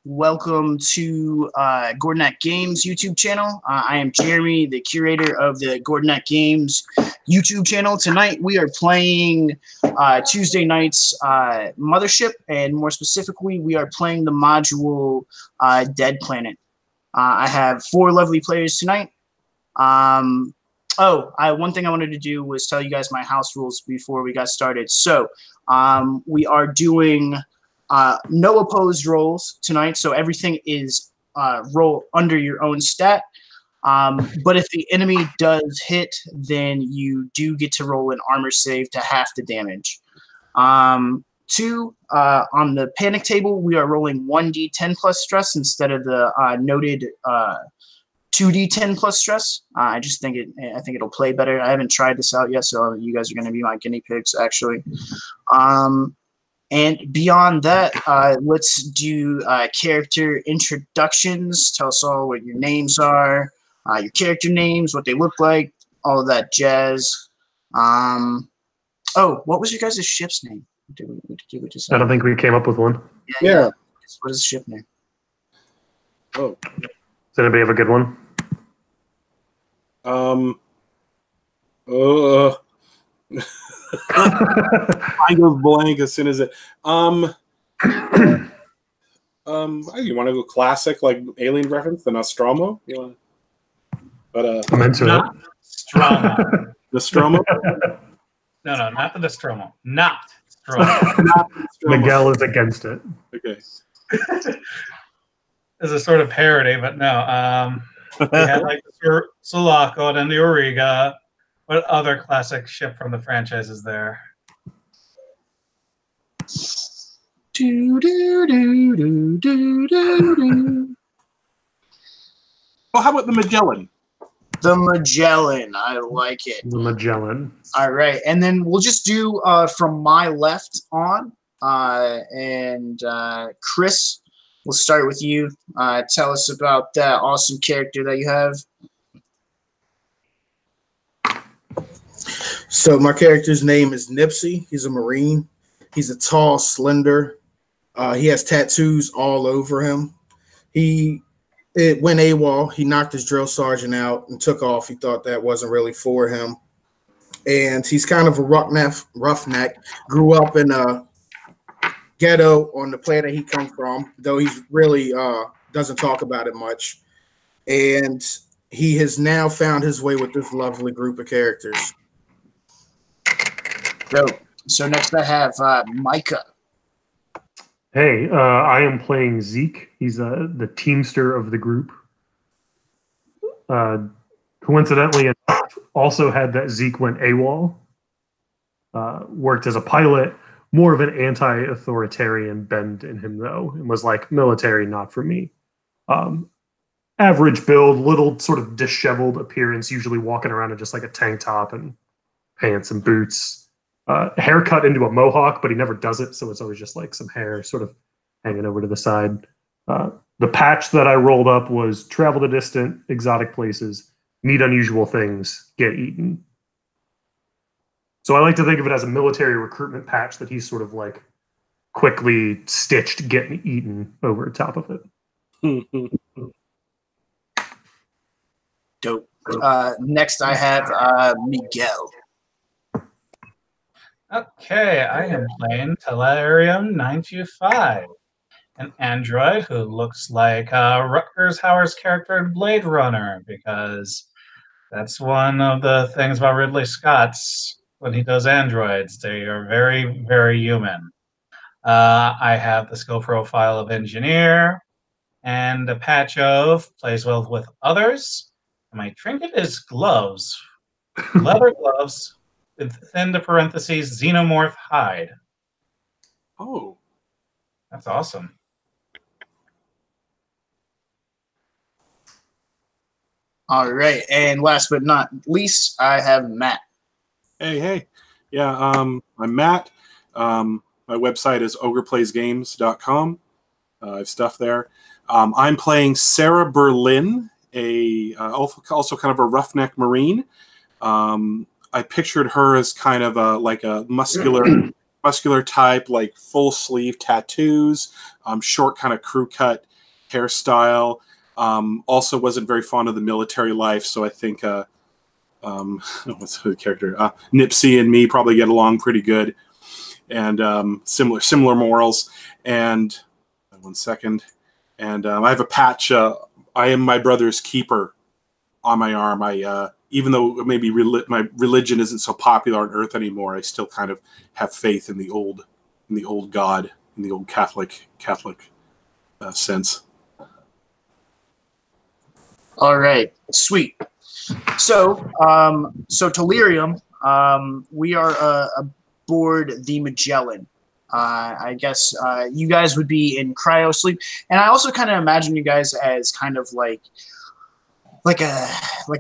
Welcome to Gordonette Games YouTube channel. I am Jeremy, the curator of the Gordonette Games YouTube channel. Tonight we are playing Tuesday night's Mothership, and more specifically, we are playing the module Dead Planet. I have 4 lovely players tonight. One thing I wanted to do was tell you guys my house rules before we got started. So we are doing no opposed rolls tonight, so everything is roll under your own stat. But if the enemy does hit, then you do get to roll an armor save to half the damage. 2, on the panic table, we are rolling 1d10 plus stress instead of the noted 2d10 plus stress. I just think it'll play better. I haven't tried this out yet, so you guys are going to be my guinea pigs, actually. And beyond that, let's do character introductions. Tell us all what your names are, your character names, what they look like, all of that jazz. What was your guys' ship's name? Did we just I don't think we came up with one. Yeah. What is the ship name? Oh. Does anybody have a good one? I go blank as soon as it. You want to go classic, like alien reference, the Nostromo? You want? But I'm into it. Nostromo. Nostromo? No, not the Nostromo. Not Nostromo. Not Nostromo. Miguel is against it. Okay. It's a sort of parody, but no. We had like the Sulaco and the Auriga. What other classic ship from the franchise is there? Well, how about the Magellan? The Magellan. I like it. The Magellan. All right. And then we'll just do from my left on. Chris, we'll start with you. Tell us about that awesome character that you have. So my character's name is Nipsey. He's a Marine. He's a tall, slender. He has tattoos all over him. It went AWOL. He knocked his drill sergeant out and took off. He thought that wasn't really for him. And he's kind of a roughneck. Grew up in a ghetto on the planet he comes from, though he's really doesn't talk about it much. And he has now found his way with this lovely group of characters. So next I have Micah. Hey, I am playing Zeke. He's the teamster of the group. Coincidentally, also had that Zeke went AWOL. Worked as a pilot, more of an anti-authoritarian bend in him, though, and was like, military, not for me. Average build, little sort of disheveled appearance, usually walking around in just like a tank top and pants and boots. Haircut into a mohawk, but he never does it, so it's always just like some hair sort of hanging over to the side. The patch that I rolled up was travel to distant, exotic places, meet unusual things, get eaten. So I like to think of it as a military recruitment patch that he's sort of like quickly stitched, getting eaten over top of it. Dope. Next I have Miguel. Okay, I am playing Telarium 925, an android who looks like Rutgers Hauer's character in Blade Runner, because that's one of the things about Ridley Scott's when he does androids. They are very, very human. I have the skill profile of engineer and a patch of plays well with others. And my trinket is gloves, leather gloves. Within the parentheses, xenomorph hide. Oh. That's awesome. All right. And last but not least, I have Matt. Hey. Yeah, I'm Matt. My website is ogreplaysgames.com. I have stuff there. I'm playing Sarah Berlin, also kind of a roughneck Marine. I pictured her as kind of like a muscular muscular type, like full sleeve tattoos, short kind of crew cut hairstyle. Also wasn't very fond of the military life, so I think what's the character? Nipsey and me probably get along pretty good, and similar morals. And 1 second, and I have a patch. I am my brother's keeper on my arm. Even though maybe my religion isn't so popular on Earth anymore, I still kind of have faith in the old God, in the old Catholic sense. All right, sweet. So, Delirium, we are aboard the Magellan. I guess you guys would be in cryo sleep, and I also kind of imagine you guys as kind of like a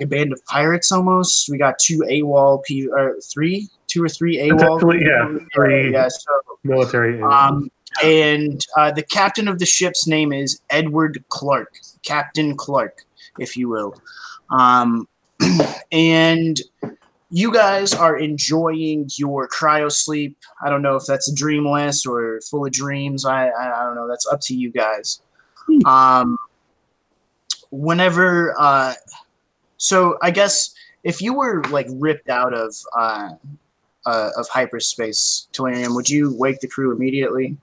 band of pirates almost. We got two or three AWOL. Three So, military. And the captain of the ship's name is Edward Clark, Captain Clark, if you will. And you guys are enjoying your cryo sleep. I don't know if that's dreamless or full of dreams. I don't know. That's up to you guys. Whenever, so I guess if you were like ripped out of hyperspace, Delirium, would you wake the crew immediately?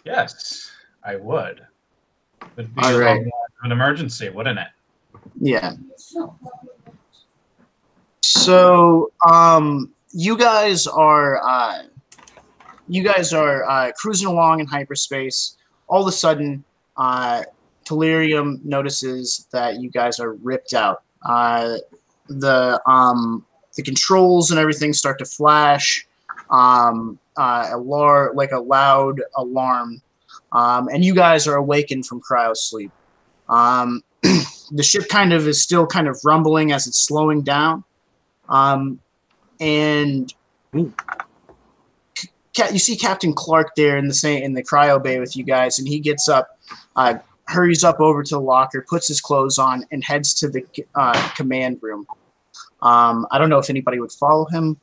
Yes, I would. Would be All right. an emergency, wouldn't it? Yeah. So, you guys are cruising along in hyperspace. All of a sudden, Delirium notices that you guys are ripped out. The controls and everything start to flash. A loud alarm, and you guys are awakened from cryo sleep. The ship is still rumbling as it's slowing down, and you see Captain Clark there in the cryo bay with you guys, and he gets up, hurries up over to the locker, puts his clothes on, and heads to the command room. I don't know if anybody would follow him.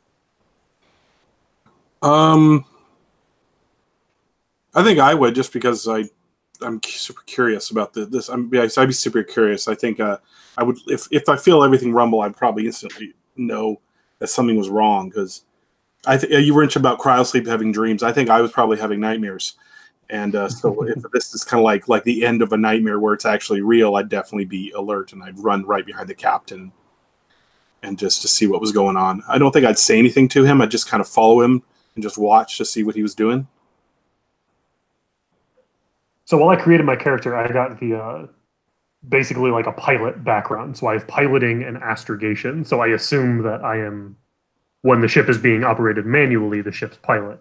I think I would, just because I'm super curious about this. I'd be super curious. I think I would, if I feel everything rumble, I'd probably instantly know that something was wrong, because you were mentioning about cryosleep having dreams. I think I was probably having nightmares, and so if this is kind of like the end of a nightmare where it's actually real, I'd definitely be alert, and I'd run right behind the captain and just to see what was going on. I don't think I'd say anything to him. I'd just kind of follow him and just watch to see what he was doing. So while I created my character, I got the basically like a pilot background. So I have piloting and astrogation. So I assume that I am, when the ship is being operated manually, the ship's pilot.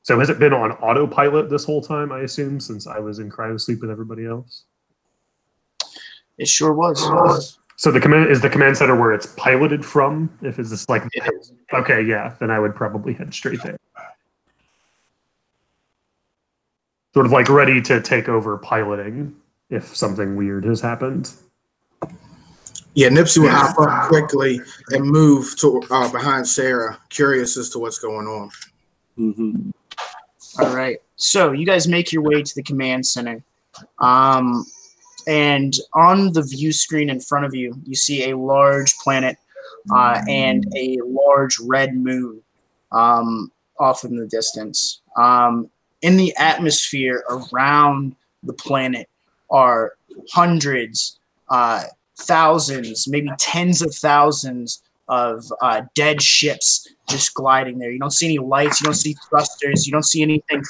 So has it been on autopilot this whole time, I assume, since I was in cryosleep with everybody else? It sure was. So the command center where it's piloted from? If it's just like, It is. Okay, yeah, then I would probably head straight there. Sort of like ready to take over piloting if something weird has happened. Yeah, Nipsey will hop up quickly and move to behind Sarah, curious as to what's going on. Mm-hmm. All right. So you guys make your way to the command center. And on the view screen in front of you, you see a large planet and a large red moon off in the distance. In the atmosphere around the planet are hundreds, thousands, maybe tens of thousands of dead ships just gliding there. You don't see any lights, you don't see thrusters, you don't see anything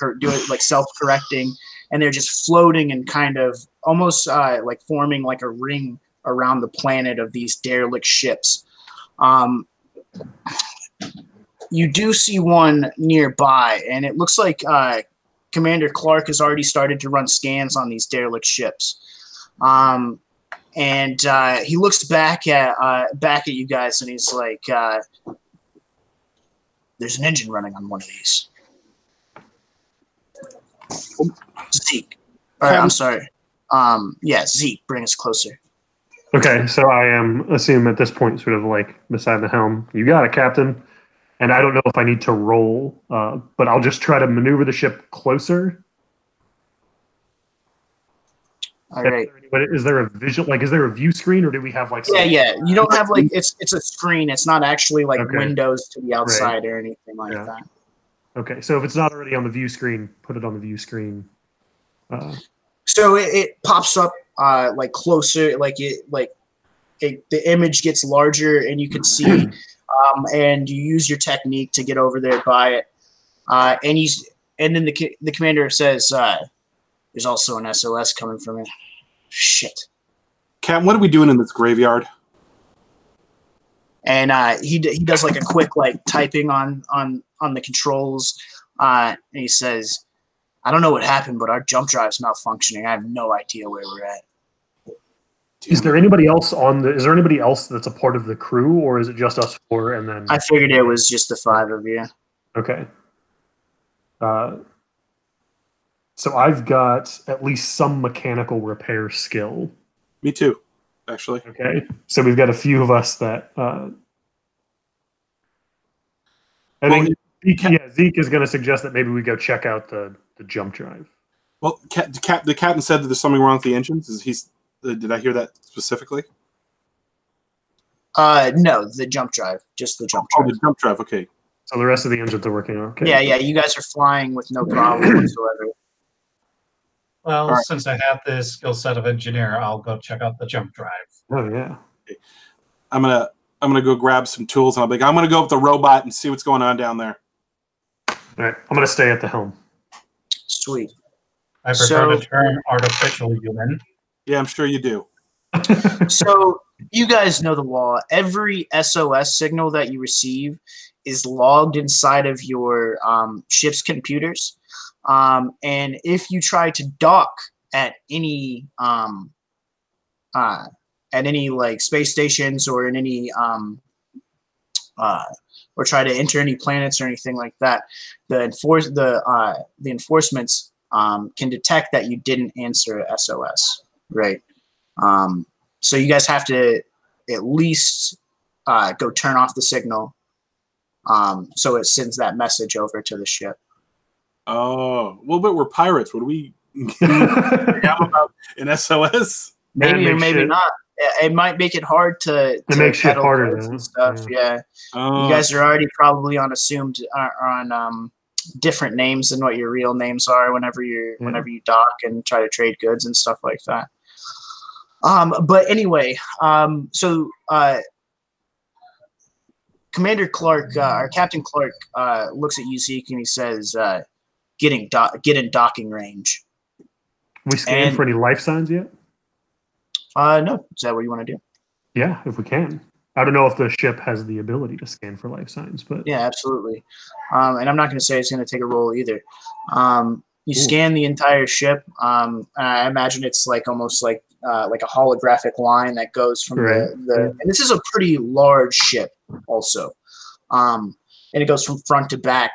like self-correcting, and they're just floating and kind of almost like forming like a ring around the planet of these derelict ships. You do see one nearby, and it looks like Commander Clark has already started to run scans on these derelict ships. And he looks back at you guys, and he's like, "There's an engine running on one of these." Zeke. I'm sorry. Yeah, Zeke, bring us closer. Okay, so I am assume at this point, sort of like beside the helm. You got it, Captain. And I don't know if I need to roll, but I'll just try to maneuver the ship closer. All right. Is there a visual, like, is there a view screen, or do we have like? Yeah. You don't have like it's a screen. It's not actually like Okay. windows to the outside or anything like Yeah. that. Okay, so if it's not already on the view screen, put it on the view screen. So it pops up like closer, the image gets larger and you can see, and you use your technique to get over there by it, and then the commander says, "There's also an SOS coming from it." Shit. Cap, what are we doing in this graveyard? And he does like a quick like typing on the controls, and he says, "I don't know what happened, but our jump drive's malfunctioning. I have no idea where we're at." Is there anybody else is there anybody else that's a part of the crew, or is it just us four? And then I figured it was just the 5 of you. Okay. So I've got at least some mechanical repair skill. Me too, actually. Okay. So we've got a few of us that. I think Zeke is going to suggest that maybe we go check out the jump drive. Well, the captain said that there's something wrong with the engines. Did I hear that specifically? No, the jump drive. Just the jump drive. Oh, the jump drive. Okay. So the rest of the engines are working okay. Yeah. You guys are flying with no problem whatsoever. Well, All right. Since I have the skill set of engineer, I'll go check out the jump drive. Oh yeah. Okay. I'm gonna go grab some tools, and I'm gonna go up the robot and see what's going on down there. All right. I'm going to stay at the helm. Sweet. I prefer the term artificial human. Yeah, I'm sure you do. So you guys know the law. Every SOS signal that you receive is logged inside of your ship's computers. And if you try to dock at any like space stations or in any or try to enter any planets or anything like that, the enforcements can detect that you didn't answer a SOS, right? So you guys have to at least go turn off the signal, so it sends that message over to the ship. Oh, well, but we're pirates. What do we about an SOS? Maybe or maybe not. It might make it hard to make shit peddle harder goods and stuff. Yeah. Oh. You guys are already probably on different names than what your real names are whenever you dock and try to trade goods and stuff like that. But anyway, so Commander Clark or Captain Clark looks at you, Zeke, and he says, "Get in docking range." We scan for any life signs yet? No. Is that what you want to do? Yeah, if we can. I don't know if the ship has the ability to scan for life signs, but yeah, absolutely. And I'm not going to say it's going to take a roll either. You scan the entire ship. I imagine it's like almost like a holographic line that goes from and this is a pretty large ship also, and it goes from front to back,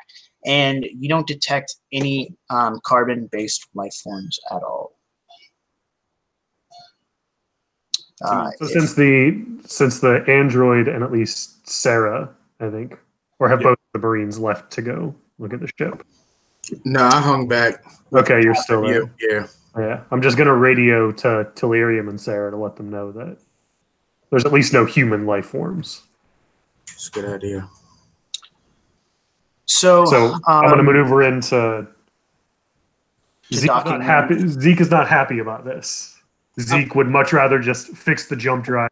and you don't detect any carbon-based life forms at all. So since the android and at least Sarah, I think, or have both the Marines left to go look at the ship? No, I hung back. Okay, you're still there. Yeah. I'm just gonna radio to Tellurium and Sarah to let them know that there's at least no human life forms. It's a good idea. So I'm gonna maneuver into. Zeke is not happy about this. Zeke would much rather just fix the jump drive,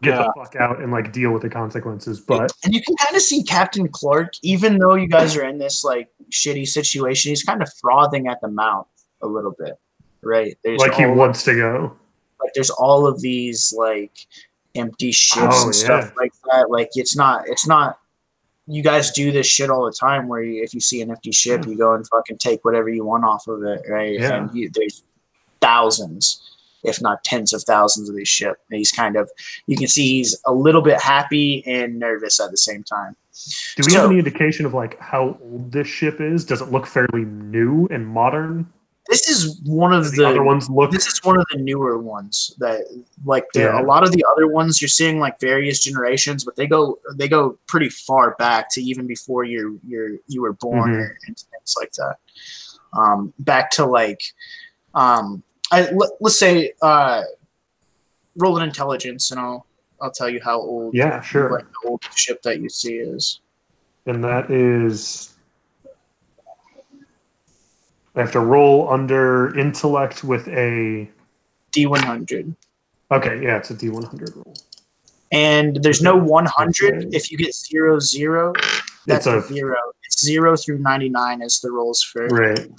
get the fuck out, and like deal with the consequences. But you can kind of see Captain Clark, even though you guys are in this like shitty situation, he's kind of frothing at the mouth a little bit, right? He wants to go. Like there's all of these like empty ships and stuff like that. Like it's not. You guys do this shit all the time, where if you see an empty ship, you go and fucking take whatever you want off of it, right? Yeah. And there's thousands, if not tens of thousands of these ships. And he's kind of, you can see he's a little bit happy and nervous at the same time. Do we have any indication of like how old this ship is? Does it look fairly new and modern? This is one of the other ones look. This is one of the newer ones that like Yeah. a lot of the other ones you're seeing like various generations, but they go pretty far back to even before you were born Mhm. and things like that. Back to like let's say roll an intelligence and I'll tell you how old Yeah, sure. like the oldest ship that you see is. And that is. I have to roll under intellect with a D100. Okay, yeah, it's a D100 roll. And there's no 100. Okay. If you get 0, that's a 0. It's 0 through 99 is the rolls for. Right.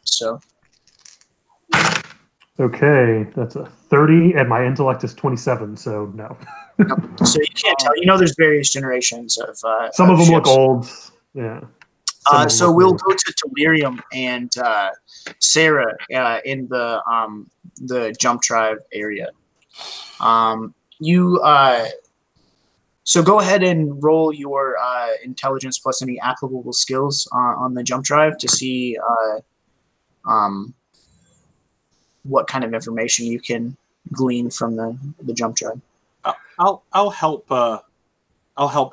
So. Okay, that's a 30, and my intellect is 27, so no. So you can't tell. There's various generations of. Some of them look ships. old. Yeah. So we'll go to Delirium and Sarah in the Jump Tribe area. So go ahead and roll your intelligence plus any applicable skills on the Jump Drive to see what kind of information you can glean from the Jump Drive. I'll help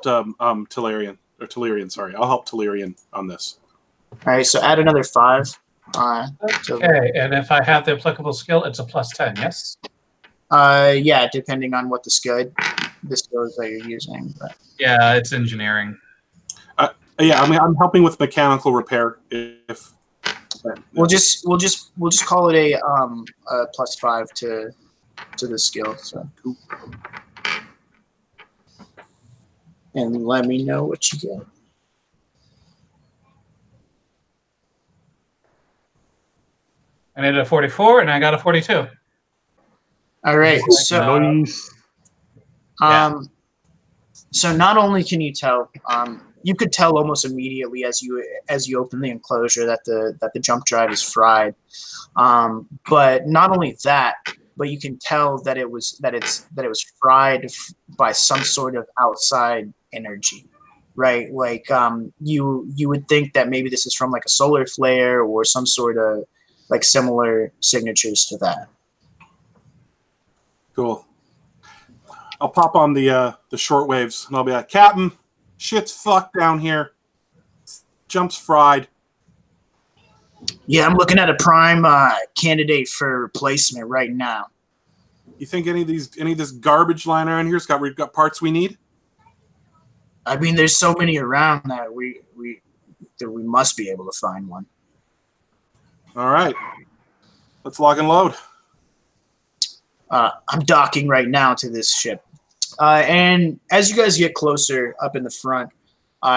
Telerian. Or Telerian, sorry. I'll help Telerian on this. All right, so add another 5. Okay, and if I have the applicable skill, it's a +10, yes? Yeah, depending on what the skills that you're using. But. Yeah, it's engineering. Yeah, I mean, I'm helping with mechanical repair. We'll just call it a +5 to the skill. So. And let me know what you get. I needed a 44, and I got a 42. All right, so so not only can you tell, you could tell almost immediately as you open the enclosure that the jump drive is fried. But not only that, but you can tell that it was fried by some sort of outside energy, right? Like you would think that maybe this is from like a solar flare or some sort of like similar signatures to that. Cool. I'll pop on the short waves and I'll be like, Captain, shit's fucked down here. Jump's fried. Yeah, I'm looking at a prime candidate for replacement right now. You think any of this garbage lying around here's we've got parts we need? I mean, there's so many around that we must be able to find one. All right, let's lock and load. I'm docking right now to this ship, and as you guys get closer up in the front,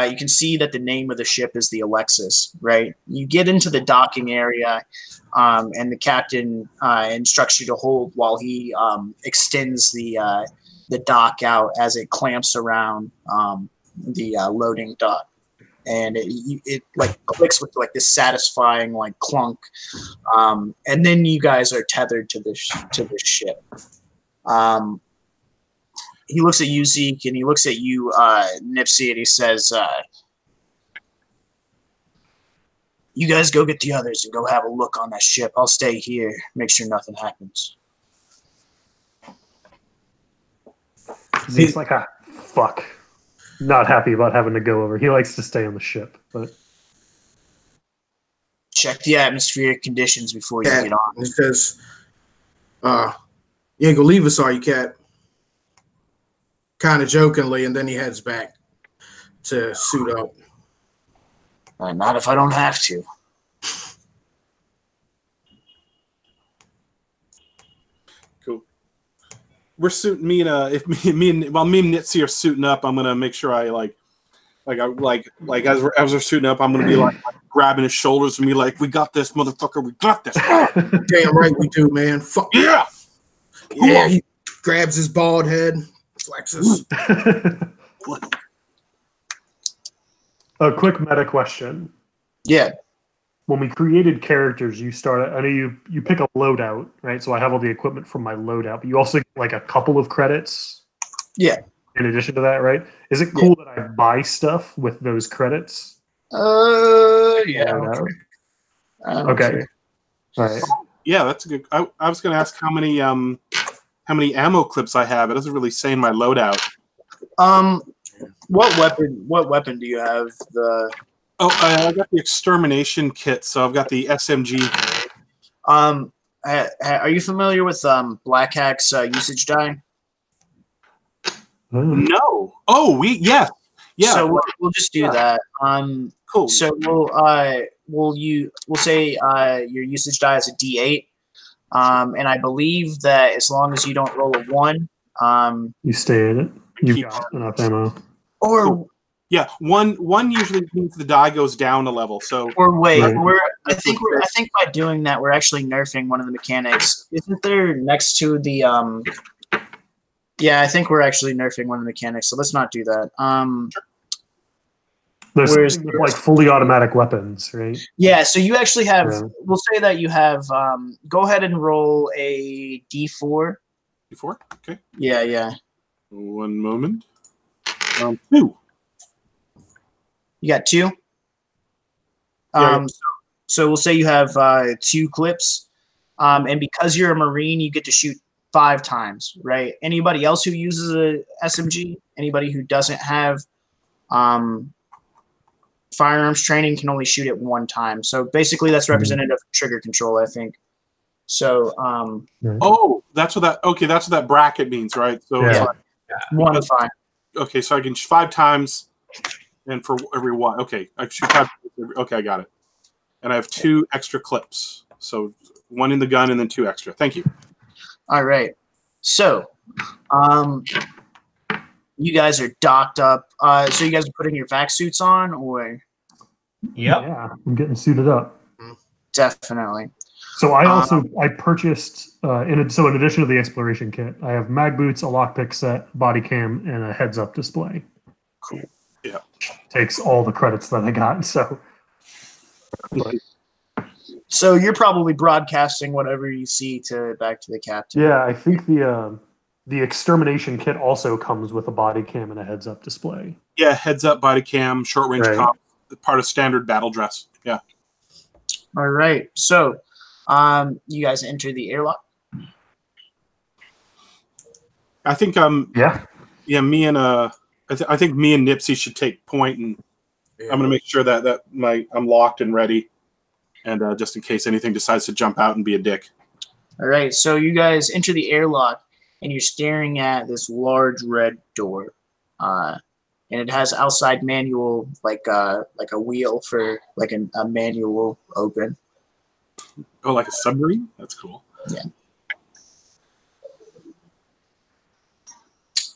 you can see that the name of the ship is the Alexis. Right? You get into the docking area, and the captain instructs you to hold while he extends the dock out as it clamps around the loading dock, and it like clicks with like this satisfying like clunk, and then you guys are tethered to this ship. He looks at you, Zeke, and he looks at you, Nipsey, and he says, "You guys go get the others and go have a look on that ship. I'll stay here, make sure nothing happens." Zeke's like, fuck. Not happy about having to go over. He likes to stay on the ship, but check the atmospheric conditions before you get on. Because you ain't gonna leave us, are you, Cat? Kind of jokingly, and then he heads back to suit up. Not if I don't have to. Cool. We're suiting me and me and Nitzy are suiting up. I'm gonna make sure I as we're suiting up, I'm gonna be like grabbing his shoulders and be like, "We got this, motherfucker. We got this." Damn right we do, man. Fuck yeah. Yeah. He grabs his bald head, flexes. A quick meta question. Yeah. When we created characters, I know you pick a loadout, right? So I have all the equipment from my loadout, but you also get like a couple of credits. Yeah. In addition to that, right? Is it cool that I buy stuff with those credits? Yeah. Okay. Right. Yeah, that's a good. I was going to ask how many ammo clips I have. It doesn't really say in my loadout. What weapon do you have? I got the extermination kit, so I've got the SMG. Are you familiar with Black Hack's usage die? No. Oh, yeah. So we'll just do that. Cool. So we'll say your usage die is a D8, and I believe that as long as you don't roll a 1, you stay in it. You've got enough ammo. Or cool. Yeah, one usually means the die goes down a level. So or wait, Right. I think by doing that we're actually nerfing one of the mechanics. Isn't there next to the Yeah, I think we're actually nerfing one of the mechanics. So let's not do that. There's something with, like fully automatic weapons, right? Yeah, so you actually have. Yeah. We'll say that you have. Go ahead and roll a D4. D4. Okay. Yeah. One moment. 2. You got 2. Yeah. So we'll say you have 2 clips, and because you're a Marine, you get to shoot 5 times, right? Anybody else who uses a SMG, anybody who doesn't have firearms training can only shoot it 1 time. So basically, that's representative of trigger control, I think. So. Oh, that's what that. Okay, that's what that bracket means, right? So Yeah. it's like, 1 and 5. Okay, so I can shoot 5 times, and for every 1. Okay, I shoot 5. Okay, I got it. And I have 2 extra clips. So 1 in the gun and then 2 extra. Thank you. All right. So, you guys are docked up. So you guys are putting your vac suits on, or? Yep. Yeah, I'm getting suited up. Definitely. So I purchased in addition to the exploration kit, I have mag boots, a lockpick set, body cam, and a heads-up display. Cool. Yeah. Takes all the credits that I got. So you're probably broadcasting whatever you see back to the captain. Yeah, I think the extermination kit also comes with a body cam and a heads-up display. Yeah, heads-up, body cam, short-range Right. comp, part of standard battle dress. Yeah. All right. So, you guys enter the airlock. I think Yeah. me and I think me and Nipsey should take point, and I'm going to make sure that I'm locked and ready, and just in case anything decides to jump out and be a dick. All right. So you guys enter the airlock, and you're staring at this large red door, and it has outside manual, like a wheel for like a manual open. Oh, like a submarine? That's cool. Yeah.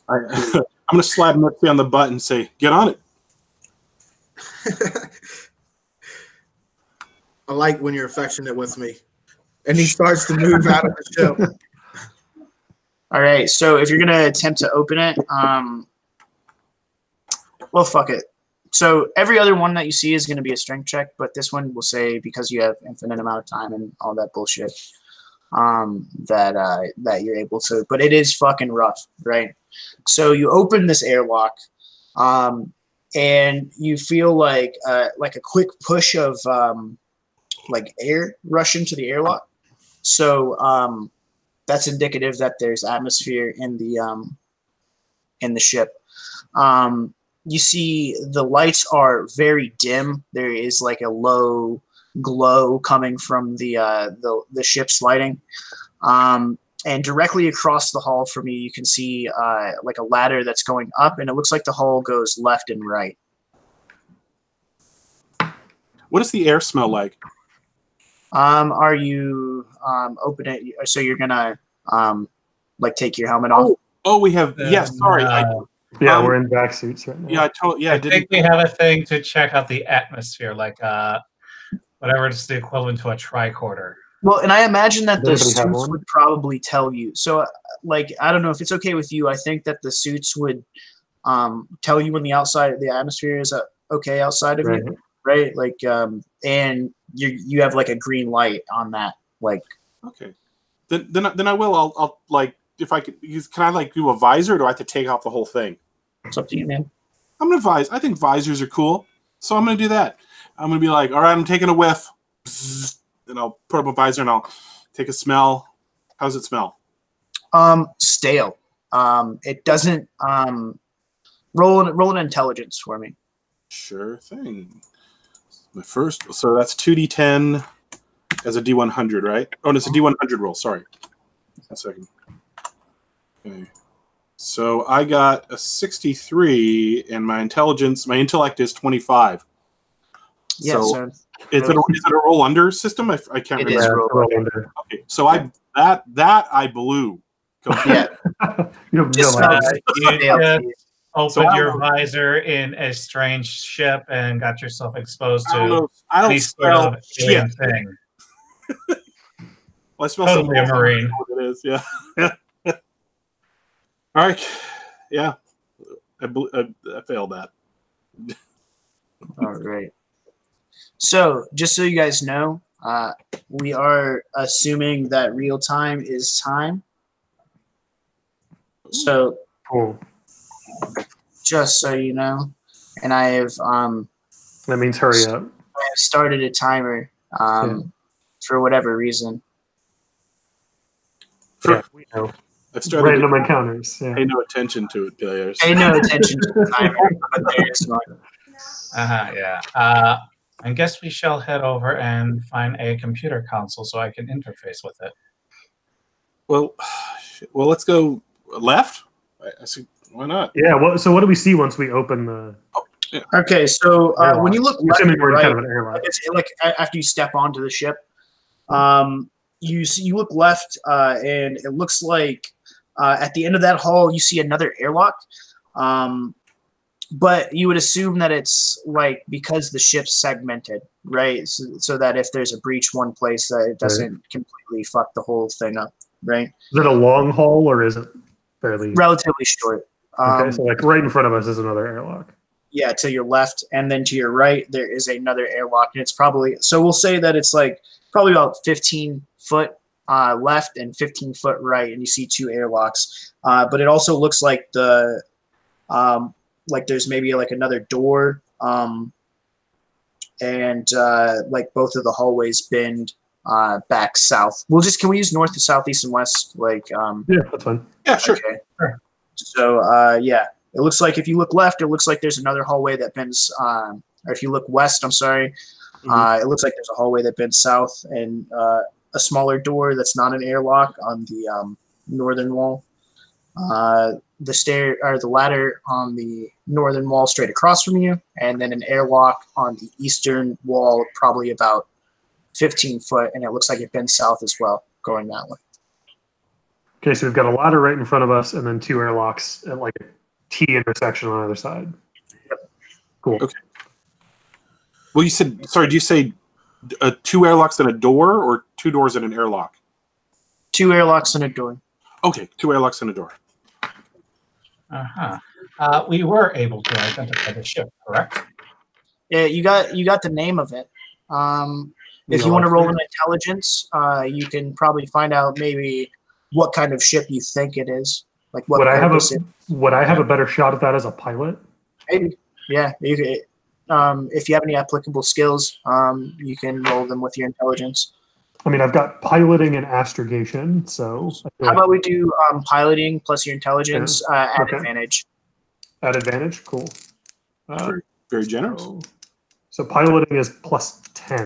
I'm going to slap Nipsey on the butt and say, "Get on it." I like when you're affectionate with me. And he starts to move out of the ship. All right. So if you're gonna attempt to open it, well, fuck it. So every other one that you see is going to be a strength check, but this one will say, because you have infinite amount of time and all that bullshit, that you're able to. But it is fucking rough, right? So you open this airlock, and you feel like a quick push of like air rush into the airlock. So that's indicative that there's atmosphere in the ship. You see the lights are very dim. There is like a low glow coming from the ship's lighting. And directly across the hall from you can see like a ladder that's going up, and it looks like the hall goes left and right. What does the air smell like? Are you open it? So you're gonna like take your helmet off? Oh, we have. Yes, sorry. Yeah, we're in vac suits right now. Yeah, I think we have a thing to check out the atmosphere, like whatever is the equivalent to a tricorder. Well, and I imagine that the Does anybody have suits one? would probably tell you. So, like, I don't know if it's okay with you. I think that the suits would tell you when the atmosphere is okay outside of you, right? Like, and you have like a green light on that. Like, okay, then I will. I'll like, if I could, can I like do a visor, or do I have to take off the whole thing? It's up to you, man. I'm gonna vise. I think visors are cool, so I'm gonna do that. I'm gonna be like, all right, I'm taking a whiff, I'll put up a visor and I'll take a smell. How does it smell? Stale. It doesn't. Roll an intelligence for me. Sure thing. My first. So that's 2d10 as a d100, right? Oh, and it's a d100 roll. Sorry. A second. Okay. So I got a 63, and my intellect is 25. Yeah. So is it a roll under system? I can't remember. It is roll under. Okay. So I blew. You have no idea. You just opened your visor in a strange ship and got yourself exposed to any sort of alien thing. Well, I smell Totally a Marine. What it is, yeah. All right, yeah, I failed that. All right. So, just so you guys know, we are assuming that real time is time. So, Cool. just so you know, and I have That means hurry up. I have started a timer for whatever reason. Yeah, we know. I've started Random encounters. Yeah. Pay no attention to it, players. Pay no attention to the timer, but there is one. Yeah. I guess we shall head over and find a computer console so I can interface with it. Well, let's go left. I see. Why not? Yeah. So what do we see once we open the? Okay, so when you look left assuming and we're in right, kind of an airlock. it's like after you step onto the ship, you look left, and it looks like at the end of that hall you see another airlock. But you would assume that it's like because the ship's segmented, right? So that if there's a breach one place, that it doesn't completely fuck the whole thing up, right? Is it a long haul or is it fairly relatively short? Okay, so like right in front of us is another airlock. Yeah, to your left, and then to your right there is another airlock, and it's probably so we'll say that it's like probably about 15 foot left and 15 foot right, and you see two airlocks. But it also looks like the like there's maybe like another door, and like both of the hallways bend back south. Can we use north to south, east, and west? Like yeah, that's fine. Yeah, sure. Okay. Sure. So yeah, it looks like if you look left, it looks like there's another hallway that bends. Or if you look west, I'm sorry, it looks like there's a hallway that bends south and a smaller door that's not an airlock on the northern wall. The ladder on the northern wall straight across from you, and then an airlock on the eastern wall, probably about 15 foot, and it looks like it bends south as well, going that way. Okay, so we've got a ladder right in front of us, and then two airlocks at like a T intersection on either side. Yep. Cool. Okay. Well, you said, sorry, do you say two airlocks and a door, or two doors and an airlock? Two airlocks and a door. Okay, two airlocks and a door. We were able to identify the ship, correct? Yeah, you got the name of it. If you want to roll an intelligence, you can probably find out maybe what kind of ship you think it is. Like what would I have a better shot at that as a pilot? Maybe. Yeah. You could, if you have any applicable skills, you can roll them with your intelligence. I mean, I've got piloting and astrogation, so how about we do piloting plus your intelligence at advantage? At advantage, cool. Very, very generous. So piloting is plus 10,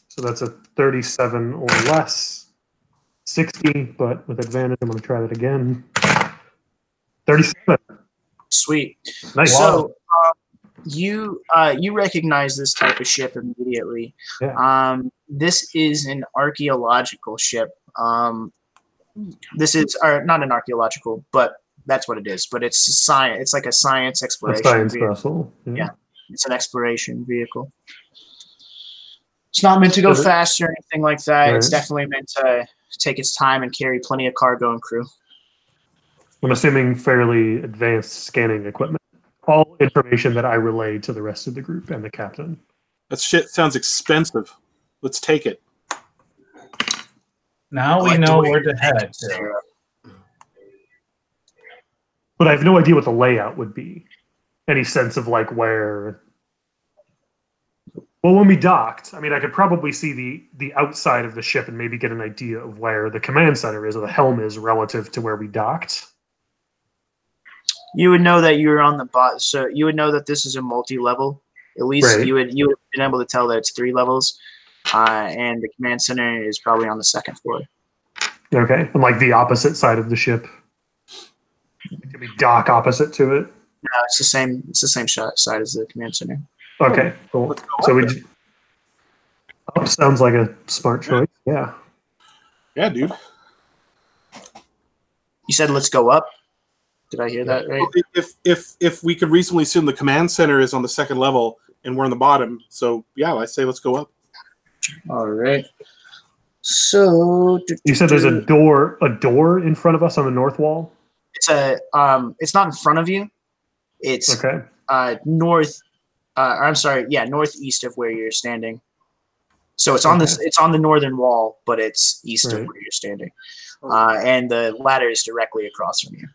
so that's a 37 or less. 60, but with advantage, I'm going to try that again. 37. Sweet. Nice. So you recognize this type of ship immediately. Yeah. This is an archaeological ship. This is not an archaeological, but that's what it is. But it's science. It's like a science exploration. A science vehicle. vessel. Yeah, it's an exploration vehicle. It's not meant to go fast or anything like that. Right. It's definitely meant to take its time and carry plenty of cargo and crew. I'm assuming fairly advanced scanning equipment. All information that I relay to the rest of the group and the captain. That shit sounds expensive. Let's take it. Now we know where to head to. But I have no idea what the layout would be. Any sense of like where Well, when we docked, I mean, I could probably see the outside of the ship and maybe get an idea of where the command center is or the helm is relative to where we docked. You would know that you were on the bot, so you would know that this is a multi-level. At least Right. you would have been able to tell that it's 3 levels, and the command center is probably on the 2nd floor. Okay, and like the opposite side of the ship. It could be dock opposite to it. No, it's the same. It's the same side as the command center. Okay, cool. Let's go So up up sounds like a smart choice. Yeah. Yeah, dude. You said let's go up. Did I hear that right? Well, if we could reasonably assume the command center is on the 2nd level and we're on the bottom, so yeah, I say let's go up. All right. So You said there's a door in front of us on the north wall. it's not in front of you. It's Okay. north. I'm sorry. Yeah, northeast of where you're standing. So it's on this. It's on the northern wall, but it's east of where you're standing, and the ladder is directly across from you.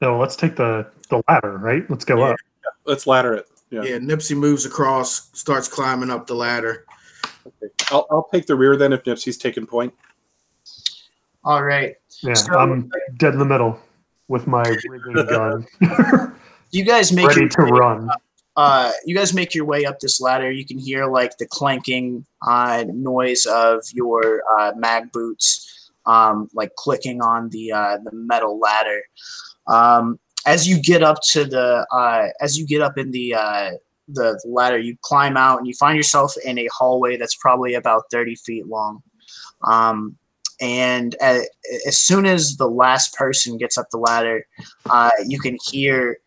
No, let's take the ladder, right? Let's go up. Let's ladder it. Yeah, Nipsey moves across, starts climbing up the ladder. Okay. I'll take the rear then if Nipsey's taking point. All right. Yeah, So- I'm dead in the middle with my rigging gun, You guys make ready your to run. You guys make your way up this ladder. You can hear like the clanking noise of your mag boots, like clicking on the metal ladder. As you get up to in the ladder, you climb out and you find yourself in a hallway that's probably about 30 feet long. And as soon as the last person gets up the ladder, you can hear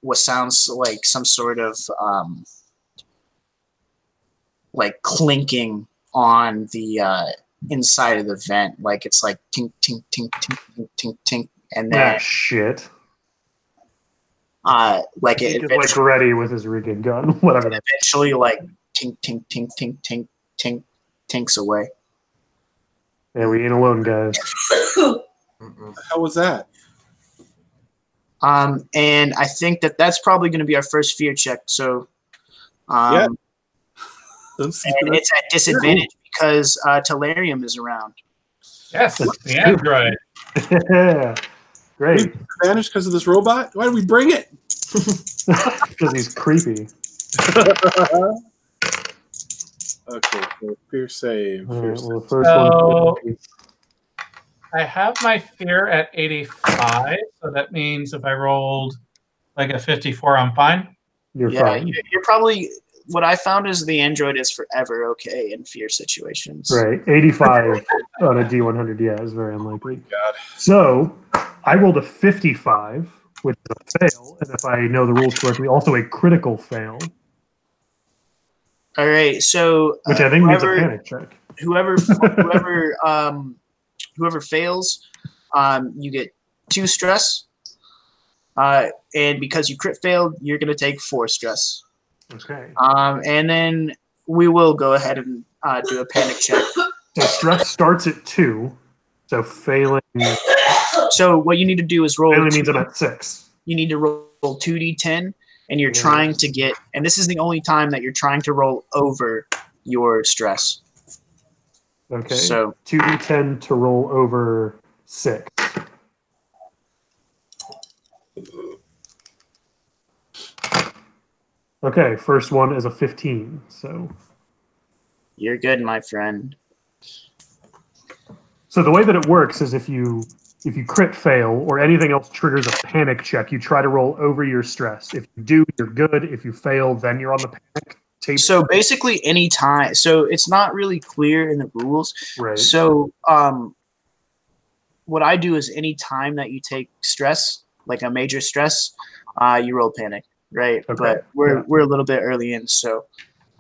what sounds like some sort of like clinking on the inside of the vent, like it's like tink tink tink tink tink tink tink, and then Shit. like He's it like ready with his rigging gun, whatever. eventually like tink tink tink tink tink tink tinks away. Yeah, we ain't alone, guys. How was that? And I think that's probably going to be our first fear check. So, Yeah. and it's at disadvantage because Telarium is around. Yes, the android. Yeah, great. Advantage because of this robot? Why did we bring it? Because he's creepy. Okay, so fear save. All Fear right, save. well, the first So- one. I have my fear at 85, so that means if I rolled like a 54, I'm fine. You're Yeah, fine. you're probably. What I found is the android is forever okay in fear situations. Right, 85 on a D100. Yeah, is very unlikely. God. So I rolled a 55, which is a fail, and if I know the rules correctly, also a critical fail, All right. So which I think means a whoever- panic check. whoever fails, you get 2 stress. And because you crit failed, you're going to take 4 stress. Okay. And then we will go ahead and do a panic check. So stress starts at 2. So failing So what you need to do is roll. means I'm at 6. You need to roll 2d10, and you're Yeah. trying to get. And this is the only time that you're trying to roll over your stress. Okay. So 2d10 to roll over 6. Okay, first one is a 15. So you're good, my friend. the way that it works is if you crit fail or anything else triggers a panic check, you try to roll over your stress. If you do, you're good. If you fail, then you're on the panic table. So basically, any time. So it's not really clear in the rules. Right. So what I do is any time that you take stress, like a major stress, you roll panic, right? Okay, But we're a little bit early in, so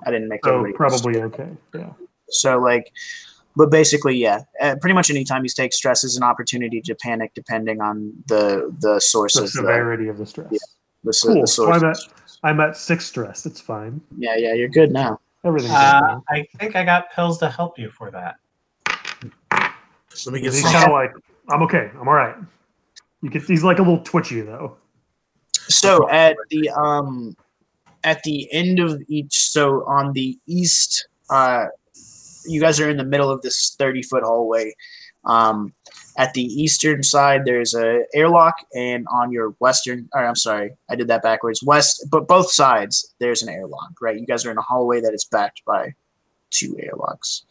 I didn't make So everybody. probably okay. Yeah. So like, but basically, yeah, pretty much any time you take stress is an opportunity to panic, depending on the source The of severity of the stress. Yeah. the Cool. So source. I'm at 6 stress. It's fine. Yeah, you're good now. Everything's okay. I think I got pills to help you for that. Let me get He's some. kind of like, I'm okay. I'm all right. He's like a little twitchy though. So at the at the end of each, so on the east, you guys are in the middle of this 30-foot hallway. At the eastern side, there's a airlock, and on your western, or I'm sorry, I did that backwards. West, but both sides, there's an airlock, right? You guys are in a hallway that is backed by 2 airlocks.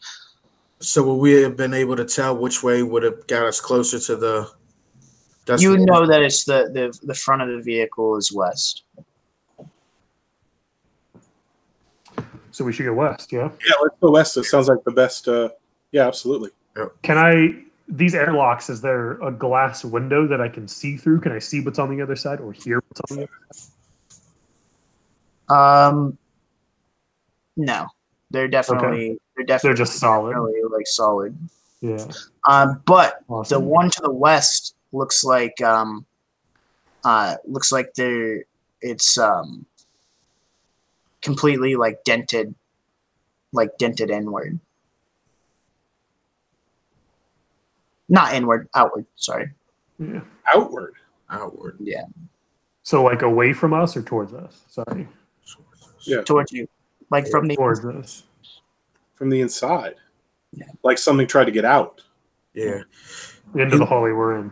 So would we have been able to tell which way would have got us closer to the? You know that it's the front of the vehicle is west. So we should go west, yeah? Yeah, let's go west. It sounds like the best. Yeah, absolutely. These airlocks, is there a glass window that I can see through? Can I see what's on the other side or hear what's on the other side? No. They're definitely they're just solid. Like solid. Yeah. But Awesome. the one to the west looks like it's completely like dented inward. Not inward, outward, sorry. Yeah. Outward. Yeah. So like away from us or towards us? Sorry. Yeah. Towards you. Like from the towards us. From the inside. Yeah. Like something tried to get out. Yeah. Into the hallway we're in.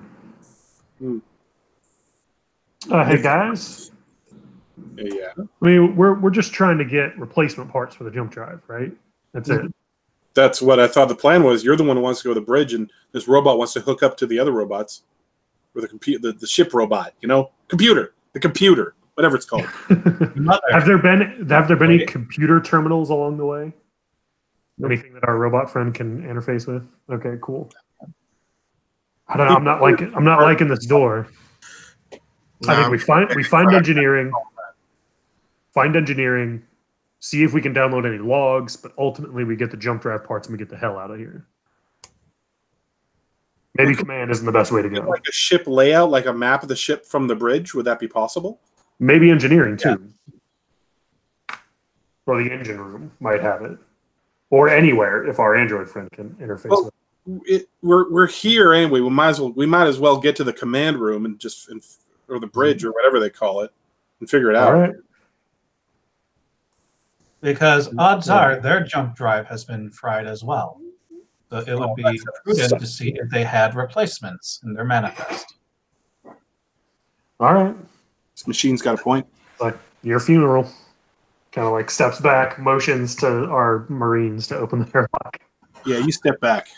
Hey guys. Yeah. I mean, we're just trying to get replacement parts for the jump drive, right? That's it. That's what I thought the plan was. You're the one who wants to go to the bridge, and this robot wants to hook up to the other robots, or the ship robot. You know, the computer, whatever it's called. Have there been any computer terminals along the way? Anything that our robot friend can interface with? Okay, cool. I don't know. I'm not liking this door. I think we find engineering. Find engineering. See if we can download any logs, but ultimately we get the jump drive parts and we get the hell out of here. Maybe command isn't the best way to go. Like a ship layout, like a map of the ship from the bridge. Would that be possible? Maybe engineering too. Yeah. Or the engine room might have it. Or anywhere if our Android friend can interface with it. We're here anyway. We might as well get to the command room and or the bridge or whatever they call it and figure it out. All right. Because odds are their jump drive has been fried as well. So it would be prudent to see if they had replacements in their manifest. All right. This machine's got a point. Like your funeral. Kind of like steps back, motions to our Marines to open the airlock. Yeah, you step back.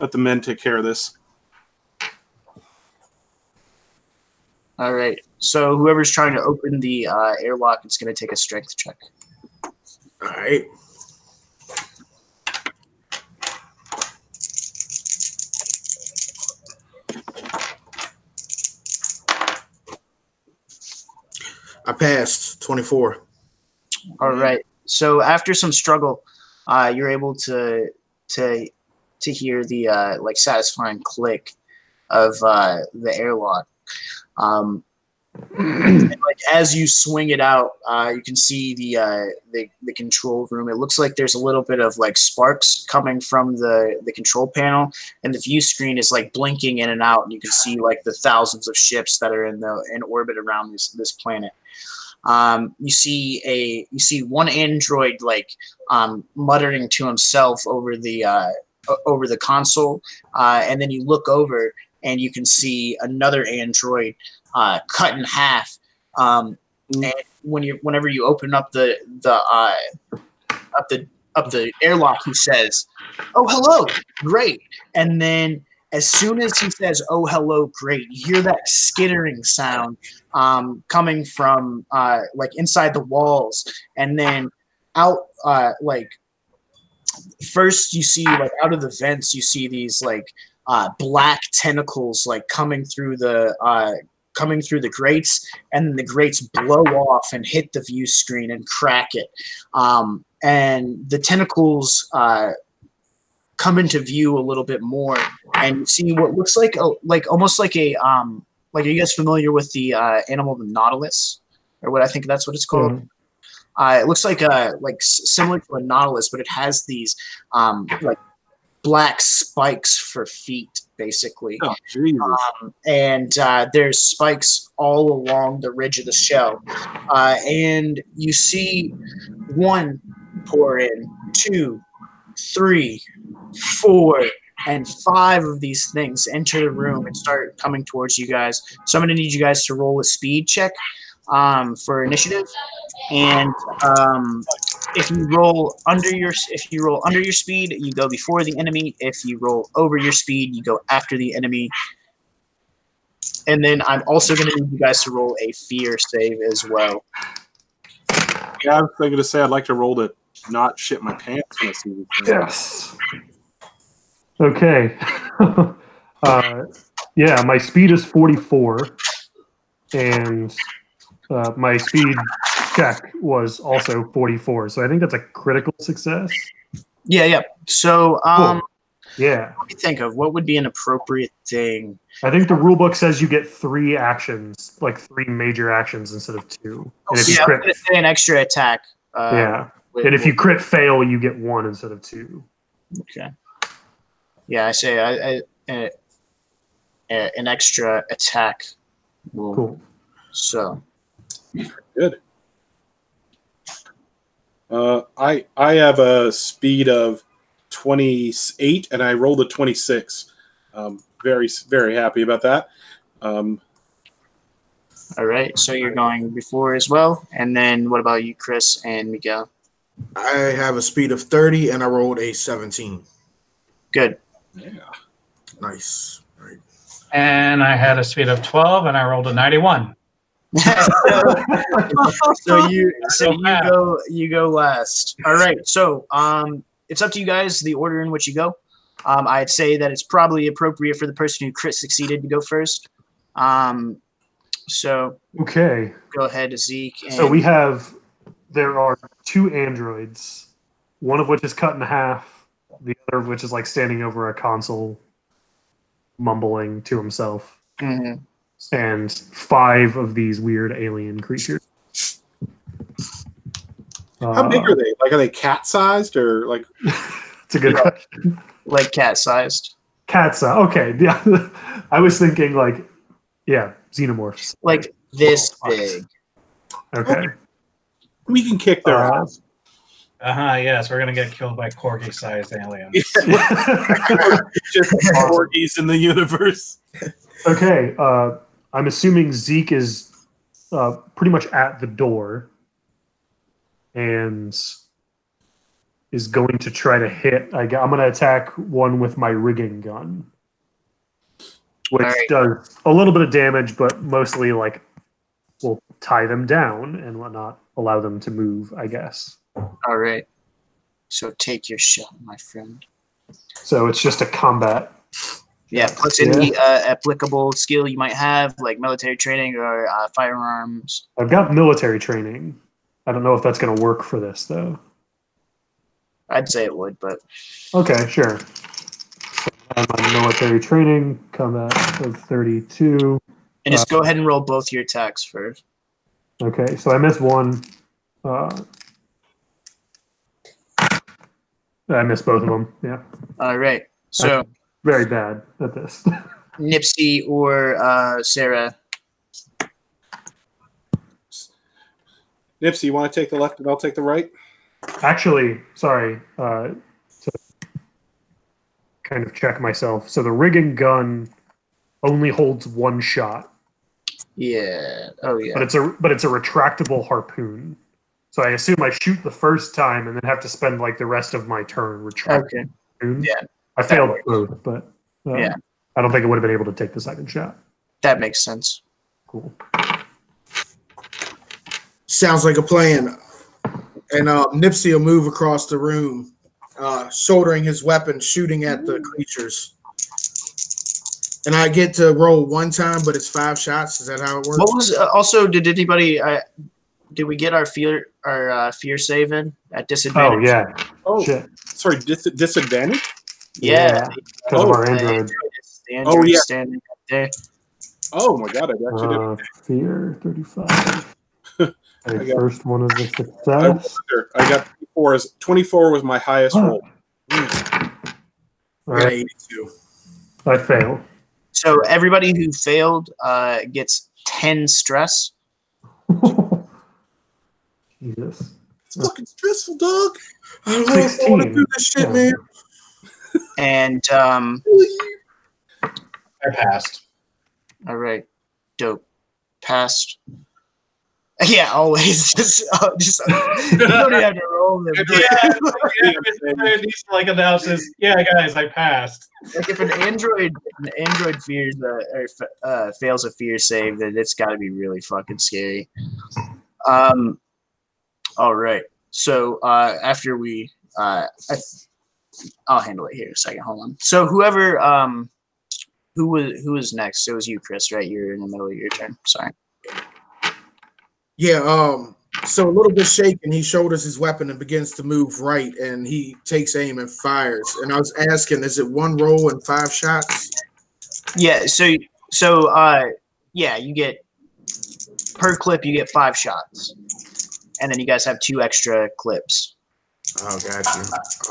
Let the men take care of this. All right. So whoever's trying to open the airlock, it's going to take a strength check. All right. I passed 24. All right. So after some struggle, you're able to hear the like satisfying click of the airlock. And, like as you swing it out, you can see the control room. It looks like there's a little bit of like sparks coming from the control panel, and the view screen is like blinking in and out, and you can see like the thousands of ships that are in orbit around this planet. You see one android like muttering to himself over the console, and then you look over and you can see another android cut in half. And whenever you open up the airlock, he says, "Oh, hello, great!" And then as soon as he says, "Oh, hello, great," you hear that skittering sound coming from like inside the walls, and then out like first you see like out of the vents you see these like black tentacles like coming through the grates, and then the grates blow off and hit the view screen and crack it, and the tentacles come into view a little bit more, and you see what looks like almost like a like, are you guys familiar with the animal the nautilus, or what I think that's what it's called? Mm-hmm. It looks like similar to a nautilus, but it has these like black spikes for feet basically. Oh, Jesus. And there's spikes all along the ridge of the shell. And you see 1 pour in, 2, 3, 4, and 5 of these things enter the room and start coming towards you guys. So I'm going to need you guys to roll a speed check for initiative. And if you roll under your speed, you go before the enemy. If you roll over your speed, you go after the enemy. And then I'm also going to need you guys to roll a fear save as well. Yeah, I was going to say I'd like to roll to not shit my pants when I see these things. Yes. Okay. Yeah, my speed is 44, and my speed check was also 44. So I think that's a critical success. Yeah. So, Cool. Yeah. let me think of what would be an appropriate thing. I think the rule book says you get 3 actions, like 3 major actions instead of 2. And if you Yeah, I'm crit, going to say an extra attack. yeah. And if you crit fail, you get 1 instead of 2. Okay. Yeah, I say an extra attack. Cool. So. Good. I have a speed of 28, and I rolled a 26. Very, very happy about that. All right, so you're going before as well. And then what about you, Chris and Miguel? I have a speed of 30, and I rolled a 17. Good. Yeah. Nice. Right. And I had a speed of 12, and I rolled a 91. so you go last. All right, so it's up to you guys the order in which you go. I'd say that it's probably appropriate for the person who crit succeeded to go first. So Okay. go ahead, Zeke. So there are 2 androids, one of which is cut in half, the other of which is like standing over a console, mumbling to himself, and 5 of these weird alien creatures. How big are they? Like, are they cat-sized or like? It's a good question. Like cat-sized. Cat-sized. Okay. Yeah. I was thinking like, yeah, xenomorphs. Like this big. Okay. We can kick their ass. Yes, we're gonna get killed by corgi-sized aliens. Just corgis in the universe. Okay. I'm assuming Zeke is pretty much at the door and is going to try to hit. I'm going to attack one with my rigging gun, which does a little bit of damage, but mostly like will tie them down and not allow them to move, I guess. All right. So take your shot, my friend. So it's just a combat. Yeah, plus any applicable skill you might have, like military training or firearms. I've got military training. I don't know if that's going to work for this, though. I'd say it would, but... Okay, sure. And my military training, combat of 32. And just go ahead and roll both your attacks first. Okay, so I missed 1. I missed both of them, yeah. All right. So... I'm very bad at this. Nipsey or Sarah? Nipsey, you want to take the left and I'll take the right? Actually, sorry, to kind of check myself. So the rigging gun only holds 1 shot. Yeah. Oh, yeah. But it's a retractable harpoon. So I assume I shoot the first time and then have to spend like the rest of my turn retracting harpoons. Yeah. I failed at both, but yeah. I don't think I would have been able to take the second shot. That makes sense. Cool. Sounds like a plan. And Nipsey will move across the room, shouldering his weapon, shooting at the creatures. And I get to roll 1 time, but it's 5 shots. Is that how it works? What was also? Did anybody? Did we get our fear save in at disadvantage? Oh yeah. Oh shit. Sorry, disadvantage. Yeah. Because of our android. Standing up there. Oh my god! I actually did. Fear 35. First one is a success. I got 24 was my highest roll. All right. 82. I fail. So everybody who failed gets 10 stress. Jesus. It's fucking stressful, dog. I don't know if I want to do this shit, man. And I passed. all right, dope. Passed. Yeah, always. Just you don't even have to roll them. He's like announces, "Yeah, guys, I passed." Like if an android fears fails a fear save, then it's got to be really fucking scary. All right. So after we, I'll handle it here in a second. Hold on. So whoever, who was next? It was you, Chris, right? You're in the middle of your turn. Sorry. Yeah, so a little bit shaken, he shoulders his weapon and begins to move right, and he takes aim and fires. And I was asking, is it 1 roll and 5 shots? Yeah, so yeah, you get per clip you get 5 shots. And then you guys have 2 extra clips. Oh, gotcha.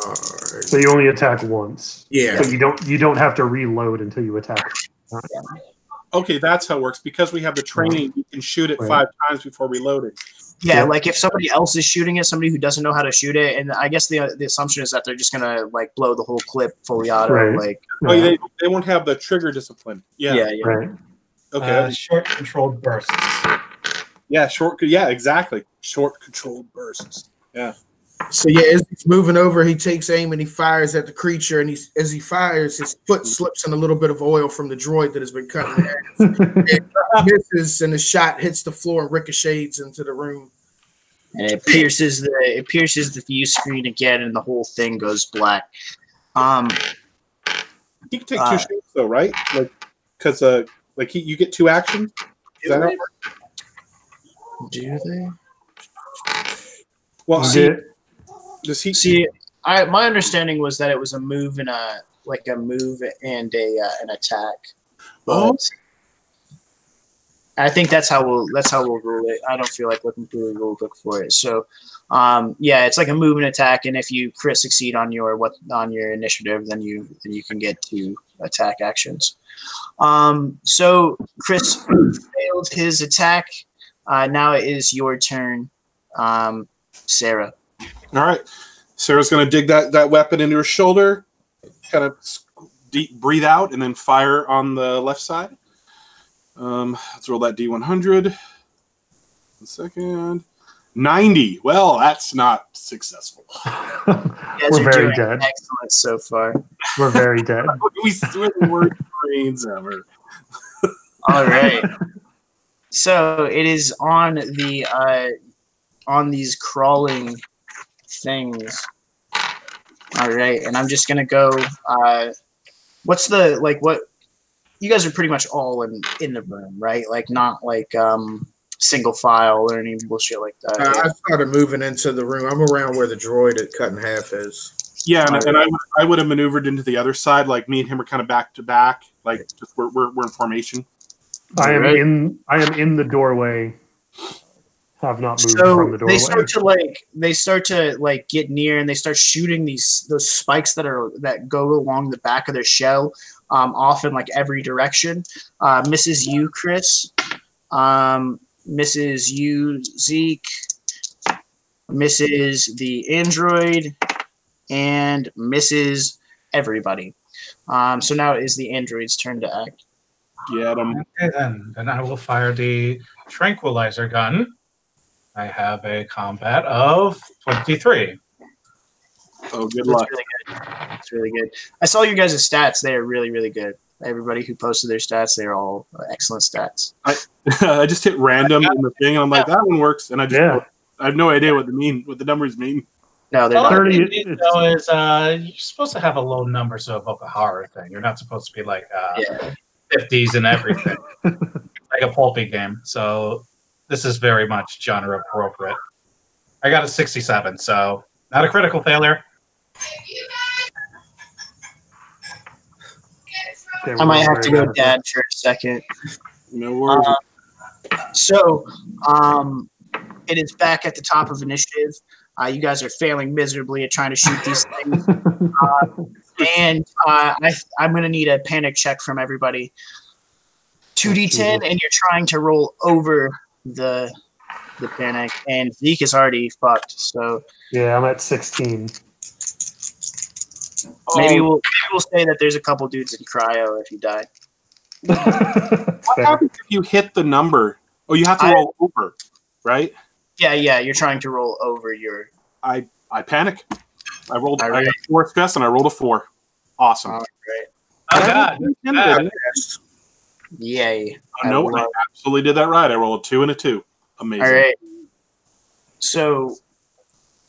All right. So you only attack once. Yeah. So you don't have to reload until you attack. Okay, that's how it works. Because we have the training, you can shoot it 5 times before reloading. Yeah, like if somebody else is shooting it, somebody who doesn't know how to shoot it, and I guess the assumption is that they're just gonna like blow the whole clip fully auto. Right. Like, Oh, they won't have the trigger discipline. Yeah. Right. Okay. Short controlled bursts. Yeah, short. Yeah, exactly. Short controlled bursts. Yeah. So yeah, as he's moving over, he takes aim and he fires at the creature. And as he fires, his foot slips in a little bit of oil from the droid that has been cut in half. And misses, and the shot hits the floor and ricochets into the room. and it pierces the view screen again, and the whole thing goes black. You can take 2 shots though, right? Like, because you get 2 actions. Is that how it works? Do they? Well, Does he see? My understanding was that it was a move and a move and an attack. But I think that's how we'll rule it. I don't feel like looking through the rule book for it. So, yeah, it's like a move and attack, and if you crit succeed on your initiative, then you can get 2 attack actions. So Chris failed his attack. Now it is your turn, Sarah. All right. Sarah's going to dig that weapon into her shoulder, kind of deep breathe out, and then fire on the left side. Let's roll that D100. 1 second. 90. Well, that's not successful. We're very dead. Excellent so far. We're very dead. We're the worst brains ever. All right. So it is on these crawling things. All right, and I'm just gonna go. What's the what? You guys are pretty much all in the room, right? Like not like single file or any bullshit like that. I started moving into the room. I'm around where the droid it cut in half is. Yeah, and I would have maneuvered into the other side. Like me and him are kind of back to back. Like just we're in formation. I am in the doorway. Have not moved from the doorway. They start to get near, and they start shooting those spikes that go along the back of their shell, off in every direction. Misses you, Chris. Misses you, Zeke. Misses the android, and misses everybody. So now it is the android's turn to act. Get him. Okay, then I will fire the tranquilizer gun. I have a combat of 23. Oh, good luck. It's really good. I saw your guys' stats. They are really, really good. Everybody who posted their stats, they are all excellent stats. I just hit random in the thing, and I'm like, that one works. And I have no idea what the numbers mean. No, they're not. 30. Is you're supposed to have a low number so evoke a horror thing. You're not supposed to be 50s and everything, like a pulpy game. So this is very much genre appropriate. I got a 67, so not a critical failure. I might have to go dad for a second. No worries. So it is back at the top of initiative. You guys are failing miserably at trying to shoot these things. I'm going to need a panic check from everybody. 2d10, and you're trying to roll over the panic. And Zeke is already fucked. So Yeah, I'm at 16. maybe we'll say that there's a couple dudes in cryo if you die. What happens if you hit the number? Oh, you have to roll over, right? Yeah, you're trying to roll over your... I panic. I rolled All right. I got 4 stress and I rolled a 4. Awesome. All right. Oh God! Yay. Oh, no, I absolutely did that right. I rolled a 2 and a 2. Amazing. All right. So,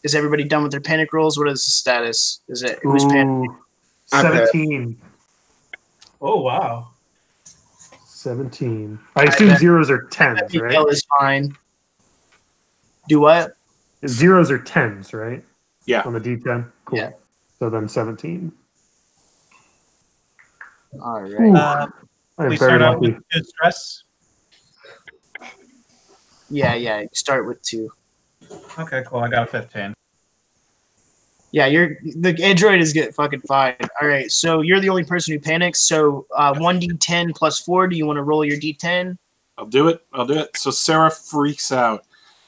is everybody done with their panic rolls? What is the status? Is it who's panicking? 17. Oh wow! 17. I assume zeros are tens, right? Miguel is fine. Do what? Zeros are tens, right? Yeah. On the D10? Cool. Yeah. So then 17. All right. I'm We very start out lucky. with 2 stress. Yeah. You start with 2. Okay, cool. I got a 15. Yeah, the android is fucking fine. All right, so you're the only person who panics. So 1d10 plus 4. Do you want to roll your d10? I'll do it. So Sarah freaks out.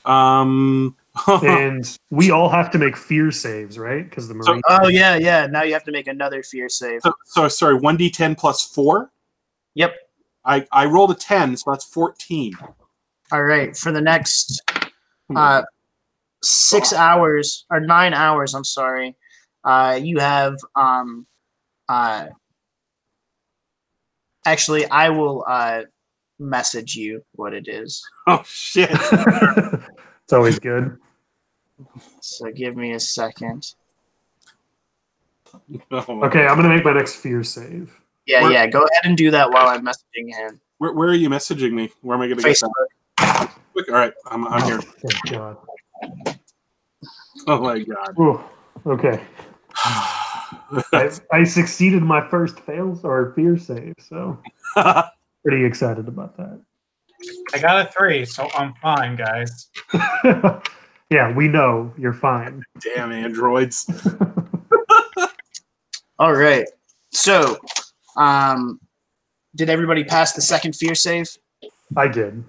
And we all have to make fear saves, right? Because the Marine. Oh yeah. Now you have to make another fear save. So sorry, 1d10 plus 4? Yep. I rolled a 10, so that's 14. All right, for the next 6 hours or 9 hours, I'm sorry, you have actually I will message you what it is. Oh shit. It's always good. So give me a second. Oh, Okay, I'm gonna make my next fear save. Yeah, go ahead and do that while I'm messaging him. Where are you messaging me? Where am I going to get that? All right, I'm here. Thank God. Oh my God. Ooh, okay. I succeeded my first fear save, so pretty excited about that. I got a 3, so I'm fine, guys. Yeah, we know you're fine. Damn androids. All right. So, did everybody pass the second fear save? I did.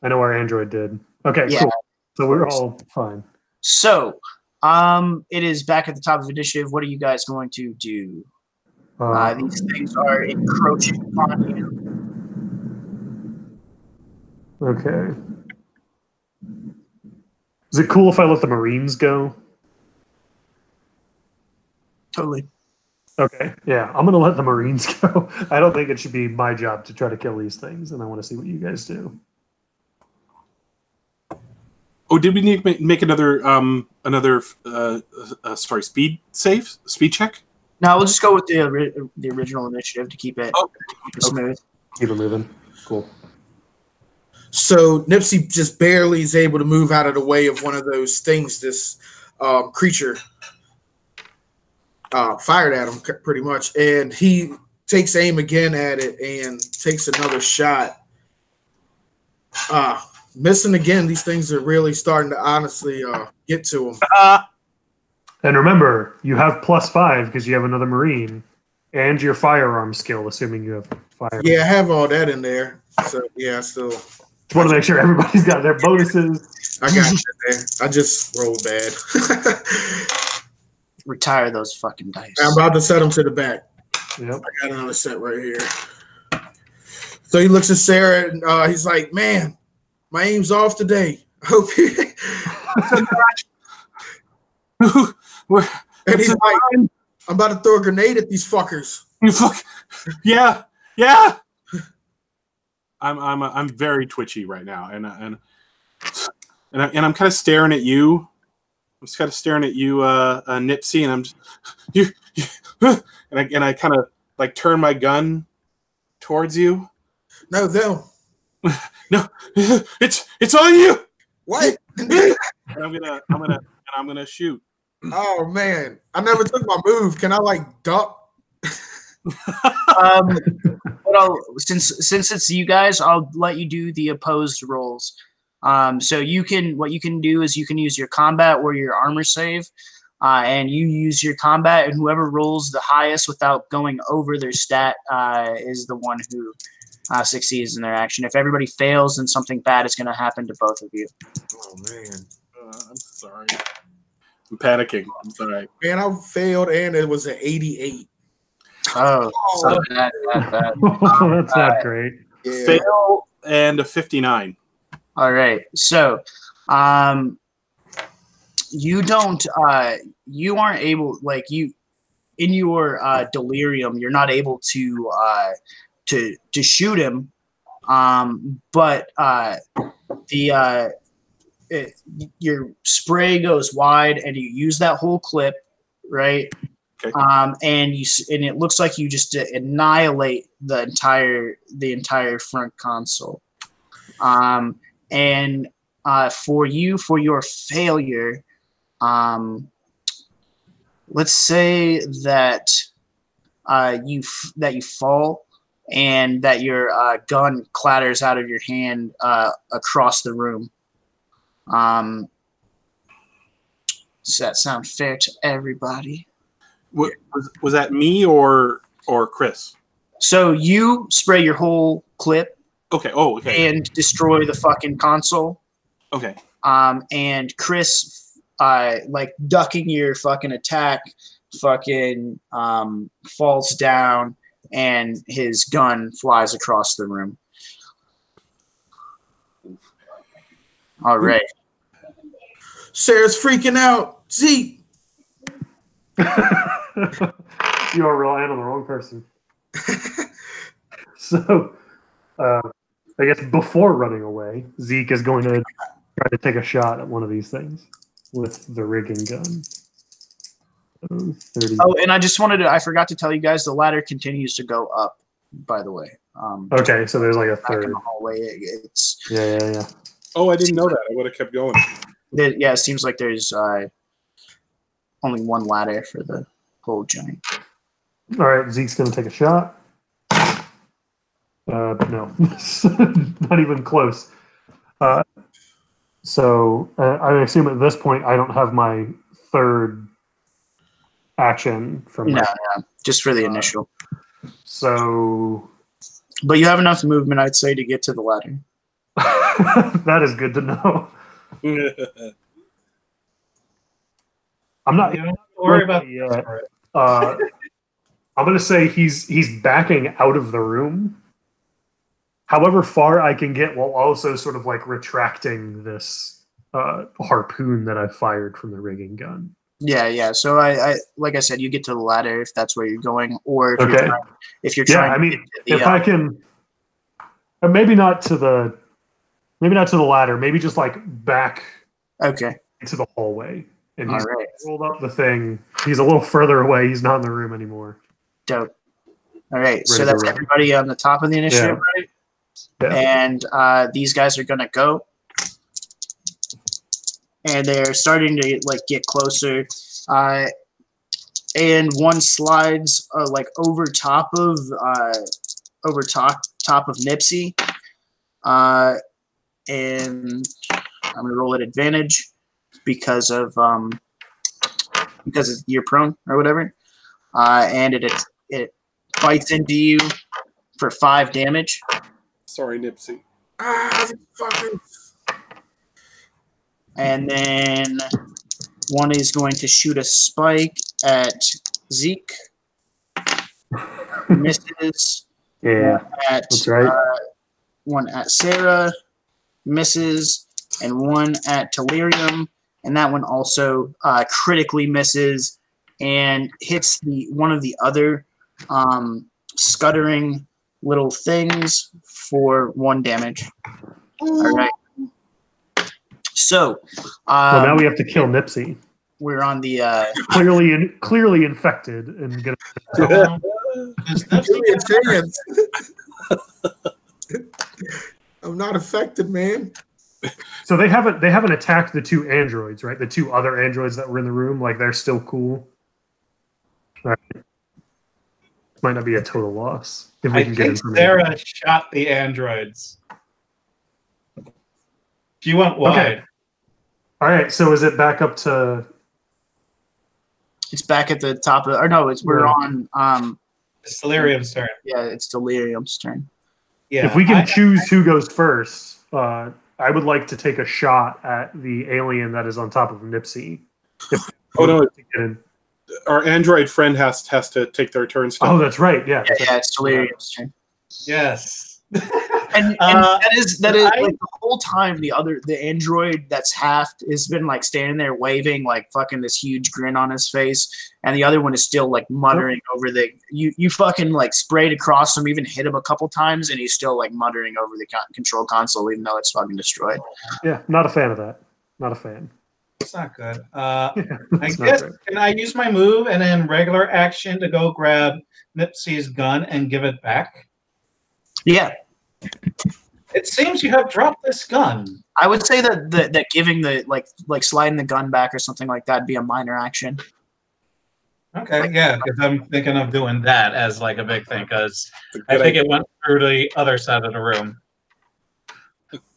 I know our android did. Okay, Yeah. cool. So we're all fine. So, it is back at the top of initiative. What are you guys going to do? These things are encroaching upon you. Okay. Is it cool if I let the Marines go? Totally. Okay. Yeah, I'm gonna let the Marines go. I don't think it should be my job to try to kill these things, and I want to see what you guys do. Oh, did we need to make another speed check? No, we'll just go with the original initiative to keep it smooth. Keep it moving. Cool. So Nipsey just barely is able to move out of the way of one of those things this creature fired at him pretty much. And he takes aim again at it and takes another shot. Missing again. These things are really starting to honestly get to him. And remember, you have +5 because you have another Marine and your firearm skill, assuming you have fire. Yeah, I have all that in there. So yeah, still. Just want to make sure everybody's got their bonuses. I got it there. I just rolled bad. Retire those fucking dice. I'm about to set them to the back. Yep. I got it on the set right here. So he looks at Sarah and he's like, "Man, my aim's off today. I hope you." And he's like, "I'm about to throw a grenade at these fuckers." You fuck. Yeah. I'm very twitchy right now, and I'm kind of staring at you. I'm just kind of staring at you, Nipsey, and I'm just and I kind of like turn my gun towards you. No, them. No, it's on you. What? And I'm gonna shoot. Oh man, I never took my move. Can I like duck? But since it's you guys, I'll let you do the opposed rolls. So what you can do is you can use your combat or your armor save, and you use your combat, and whoever rolls the highest without going over their stat is the one who succeeds in their action. If everybody fails, then something bad is going to happen to both of you. Oh man. I'm sorry. I'm panicking. I'm sorry. Man, I failed, and it was an 88. Oh, so bad. That's not great. Yeah. Fail and a 59. All right. So, you aren't able, like, you in your delirium, you're not able to shoot him. But your spray goes wide, and you use that whole clip, right? Okay. And it looks like you just annihilate the entire front console. And for your failure, let's say that you fall and that your gun clatters out of your hand across the room. Does that sound fair to everybody? Was that me or Chris? So you spray your whole clip. Okay. Oh, okay. And destroy the fucking console. Okay. And Chris, like ducking your fucking attack, fucking falls down, and his gun flies across the room. All right. Sarah's freaking out. Zeke. You are relying on the wrong person. So, I guess before running away, Zeke is going to try to take a shot at one of these things with the rigging gun. 30. Oh, and I forgot to tell you guys, the ladder continues to go up, by the way. Okay, so there's like a back in third. the hallway. It's Yeah. Oh, I didn't know that. I would have kept going. yeah, it seems like there's only one ladder for the whole giant. All right, Zeke's going to take a shot. No, not even close. So I assume at this point I don't have my third action from No, just for the initial. So, but you have enough movement, I'd say, to get to the ladder. that is good to know. I'm not. You don't have to worry about yet. I'm going to say he's backing out of the room. However far I can get, while also sort of like retracting this harpoon that I fired from the rigging gun. Yeah. So I like I said, you get to the ladder if that's where you're going, or if you're Yeah, trying. I mean, if I can, maybe not to the ladder. Maybe just like back. Okay. To the hallway, and he's rolled up the thing. He's a little further away. He's not in the room anymore. Dope. All right, so that's everybody on the top of the initiative, right? Yeah. And these guys are gonna go, and they're starting to like get closer. And one slides like over top of Nipsey, and I'm gonna roll at advantage because you're prone or whatever, and it bites into you for 5 damage. Sorry, Nipsey. Fucking. And then one is going to shoot a spike at Zeke. Misses. Yeah, that's right. One at Sarah. Misses. And one at Delirium. And that one also critically misses and hits one of the other scuttering little things for 1 damage. All right. So now we have to kill Nipsey. We're on the clearly infected and get. I'm not affected, man. So they haven't attacked the 2 androids, right? The 2 other androids that were in the room, like they're still cool. All right. Might not be a total loss if we can get information. Sarah shot the androids. She went wide. Okay. All right. So is it back up to? It's back at the top of, or no, we're on. It's Delirium's turn. Yeah, it's Delirium's turn. Yeah. If we can choose who goes first, I would like to take a shot at the alien that is on top of Nipsey. Oh no! Our android friend has to take their turn still. Oh, that's right. Yeah. Yeah, it's Delirium's turn. Yes. And that is like the whole time the android that's halved has been like standing there waving like fucking this huge grin on his face, and the other one is still like muttering over the you fucking like sprayed across him, even hit him a couple times, and he's still like muttering over the control console even though it's fucking destroyed. Yeah, not a fan of that. Not a fan. It's not good. I guess can I use my move and then regular action to go grab Nipsey's gun and give it back? Yeah. It seems you have dropped this gun. I would say that giving the like sliding the gun back or something like that would be a minor action. Okay, yeah, because I'm thinking of doing that as like a big thing because I think it went through the other side of the room.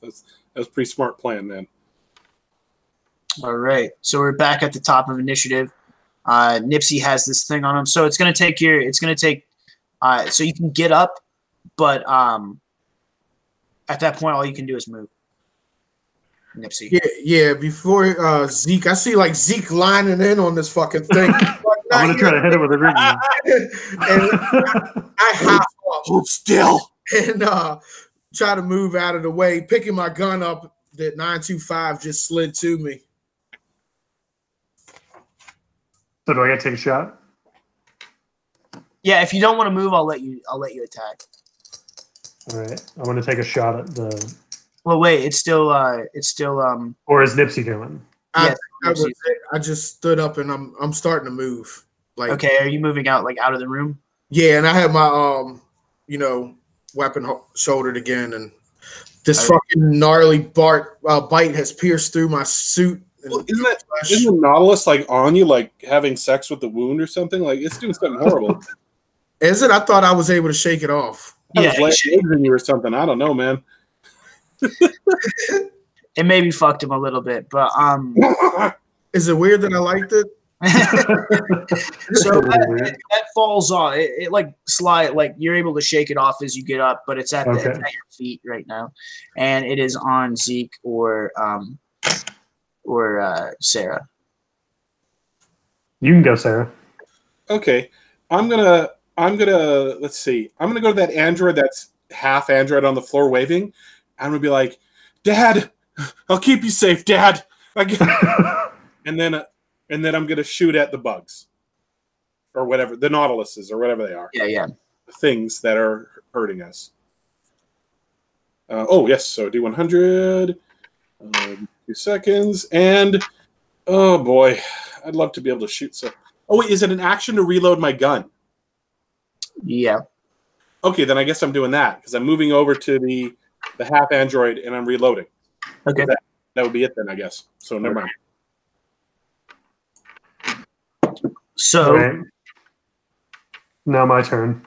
That's a pretty smart plan, then. All right, so we're back at the top of initiative. Nipsey has this thing on him, so it's gonna take so you can get up, but at that point, all you can do is move. Nipsey. Yeah. Before Zeke, I see like Zeke lining in on this fucking thing. I'm gonna try to hit it with a ring. And I hop up, hold still, and try to move out of the way, picking my gun up. That 925 just slid to me. So do I get to take a shot? Yeah, if you don't want to move, I'll let you attack. All right, I want to take a shot at the. Well, wait, it's still. Or is Nipsey going? I just stood up and I'm starting to move. Like, okay, are you moving out out of the room? Yeah, and I have my weapon shouldered again, and this fucking gnarly bite has pierced through my suit. Well, isn't the Nautilus like on you, like having sex with the wound or something? Like it's doing something horrible. Is it? I thought I was able to shake it off. Yeah, in you or something. I don't know, man. It maybe fucked him a little bit, but is it weird that I liked it? So that falls off. It like slide, like you're able to shake it off as you get up, but it's at your feet right now, and it is on Zeke or Sarah. You can go, Sarah. Okay, I'm gonna let's see. I'm gonna go to that android that's half android on the floor waving. I'm gonna be like, Dad, I'll keep you safe, Dad. And then I'm gonna shoot at the bugs, or whatever, the Nautiluses, or whatever they are. Yeah. The things that are hurting us. Oh yes, so D100. 2 seconds, and oh boy, I'd love to be able to shoot. So, oh wait, is it an action to reload my gun? Yeah. Okay, then I guess I'm doing that because I'm moving over to the half android and I'm reloading. Okay. That would be it then, I guess. So never mind. So right. Now my turn.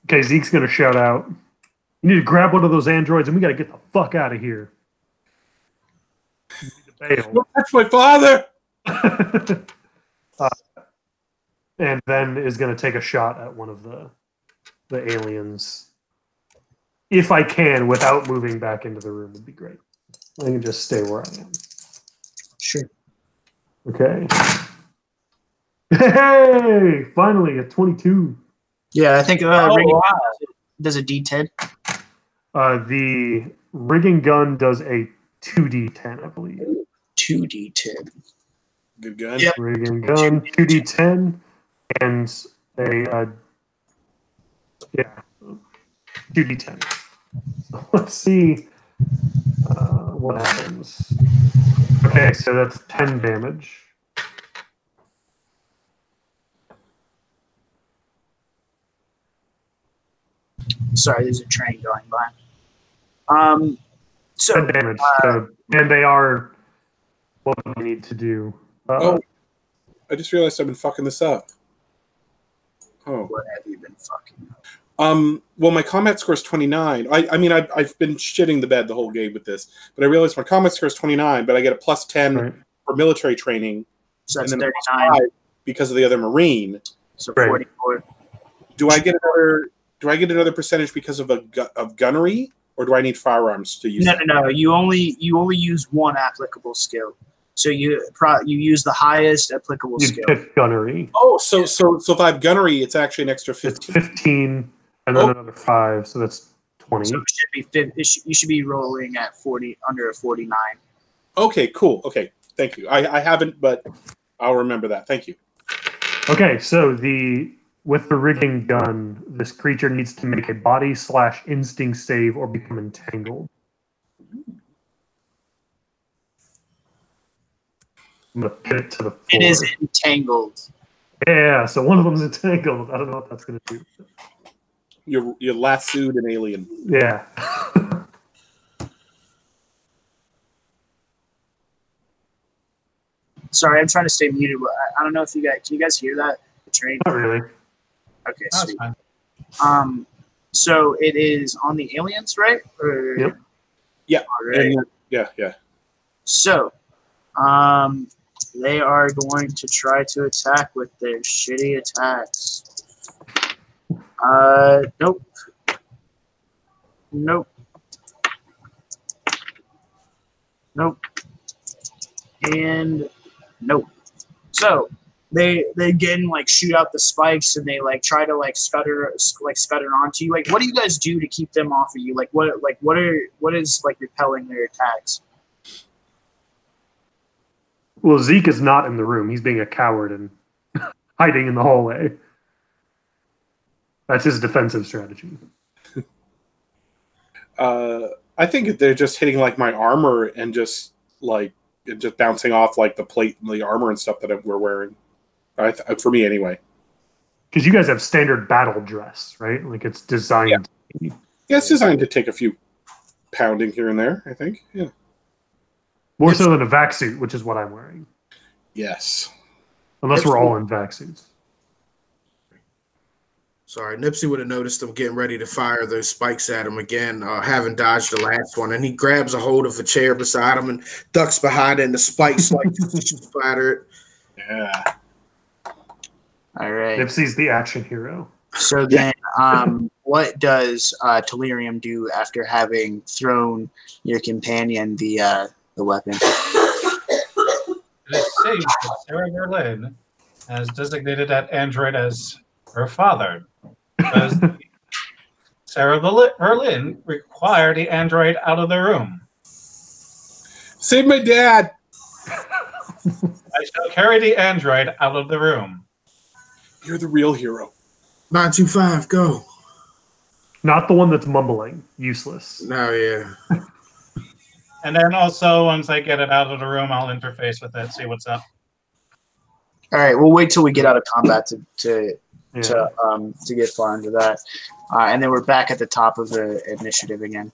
Okay, Zeke's gonna shout out. You need to grab one of those androids and we gotta get the fuck out of here. That's my father. And then is gonna take a shot at one of the aliens. If I can, without moving back into the room, would be great. I can just stay where I am. Sure. Okay. Hey! Finally, a 22. Yeah, I think rigging does a D10. The rigging gun does a 2d10, I believe. 2d10. Good gun. Yep. Rigging gun, 2d10, and a 2d10. So let's see what happens. Okay, so that's 10 damage. Sorry, there's a train going by. So 10 damage. And they are what we need to do. I just realized I've been fucking this up. Oh. What have you been fucking up? Well, my combat score is 29. I mean, I've been shitting the bed the whole game with this, but I realized my combat score is 29, but I get a plus 10 for military training. So that's and then 39. Because of the other Marine. So 44. Do I get another percentage because of of gunnery, or do I need firearms to use? No. You only use one applicable skill. So you use the highest applicable skill. Pick gunnery. Oh, so if I have gunnery, it's actually an extra 15. It's 15, and then another 5, so that's 20. So it should be you should be rolling at 40 under a 49. Okay, cool. Okay, thank you. I haven't, but I'll remember that. Thank you. Okay, so with the rigging gun, this creature needs to make a body/instinct save or become entangled. I'm going to pin it to the floor. It is entangled. Yeah, so one of them is entangled. I don't know what that's going to do. You're lassoed an alien. Yeah. Sorry, I'm trying to stay muted. But I don't know if can you guys hear that? The train? Not really. Okay, sweet. So it is on the aliens, right? Or, yep. Yeah. Right. Yeah. So, they are going to try to attack with their shitty attacks. Nope. And nope. So they again shoot out the spikes and they try to scutter onto you. What do you guys do to keep them off of you? What is repelling their attacks? Well, Zeke is not in the room. He's being a coward and hiding in the hallway. That's his defensive strategy. I think they're just hitting my armor and just bouncing off the plate and the armor and stuff that we're wearing. For me, anyway. Because you guys have standard battle dress, right? It's designed. Yeah, it's designed to take a few pounding here and there. I think. Yeah. More so than a vac suit, which is what I'm wearing. Yes. Unless we're all in vac suits. Sorry, Nipsey would have noticed them getting ready to fire those spikes at him again, having dodged the last one, and he grabs a hold of a chair beside him and ducks behind it, and the spikes splatter it. Yeah. All right. Nipsey's the action hero. So then, what does Delirium do after having thrown your companion the weapon? It is safe that Sarah Berlin has designated that android as her father, because Sarah Berlin required the android out of the room. Save my dad! I shall carry the android out of the room. You're the real hero. 925, go. Not the one that's mumbling. Useless. No, yeah. And then also, once I get it out of the room, I'll interface with it, see what's up. All right, we'll wait till we get out of combat to get far into that, and then we're back at the top of the initiative again.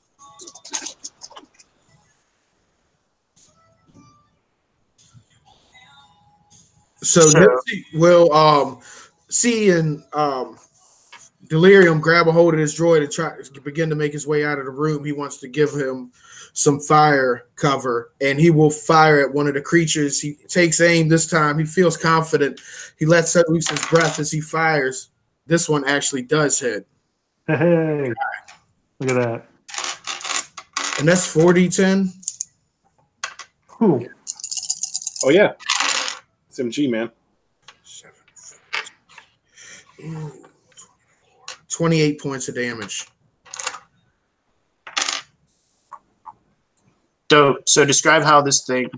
So Nipsey will see and Delirium grab a hold of his droid and try to begin to make his way out of the room. He wants to give him some fire cover, and he will fire at one of the creatures. He takes aim this time. He feels confident. He lets loose his breath as he fires. This one actually does hit. Hey, look at that. And that's 40-10. Cool. Oh, yeah. SMG, man. 28 points of damage. So describe how this thing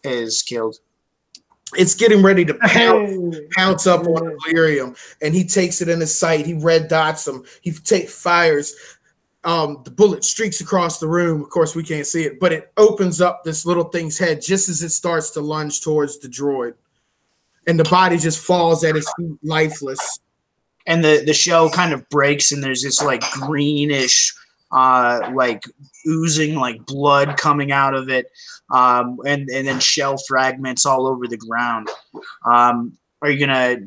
is killed. It's getting ready to pounce up on Delirium, and he takes it in his sight. He red dots him. He fires. The bullet streaks across the room. Of course, we can't see it, but it opens up this little thing's head just as it starts to lunge towards the droid. And the body just falls at his feet, lifeless. And the shell kind of breaks, and there's this greenish, oozing blood coming out of it, and then shell fragments all over the ground. Are you gonna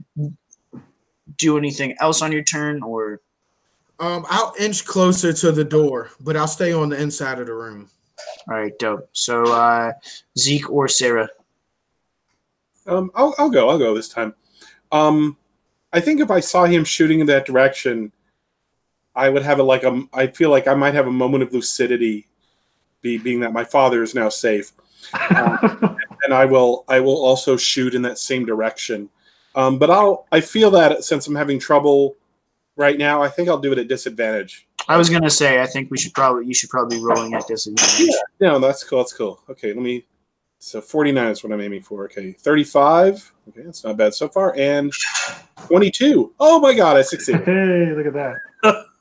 do anything else on your turn, or? I'll inch closer to the door, but I'll stay on the inside of the room. All right, dope. So Zeke or Sarah? I'll go this time. I think if I saw him shooting in that direction, I would have I feel like I might have a moment of lucidity, being that my father is now safe. And I will also shoot in that same direction. But I feel that since I'm having trouble right now, I think I'll do it at disadvantage. I was gonna say I think you should probably be rolling at disadvantage. Yeah, no, that's cool. That's cool. Okay, so 49 is what I'm aiming for. Okay, 35. Okay, that's not bad so far. And 22. Oh my god, I succeeded. Hey, look at that.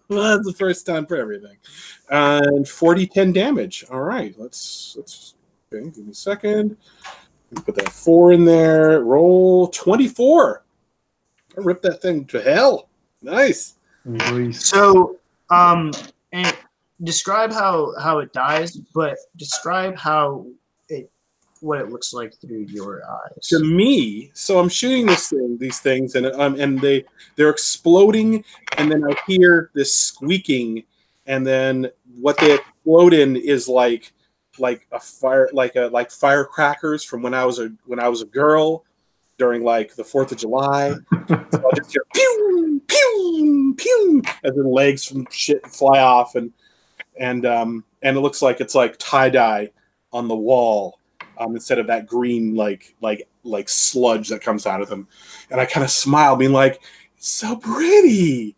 Well, that's the first time for everything. And 10 damage. All right, let's okay, give me a second. Put that 4 in there. Roll 24. I ripped that thing to hell. Nice. So, and describe how it dies, but describe what it looks like through your eyes. To me, so I'm shooting these things, and they're exploding, and then I hear this squeaking, and then what they explode in is like a fire, like firecrackers from when I was a girl during like the 4th of July. So I'll just hear pew pew pew as the legs from shit fly off, and it looks like it's like tie-dye on the wall instead of that green like sludge that comes out of them. And I kind of smile, being like, "It's so pretty."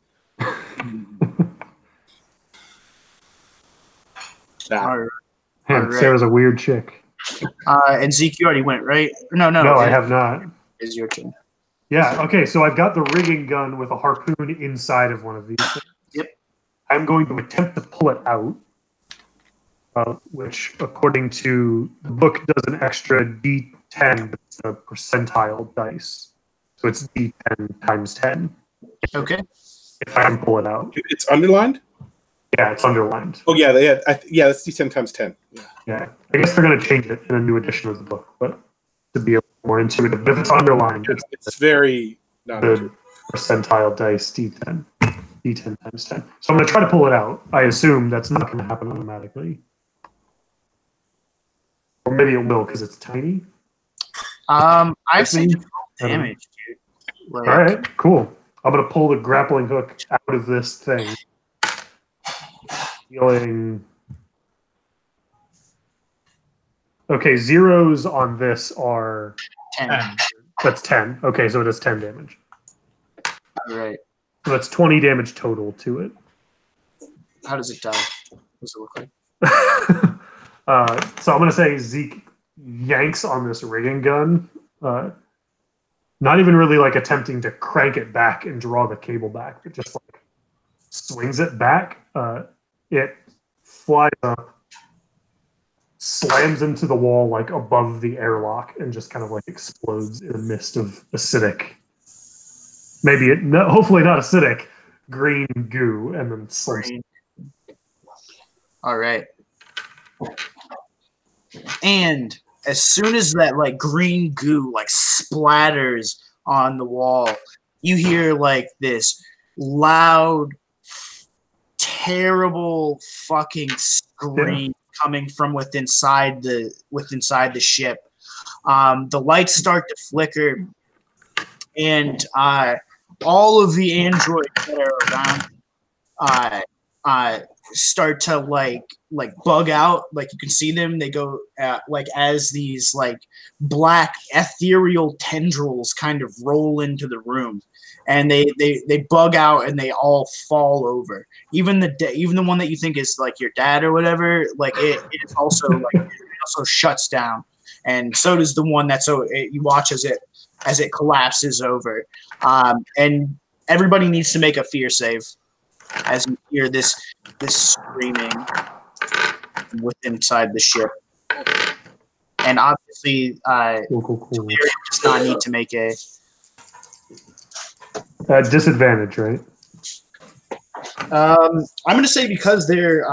Sarah's a weird chick. And Zeke, you already went, right? No, I have not. It's your turn. Yeah, okay, so I've got the rigging gun with a harpoon inside of one of these things. Yep. I'm going to attempt to pull it out, which, according to the book, does an extra D10. It's a percentile dice. So it's D10 times 10. Okay. If I can pull it out. It's underlined? Yeah, it's underlined. Oh, yeah, that's D10 times 10. Yeah. I guess they're going to change it in a new edition of the book, but to be a little more intuitive. But if it's underlined, it's very not the percentile dice D10. D10 times 10. So I'm going to try to pull it out. I assume that's not going to happen automatically. Or maybe it will because it's tiny. I've seen damage, dude. All right, cool. I'm going to pull the grappling hook out of this thing. Feeling... Okay, zeros on this are 10. That's 10. Okay, so it does 10 damage. All right. So that's 20 damage total to it. How does it die? What does it look like? So I'm going to say Zeke yanks on this rigging gun. Not even really like attempting to crank it back and draw the cable back, but just like swings it back. It flies up, slams into the wall like above the airlock, and just kind of like explodes in a mist of acidic, hopefully not acidic, green goo, and then slams. All right. And as soon as that like green goo like splatters on the wall, you hear like this loud, terrible fucking scream coming from within the ship. The lights start to flicker, and all of the androids that are around start to like bug out. Like you can see them. They go like as these like black ethereal tendrils kind of roll into the room, and they bug out and they all fall over. Even the one that you think is like your dad or whatever, like it is also like it also shuts down, and so does the one you watch as it collapses over. And everybody needs to make a fear save as you hear this screaming inside the ship. And obviously, Cool. does not need to make a disadvantage, right? I'm going to say because they're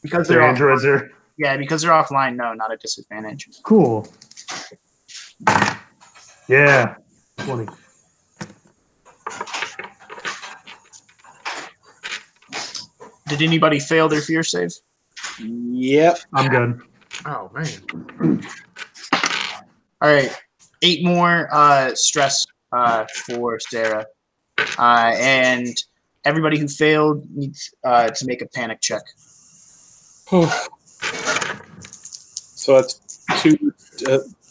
androids are. Yeah, because they're offline. No, not a disadvantage. Cool. Yeah, 20. Did anybody fail their fear save? Yep. I'm good. Oh man. All right. 8 more stress for Sarah. And everybody who failed needs to make a panic check. So that's 2.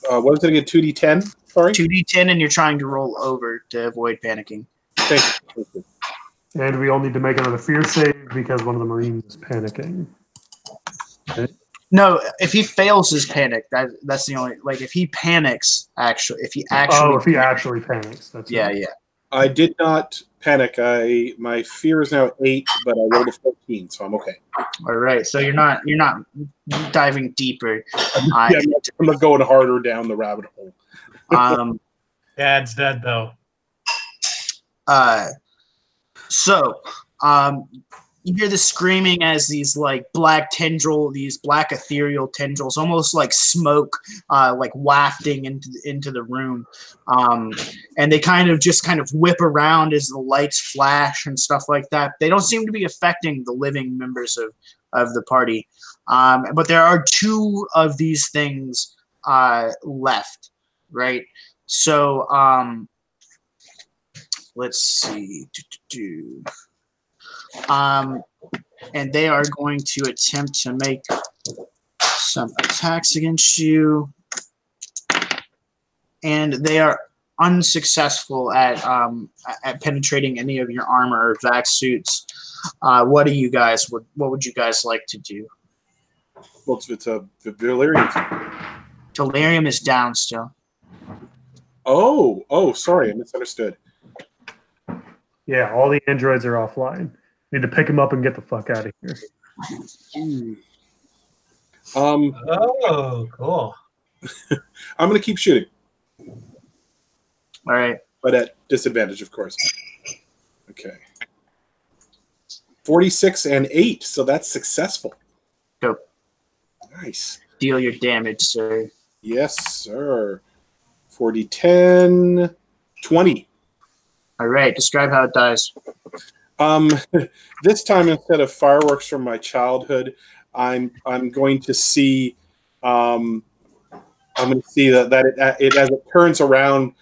What was it again? 2d10. Sorry. 2d10, and you're trying to roll over to avoid panicking. Thank you. And we all need to make another fear save because one of the Marines is panicking. Okay. No, if he fails his panic, that's the only. Like, if he panics, if he actually panics, that's yeah, right. yeah. I did not panic. My fear is now 8, but I rolled a 14, so I'm okay. All right, so you're not diving deeper. I'm not going harder down the rabbit hole. Dad's dead though. So you hear the screaming as these like black ethereal tendrils, almost like smoke, like wafting into the room, and they kind of whip around as the lights flash and stuff like that. They don't seem to be affecting the living members of the party, but there are 2 of these things left, right? So let's see. And they are going to attempt to make some attacks against you, and they are unsuccessful at penetrating any of your armor or vac suits. What would you guys like to do? Well, it's a delirium. Delirium is down still. Oh, sorry, I misunderstood. Yeah, all the androids are offline. Need to pick them up and get the fuck out of here. Oh, cool. I'm going to keep shooting. All right. But at disadvantage, of course. Okay. 46 and 8, so that's successful. Go. Nice. Deal your damage, sir. Yes, sir. 40, 20. All right. Describe how it dies. This time, instead of fireworks from my childhood, I'm going to see that it as it turns around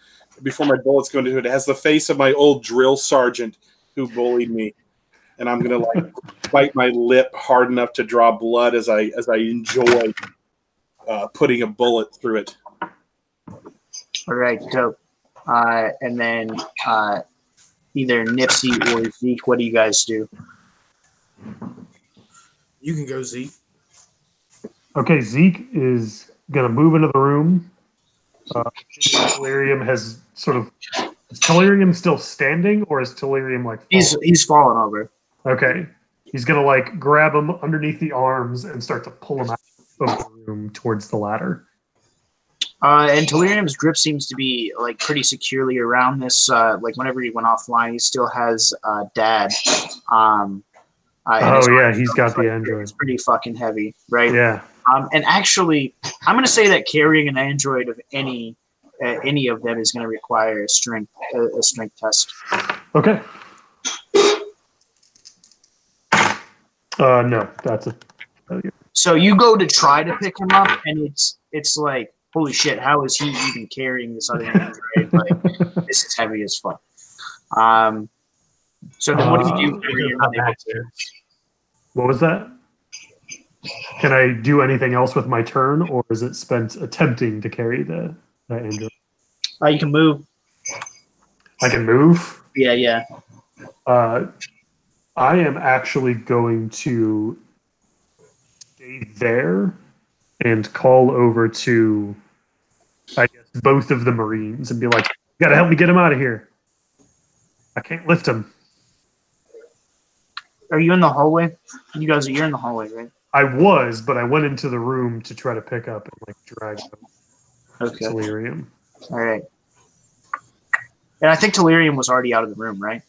before my bullets go into it, it has the face of my old drill sergeant who bullied me, and I'm gonna bite my lip hard enough to draw blood as I enjoy putting a bullet through it. All right, dope. And then either Nipsey or Zeke, what do you guys do? You can go, Zeke. Okay, Zeke is going to move into the room. Delirium has sort of... Is Delirium still standing, or is Delirium like... He's fallen over. Okay. He's going to grab him underneath the arms and start to pull him out of the room towards the ladder. And Delirium's grip seems to be pretty securely around this. Whenever he went offline, he still has Dad. He's got the android. It's pretty fucking heavy, right? Yeah. And actually, I'm going to say that carrying an android of any of them is going to require a strength test. Okay. No, that's a failure. So you go to try to pick him up, and it's like, holy shit, how is he even carrying this other android? This is heavy as fuck. So then what do you do when you're not able to? What was that? Can I do anything else with my turn, or is it spent attempting to carry the android? You can move. I can move? Yeah. I am actually going to stay there and call over to, I guess, both of the Marines and be like, you gotta help me get him out of here. I can't lift him. Are you in the hallway? You're in the hallway, right? I was, but I went into the room to try to pick up and drag Delirium. All right. And I think Delirium was already out of the room, right?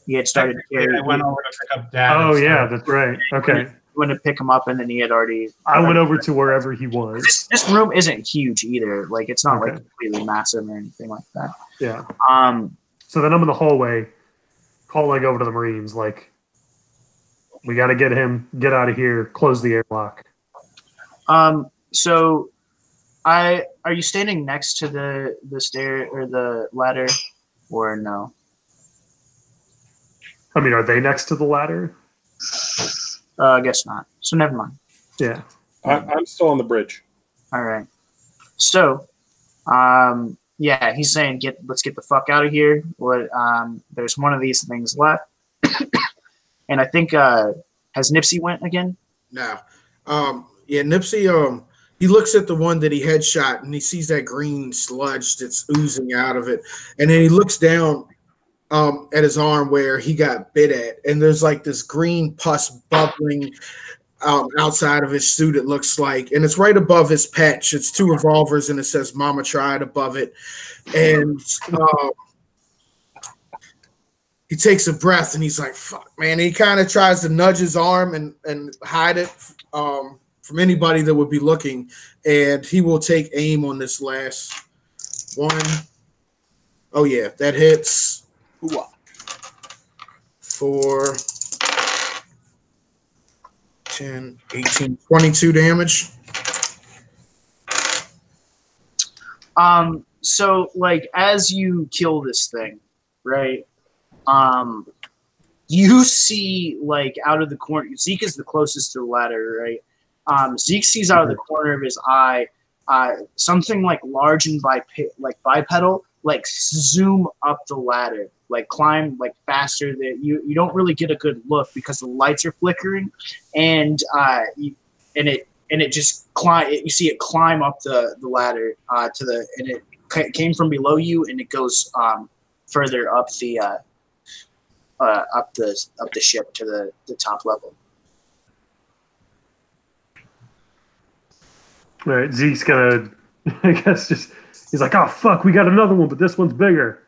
He had started to carry. I went over to pick up Dad. Oh, yeah, that's right. Okay. Went to pick him up, and then he had already... I went over to wherever he was. This room isn't huge either. It's not completely massive or anything like that. Yeah. So then I'm in the hallway calling over to the Marines, We got to get out of here, close the airlock. So are you standing next to the stair or the ladder, or no? I mean, are they next to the ladder? I guess not. So never mind. Yeah. I'm still on the bridge. All right. So, yeah, he's saying let's get the fuck out of here. There's one of these things left, and I think has Nipsey went again? No. Yeah, Nipsey. He looks at the one that he headshot, and he sees that green sludge that's oozing out of it, and then he looks down at his arm where he got bit at, and there's like this green pus bubbling outside of his suit, it looks like, and it's right above his patch. It's 2 revolvers, and it says "Mama Tried" above it, and he takes a breath, and he's like, "Fuck, man!" He kind of tries to nudge his arm and hide it from anybody that would be looking, and he will take aim on this last one. Oh yeah, that hits. For 10, 18, 22 damage. So like as you kill this thing, right? You see like out of the corner, Zeke is the closest to the ladder, right? Zeke sees out of the corner of his eye something like large and bipedal, like zoom up the ladder, like climb like faster that you don't really get a good look because the lights are flickering, and it just climb. You see it climb up the ladder and it came from below you, and it goes further up the ship to the top level. All right, Zeke's gonna, I guess, he's like, oh fuck, we got another one, but this one's bigger.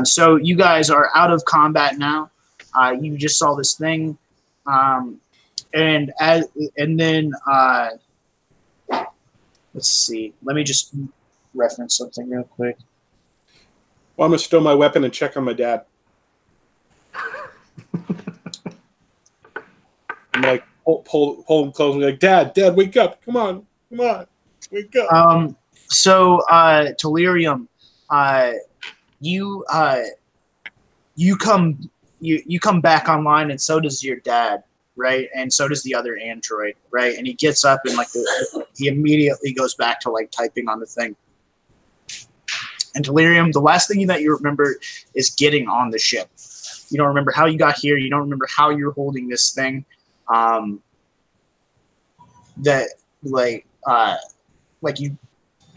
So you guys are out of combat now. You just saw this thing, and then let's see. Let me just reference something real quick. Well, I'm gonna stow my weapon and check on my dad. I'm like pull him close and be like, Dad, wake up! Come on, wake up! So Delirium, you come back online, and so does your dad, right? And so does the other android, right? And he gets up and he immediately goes back to like typing on the thing. And Delirium, the last thing that you remember is getting on the ship. You don't remember how you got here. You don't remember how you're holding this thing. And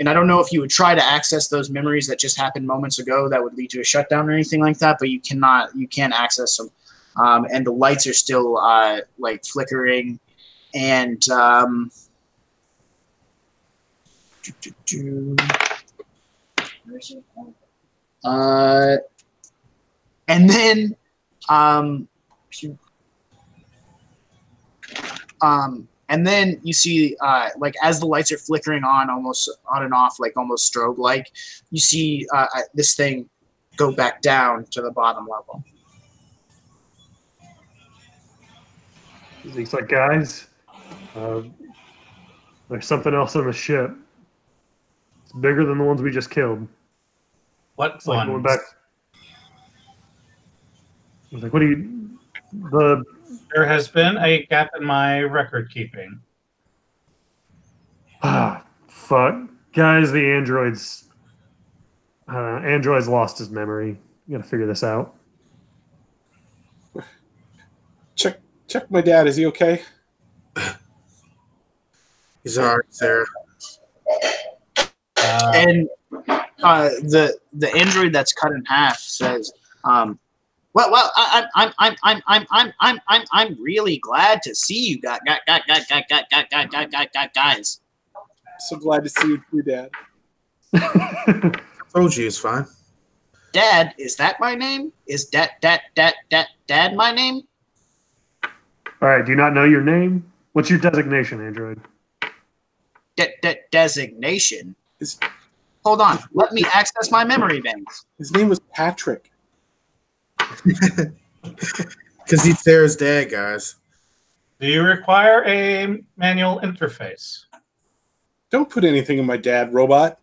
I don't know if you would try to access those memories that just happened moments ago that would lead to a shutdown or anything like that, but you can't access them. And the lights are still like flickering, and and then and then you see, like as the lights are flickering almost on and off, like almost strobe-like, you see this thing go back down to the bottom level. He's like, guys, there's something else on the ship. It's bigger than the ones we just killed. What it's like ones? going back. I was like, what do you... There has been a gap in my record keeping. Ah, fuck. Guys, the android's lost his memory. You gotta figure this out. Check my dad. Is he okay? He's all right, Sarah. And the android that's cut in half says, well, I'm really glad to see you guys. So glad to see you too, Dad. I told you it's fine. Dad, is that my name? Is Dad my name? All right, do you not know your name? What's your designation, android? Designation? Hold on. Let me access my memory banks. His name was Patrick. Because he's Sarah's dad, guys. Do you require a manual interface? Don't put anything in my dad, robot.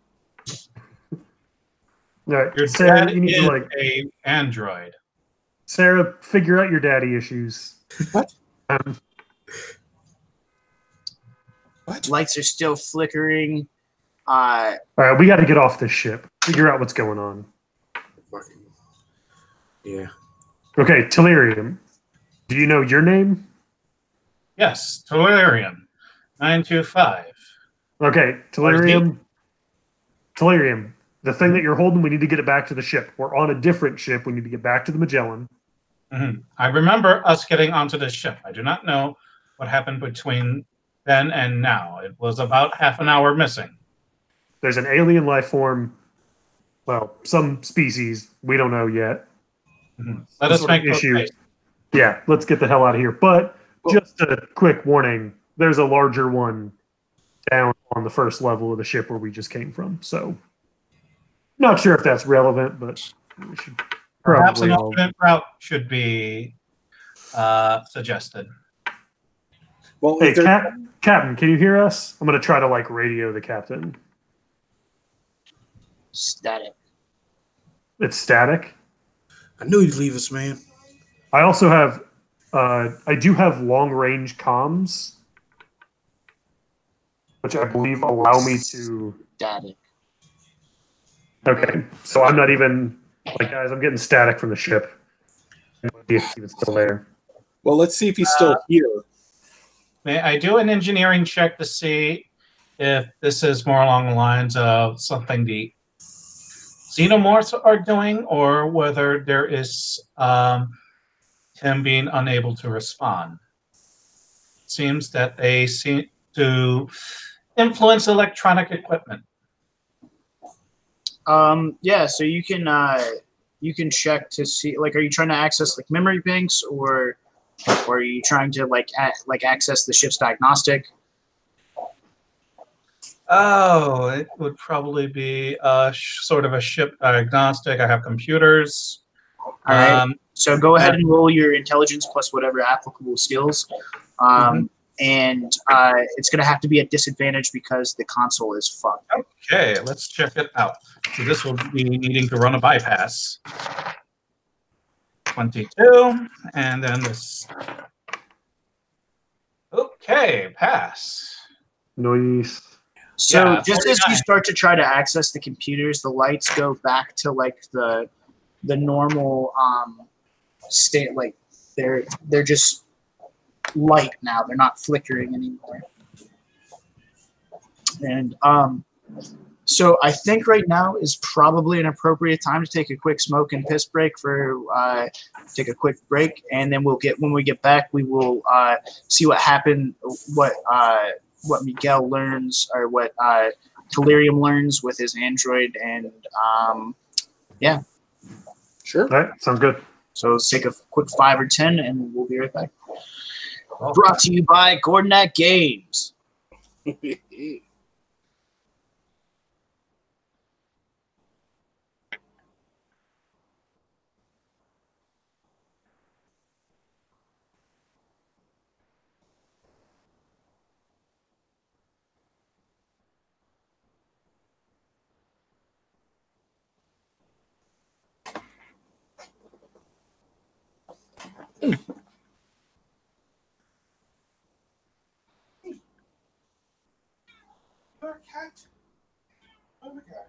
All right, Your Sarah, dad you need is to like a android. Sarah, figure out your daddy issues. What? Lights are still flickering. All right, we got to get off this ship. Figure out what's going on. Fucking yeah. Okay, Telerium, do you know your name? Yes, Tellurium 925. Okay, Telerium. Telerium, the thing that you're holding, we need to get it back to the ship. We're on a different ship. We need to get back to the Magellan. I remember us getting onto the ship. I do not know what happened between then and now. It was about half an hour missing. There's an alien life form. Well, some species we don't know yet. Let us Sort of make those issue. haste. Yeah, let's get the hell out of here. But just a quick warning: there's a larger one down on the first level of the ship where we just came from. So, not sure if that's relevant, but we should Perhaps probably an all. alternate route should be suggested. Well, Hey, if there- Captain, can you hear us? I'm gonna try to like radio the captain. Static. It's static. I knew you'd leave us, man. I also have, I do have long range comms, which I believe allow me to. Static. Okay, so I'm not even like, guys, I'm getting static from the ship. If it's even still there. well, let's see if he's still here. May I do an engineering check to see if this is more along the lines of something the xenomorphs are doing, or whether there is him being unable to respond? Seems that they seem to influence electronic equipment. Yeah, so you can check to see, like, are you trying to access like memory banks, or are you trying to like access the ship's diagnostic? Oh, it would probably be sort of a ship diagnostic. I have computers. All right. So go ahead yeah. and roll your intelligence plus whatever applicable skills. And it's going to have to be at disadvantage because the console is fucked. Okay, let's check it out. So this will be needing to run a bypass. 22, and then this. Okay, pass. Noise. So Yeah, just as you 49. start to try to access the computers, the lights go back to like the normal state. Like they're just light now. They're not flickering anymore. And so I think right now is probably an appropriate time to take a quick smoke and piss break for take a quick break, and then when we get back, we will see what happened, what Miguel learns, or what Telerium learns with his android, and yeah. Sure. All right, sounds good. So let's take a quick 5 or 10, and we'll be right back. Brought to you by Gordonat Games. Oh my god.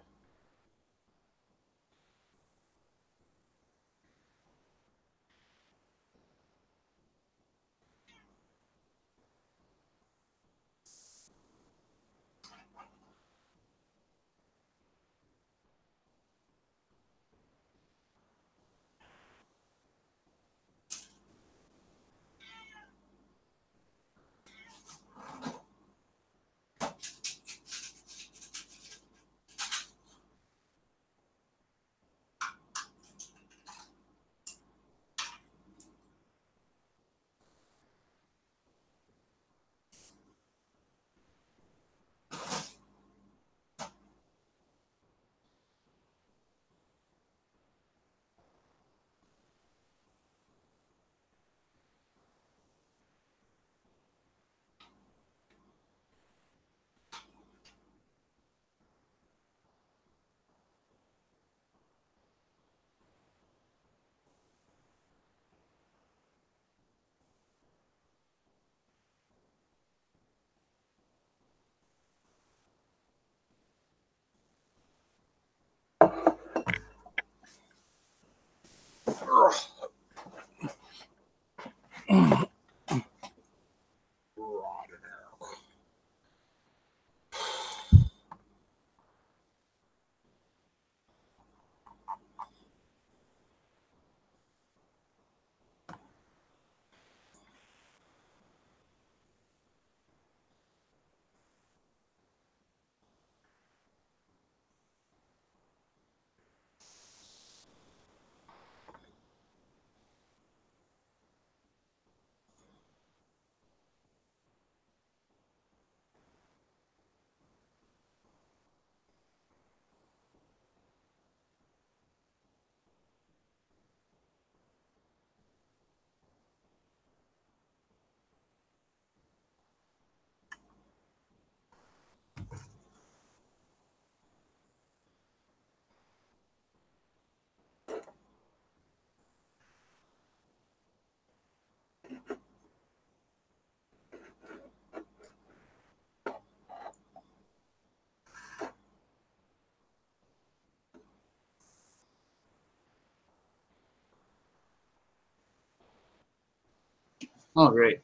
All right.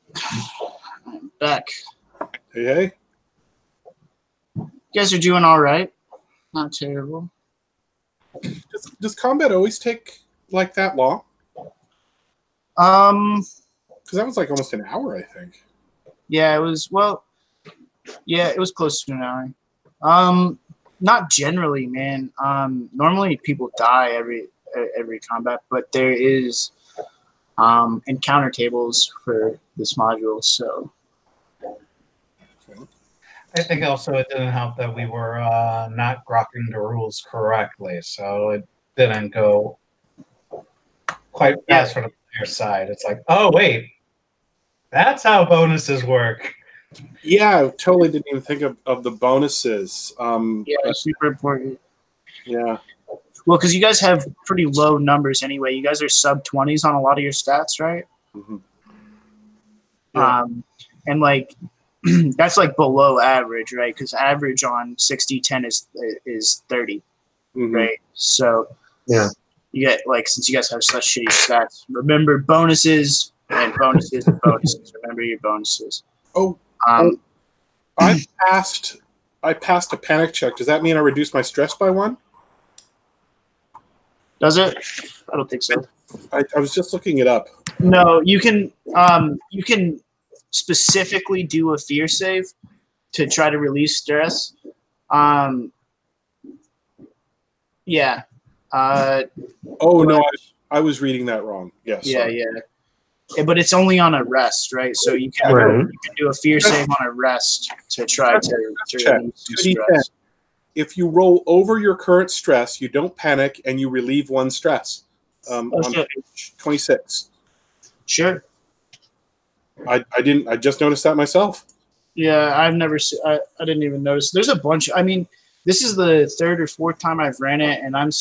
I'm back. Hey. You guys are doing all right. Not terrible. Does combat always take like that long? Because that was like almost an hour, I think. Yeah, it was. Well, yeah, it was close to an hour. Not generally, man. Normally people die every combat, but there is encounter tables for this module. So I think also it didn't help that we were not grokking the rules correctly, so it didn't go quite fast for the player side. It's like, oh wait, that's how bonuses work. Yeah, I totally didn't even think of the bonuses. yeah, it's super important. Yeah. Well, because you guys have pretty low numbers anyway. You guys are sub 20s on a lot of your stats, right? Mm-hmm. Yeah. And like that's like below average, right? Because average on 60-10 is 30, Mm-hmm. right? So Yeah. you get like, since you guys have such shitty stats, remember bonuses and bonuses and bonuses. Remember your bonuses. Oh, I passed a panic check. Does that mean I reduced my stress by 1? Does it? I don't think so. I was just looking it up. No, you can specifically do a fear save to try to release stress. Yeah. No, I was reading that wrong. Yes. Yeah, yeah. But it's only on a rest, right? So you can, you can do a fear save on a rest to try to release stress. If you roll over your current stress, you don't panic and you relieve 1 stress. On page 26. Sure. I just noticed that myself. Yeah, I've never I didn't even notice. There's a bunch. I mean, this is the 3rd or 4th time I've ran it, and I've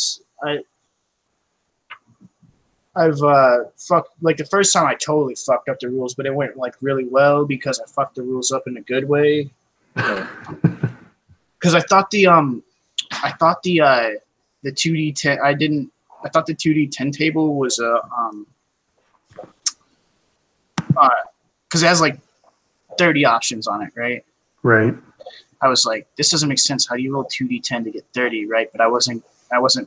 fucked, like, the first time I totally fucked up the rules, but it went like really well because I fucked the rules up in a good way. Because I thought the 2d10 I thought the 2d10 table was because it has like 30 options on it, right? Right. I was like, this doesn't make sense. How do you roll 2d10 to get 30, right? But I wasn't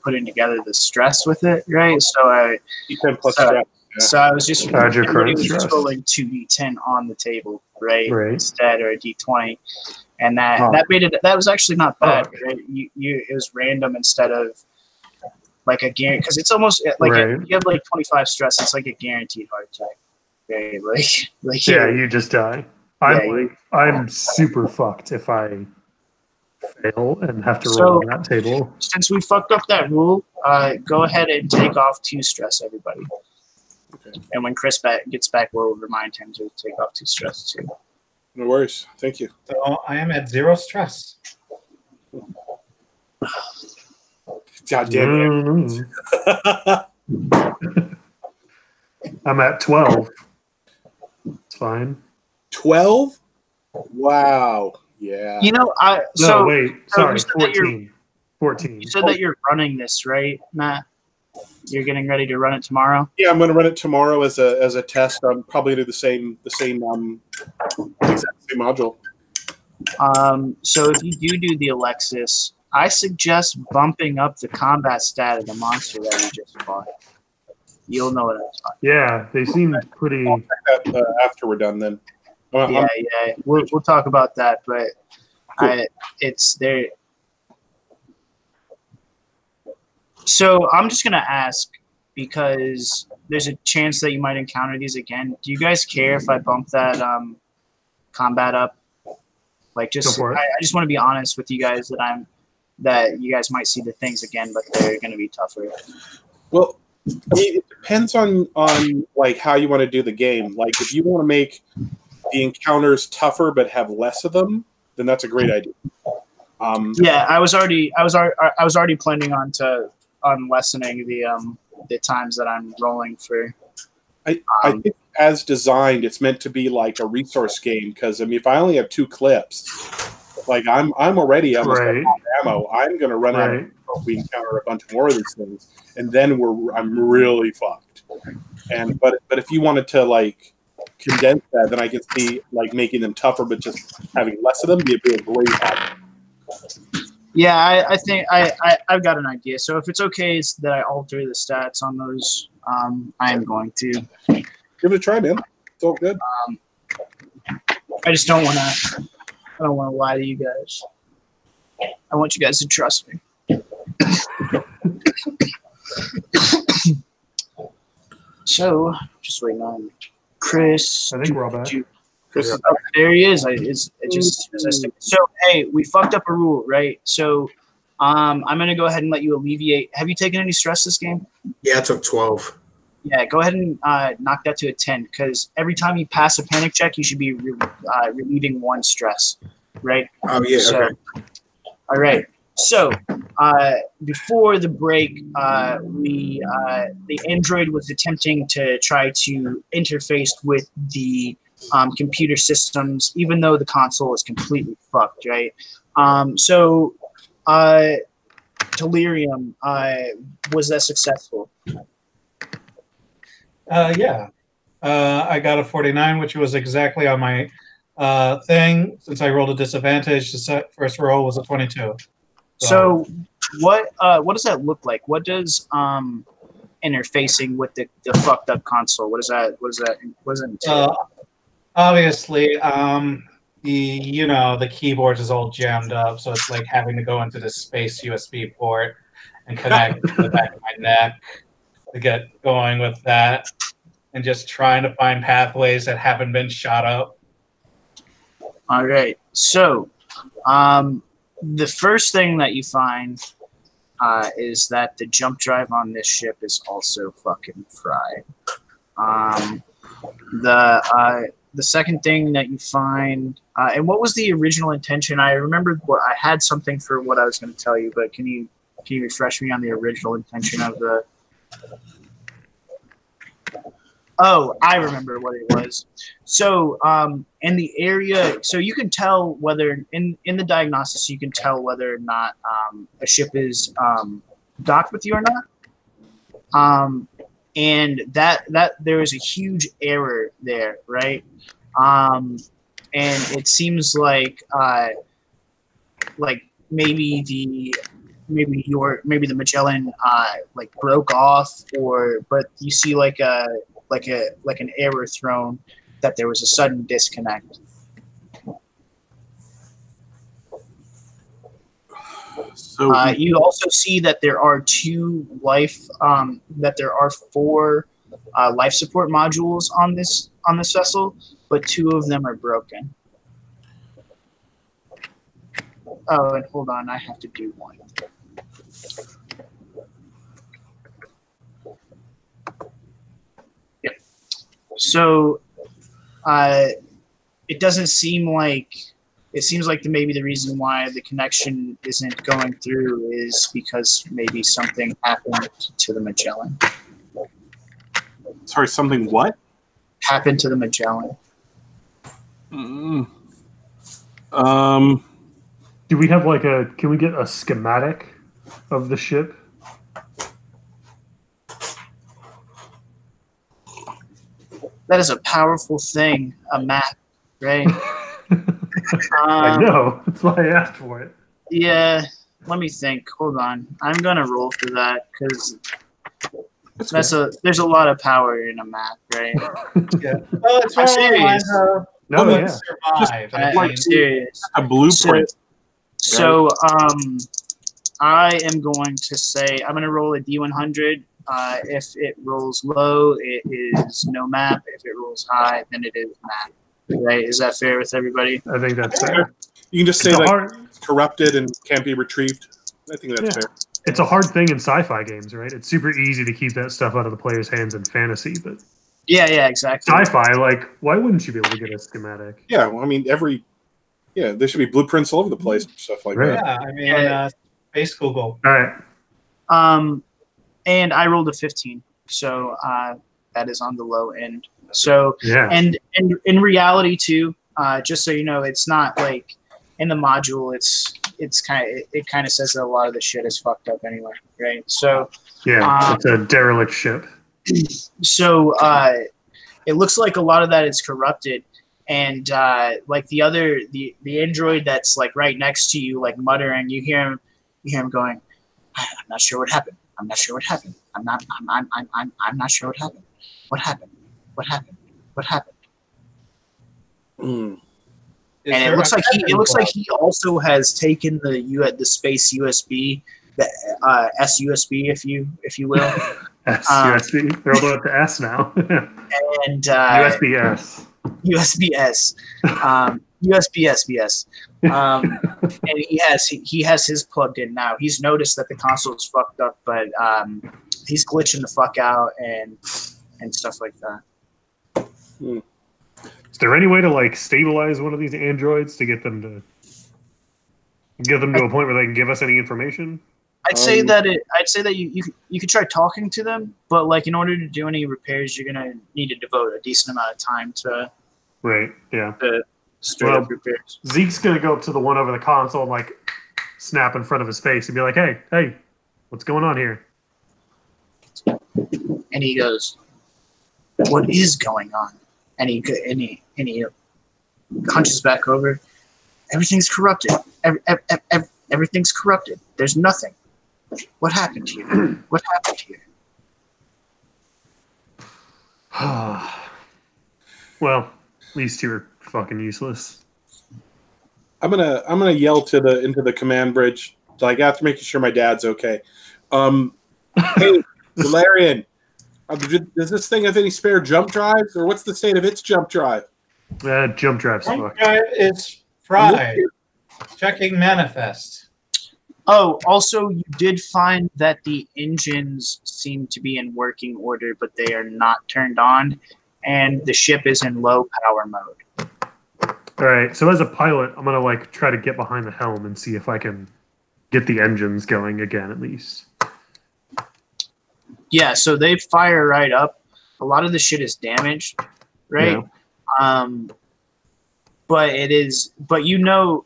putting together the stress with it, right? So D10 plus stress. Yeah. So I was just rolling 2d10 on the table, right? Instead, or a d20, and that made it. That was actually not bad, right? It was random instead of like a guarantee, because it's almost like if you have like 25 stress, it's like a guaranteed heart attack, right? Like yeah, you just die. I'm super fucked if I fail and have to roll on that table. Since we fucked up that rule, go ahead and take off 2 stress, everybody. Okay. And when Chris gets back, we'll remind him to take off 2 stress too. No worries. Thank you. So I am at 0 stress. God damn it. I'm at 12. It's fine. 12? Wow. Yeah. You know, Sorry, 14. 14. You said that you're running this, right, Matt? You're getting ready to run it tomorrow? Yeah, I'm going to run it tomorrow as a test. I'm probably going to do the same exact same module. So if you do the Alexis, I suggest bumping up the combat stat of the monster that you just fought. You'll know what I'm talking. Yeah, they seem pretty. I'll check that after we're done then. Yeah. We'll talk about that, but Cool. It's there. So I'm just gonna ask because there's a chance that you might encounter these again. Do you guys care if I bump that combat up? Like, just I just want to be honest with you guys that you guys might see the things again, but they're gonna be tougher. Well, I mean, it depends on like how you want to do the game. Like, if you want to make the encounters tougher but have less of them, then that's a great idea. Yeah, I was already planning on lessening the times that I'm rolling for. I think as designed, it's meant to be like a resource game because I mean, if I only have 2 clips, like I'm already almost out of ammo. I'm going to run out of ammo if we encounter a bunch more of these things, and then I'm really fucked. And but if you wanted to like condense that, then I can see like making them tougher, but just having less of them be a great option. Yeah, I think I've got an idea. So if it's okay that I alter the stats on those, I am going to. Give it a try, man. It's all good. I just don't want to. I don't want to lie to you guys. I want you guys to trust me. So, just waiting on Chris. I think we're all back. Chris, there he is. So, hey, we fucked up a rule, right? So, I'm gonna go ahead and let you alleviate. Have you taken any stress this game? Yeah, I took 12. Yeah, go ahead and knock that to a 10 because every time you pass a panic check, you should be relieving 1 stress, right? Oh yeah. So, okay. All right. So before the break, the android was attempting to try to interface with the computer systems, even though the console is completely fucked, right? So Delirium, was that successful? Yeah. I got a 49, which was exactly on my thing. Since I rolled a disadvantage, the first roll was a 22. So what does that look like? What does interfacing with the fucked up console? What does that entail? Obviously, the keyboard is all jammed up, so it's like having to go into the space USB port and connect to the back of my neck to get going with that, and just trying to find pathways that haven't been shot up. All right. So, the first thing that you find is that the jump drive on this ship is also fucking fried. The second thing that you find, and what was the original intention? I remember I had something for what I was going to tell you, but can you refresh me on the original intention of the? Oh, I remember what it was. So, in the area, so you can tell whether in the diagnosis you can tell whether or not a ship is docked with you or not. And that there is a huge error there, right? And it seems like maybe the Magellan like broke off, but you see like an error thrown that there was a sudden disconnect. So you also see that there are four life support modules on this vessel, but 2 of them are broken. Oh, and hold on, I have to do one. Yep. So, it doesn't seem like. It seems like maybe the reason why the connection isn't going through is because maybe something happened to the Magellan. Sorry, something what? Happened to the Magellan. Do we have can we get a schematic of the ship? That is a powerful thing, a map, right? I know. That's why I asked for it. Yeah, let me think. Hold on. I'm gonna roll for that because there's a lot of power in a map, right? Yeah. Well, it's I'm more along the lines serious. of No, would yeah. survive. I I'm mean, serious. A blueprint. So I am going to say I'm gonna roll a D100. If it rolls low, it is no map. If it rolls high, then it is map. Right? Is that fair with everybody? I think that's fair. You can just say It's a that hard, it's corrupted and can't be retrieved. I think that's Yeah. fair. it's a hard thing in sci-fi games, right? It's super easy to keep that stuff out of the player's hands in fantasy, but Yeah, exactly. sci-fi, like, why wouldn't you be able to get a schematic? Yeah, well, I mean, there should be blueprints all over the place and stuff like Right. that. yeah, I mean, Yeah. Space Google. All right. And I rolled a 15, so that is on the low end. So Yeah. and in reality too, just so you know, it's not like in the module. It kind of says that a lot of the shit is fucked up anyway, right? So Yeah. It's a derelict ship. so it looks like a lot of that is corrupted, and like the android that's like right next to you, like muttering, you hear him going, I'm not sure what happened. I'm not sure what happened. I'm not sure what happened. What happened? What happened? What happened? Mm. And it looks like he also has taken the space USB, the SUSB, if you will, S USB. They're all about the S now. and USB S. USBS, USBSBS, and he has his plugged in now. He's noticed that the console is fucked up, but he's glitching the fuck out and stuff like that. Is there any way to like stabilize one of these androids to get them to a point where they can give us any information? I'd say that you could try talking to them, but like in order to do any repairs, you're gonna need to devote a decent amount of time to Right. Yeah. straight up repairs. Zeke's gonna go up to the one over the console and like snap in front of his face and be like, "Hey, what's going on here?" And he goes, "What is going on?" And he hunches back over. Everything's corrupted. Everything's corrupted. There's nothing. What happened here? What happened here? Well, these two are fucking useless. I'm gonna yell into the command bridge, like after making sure my dad's okay. Hey, Valerian, does this thing have any spare jump drives, or what's the state of its jump drive? Jump drive's Jump fucked. drive is fried. Checking manifest. Oh, also, you did find that the engines seem to be in working order, but they are not turned on, and the ship is in low power mode. All right. So as a pilot, I'm gonna like try to get behind the helm and see if I can get the engines going again, at least. Yeah, so they fire right up. A lot of the shit is damaged, right? Yeah. But you know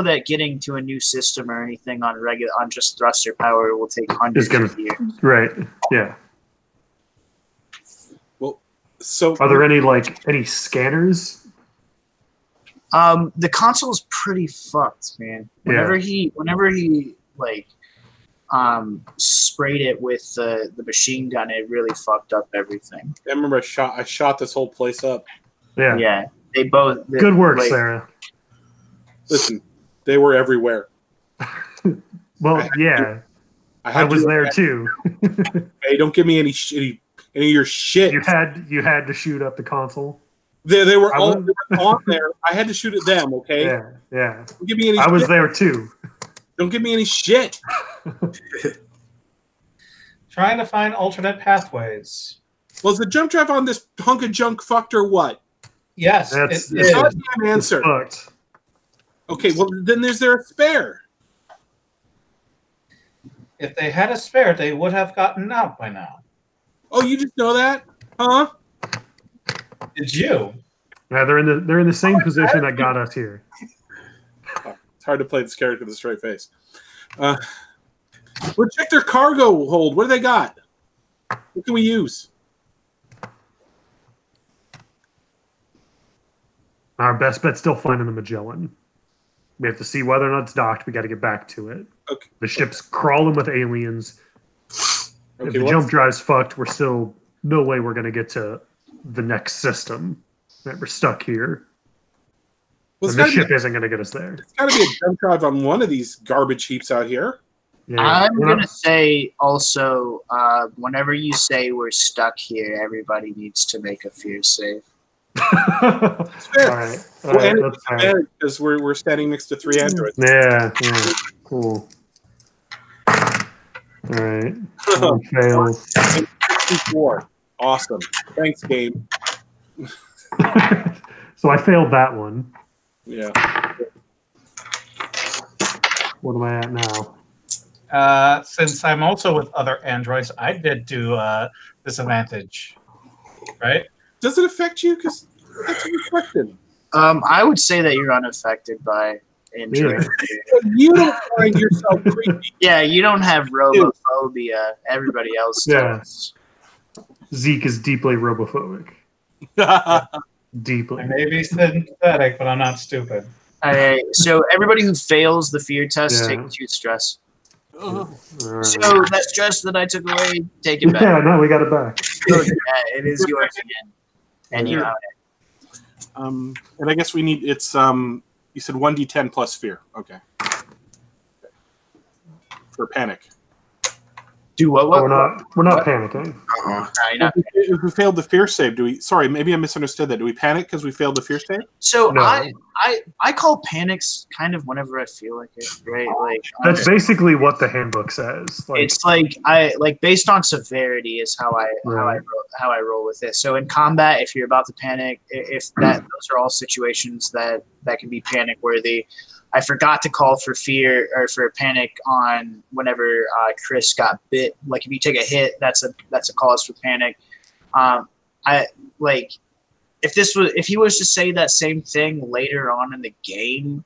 that getting to a new system or anything on just thruster power will take hundreds of years. Right. Yeah. Well, so Are there any scanners? The console's pretty fucked, man. Whenever he like sprayed it with the machine gun, it really fucked up everything. I remember I shot this whole place up. Yeah. Yeah. Good work, Sarah. Listen, they were everywhere. Well, yeah. I was there too. Hey, don't give me any of your shit. You had to shoot up the console. They were all on there. I had to shoot at them. Okay. Yeah. Don't give me any. I was shit. there too. Don't give me any shit. Trying to find alternate pathways. Was the jump drive on this hunk of junk fucked or what? Yes, That's it is. Goddamn answer. Fucked. Okay, well then is there a spare? If they had a spare, they would have gotten out by now. Oh, you just know that, huh? Did you? Yeah, they're in the same position that got us here. It's hard to play this character with a straight face. Well, check their cargo hold. What do they got? What can we use? Our best bet's still finding the Magellan. We have to see whether or not it's docked. We got to get back to it. Okay. The ship's crawling with aliens. Okay, If the jump drive's fucked, we're still no way we're going to get to the next system. Right, we're stuck here. Well, and the ship isn't going to get us there. There's got to be a jump drive on one of these garbage heaps out here. Yeah, I'm going to say also, whenever you say we're stuck here, everybody needs to make a fear save. All right. That's fine. Because we're standing next to 3 androids. Yeah, cool. All right. Fails. 64. Awesome. Thanks, game. So I failed that one. Yeah. What am I at now? Since I'm also with other androids, I did do disadvantage, right? Does it affect you? Because that's a good question. I would say that you're unaffected by injury. You don't find yourself creepy. Yeah, you don't have robophobia. Everybody else does. Zeke is deeply robophobic. Deeply. I may be synthetic, but I'm not stupid. All right, so everybody who fails the fear test, take 2 stress. Right. So that stress that I took away, take it back. Yeah, no, we got it back. It is yours again. And you have it. And I guess we need you said 1d10 plus fear. Okay. For panic. Do what? We're not panicking. No, you're not. If we failed the fear save, sorry, maybe I misunderstood that. Do we panic because we failed the fear save? So No. I call panics kind of whenever I feel like it, right? Like That's basically what the handbook says. Like, it's like based on severity is how I roll with it. So in combat, if you're about to panic, those are all situations that can be panic worthy. I forgot to call for fear or for panic on whenever Chris got bit. Like if you take a hit, that's a cause for panic. If he was to say that same thing later on in the game,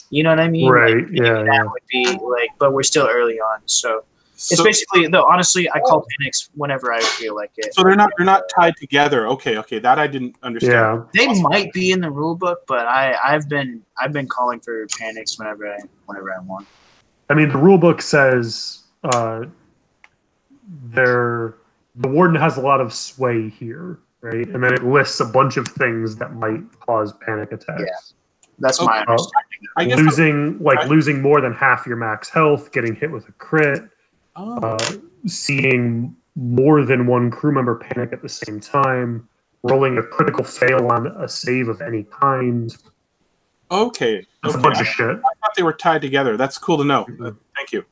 you know what I mean? Right. Like, that would be like, but we're still early on, so it's basically though. Honestly, I call panics whenever I feel like it. So they're not tied together. Okay, that I didn't understand. Yeah. They might be in the rule book, but I've been calling for panics whenever I want. I mean, the rule book says the warden has a lot of sway here, right? And then it lists a bunch of things that might cause panic attacks. Yeah, that's my understanding. I guess losing more than half your max health, getting hit with a crit, seeing more than one crew member panic at the same time, rolling a critical fail on a save of any kind. Okay. That's a bunch of shit. I thought they were tied together. That's cool to know. Thank you.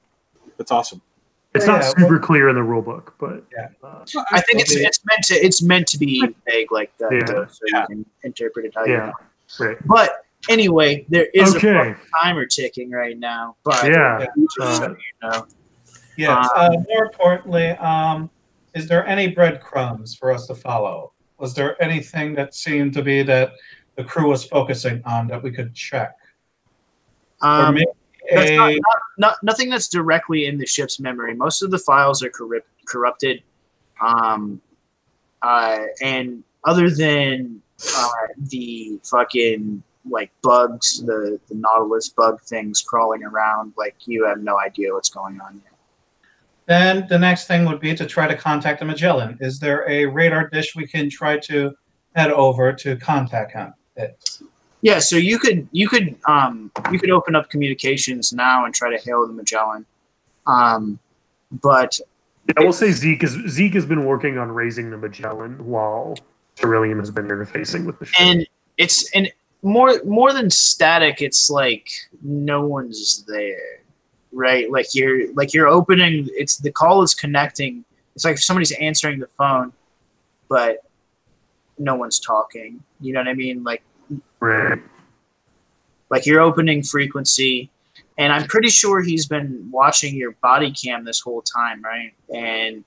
That's awesome. It's not super clear in the rule book, but I think it's meant to be vague like that, Yeah. so you can interpret it how you want. Right. But anyway, there is Okay. a timer ticking right now. But just so you know. Yes. More importantly, is there any breadcrumbs for us to follow? Was there anything that seemed to be that the crew was focusing on that we could check? Or maybe nothing that's directly in the ship's memory. Most of the files are corrupted, and other than the fucking like bugs, the Nautilus bug things crawling around, like you have no idea what's going on yet. Then the next thing would be to try to contact the Magellan. Is there a radar dish we can try to head over to contact him? Yeah, so you could open up communications now and try to hail the Magellan, but I will say Zeke has been working on raising the Magellan while Derelict has been interfacing with the ship. And it's more than static. It's like no one's there, right? Like you're opening. It's the call is connecting. It's like somebody's answering the phone, but no one's talking. You know what I mean? Like. Right. Like you're opening frequency, and I'm pretty sure he's been watching your body cam this whole time, right? And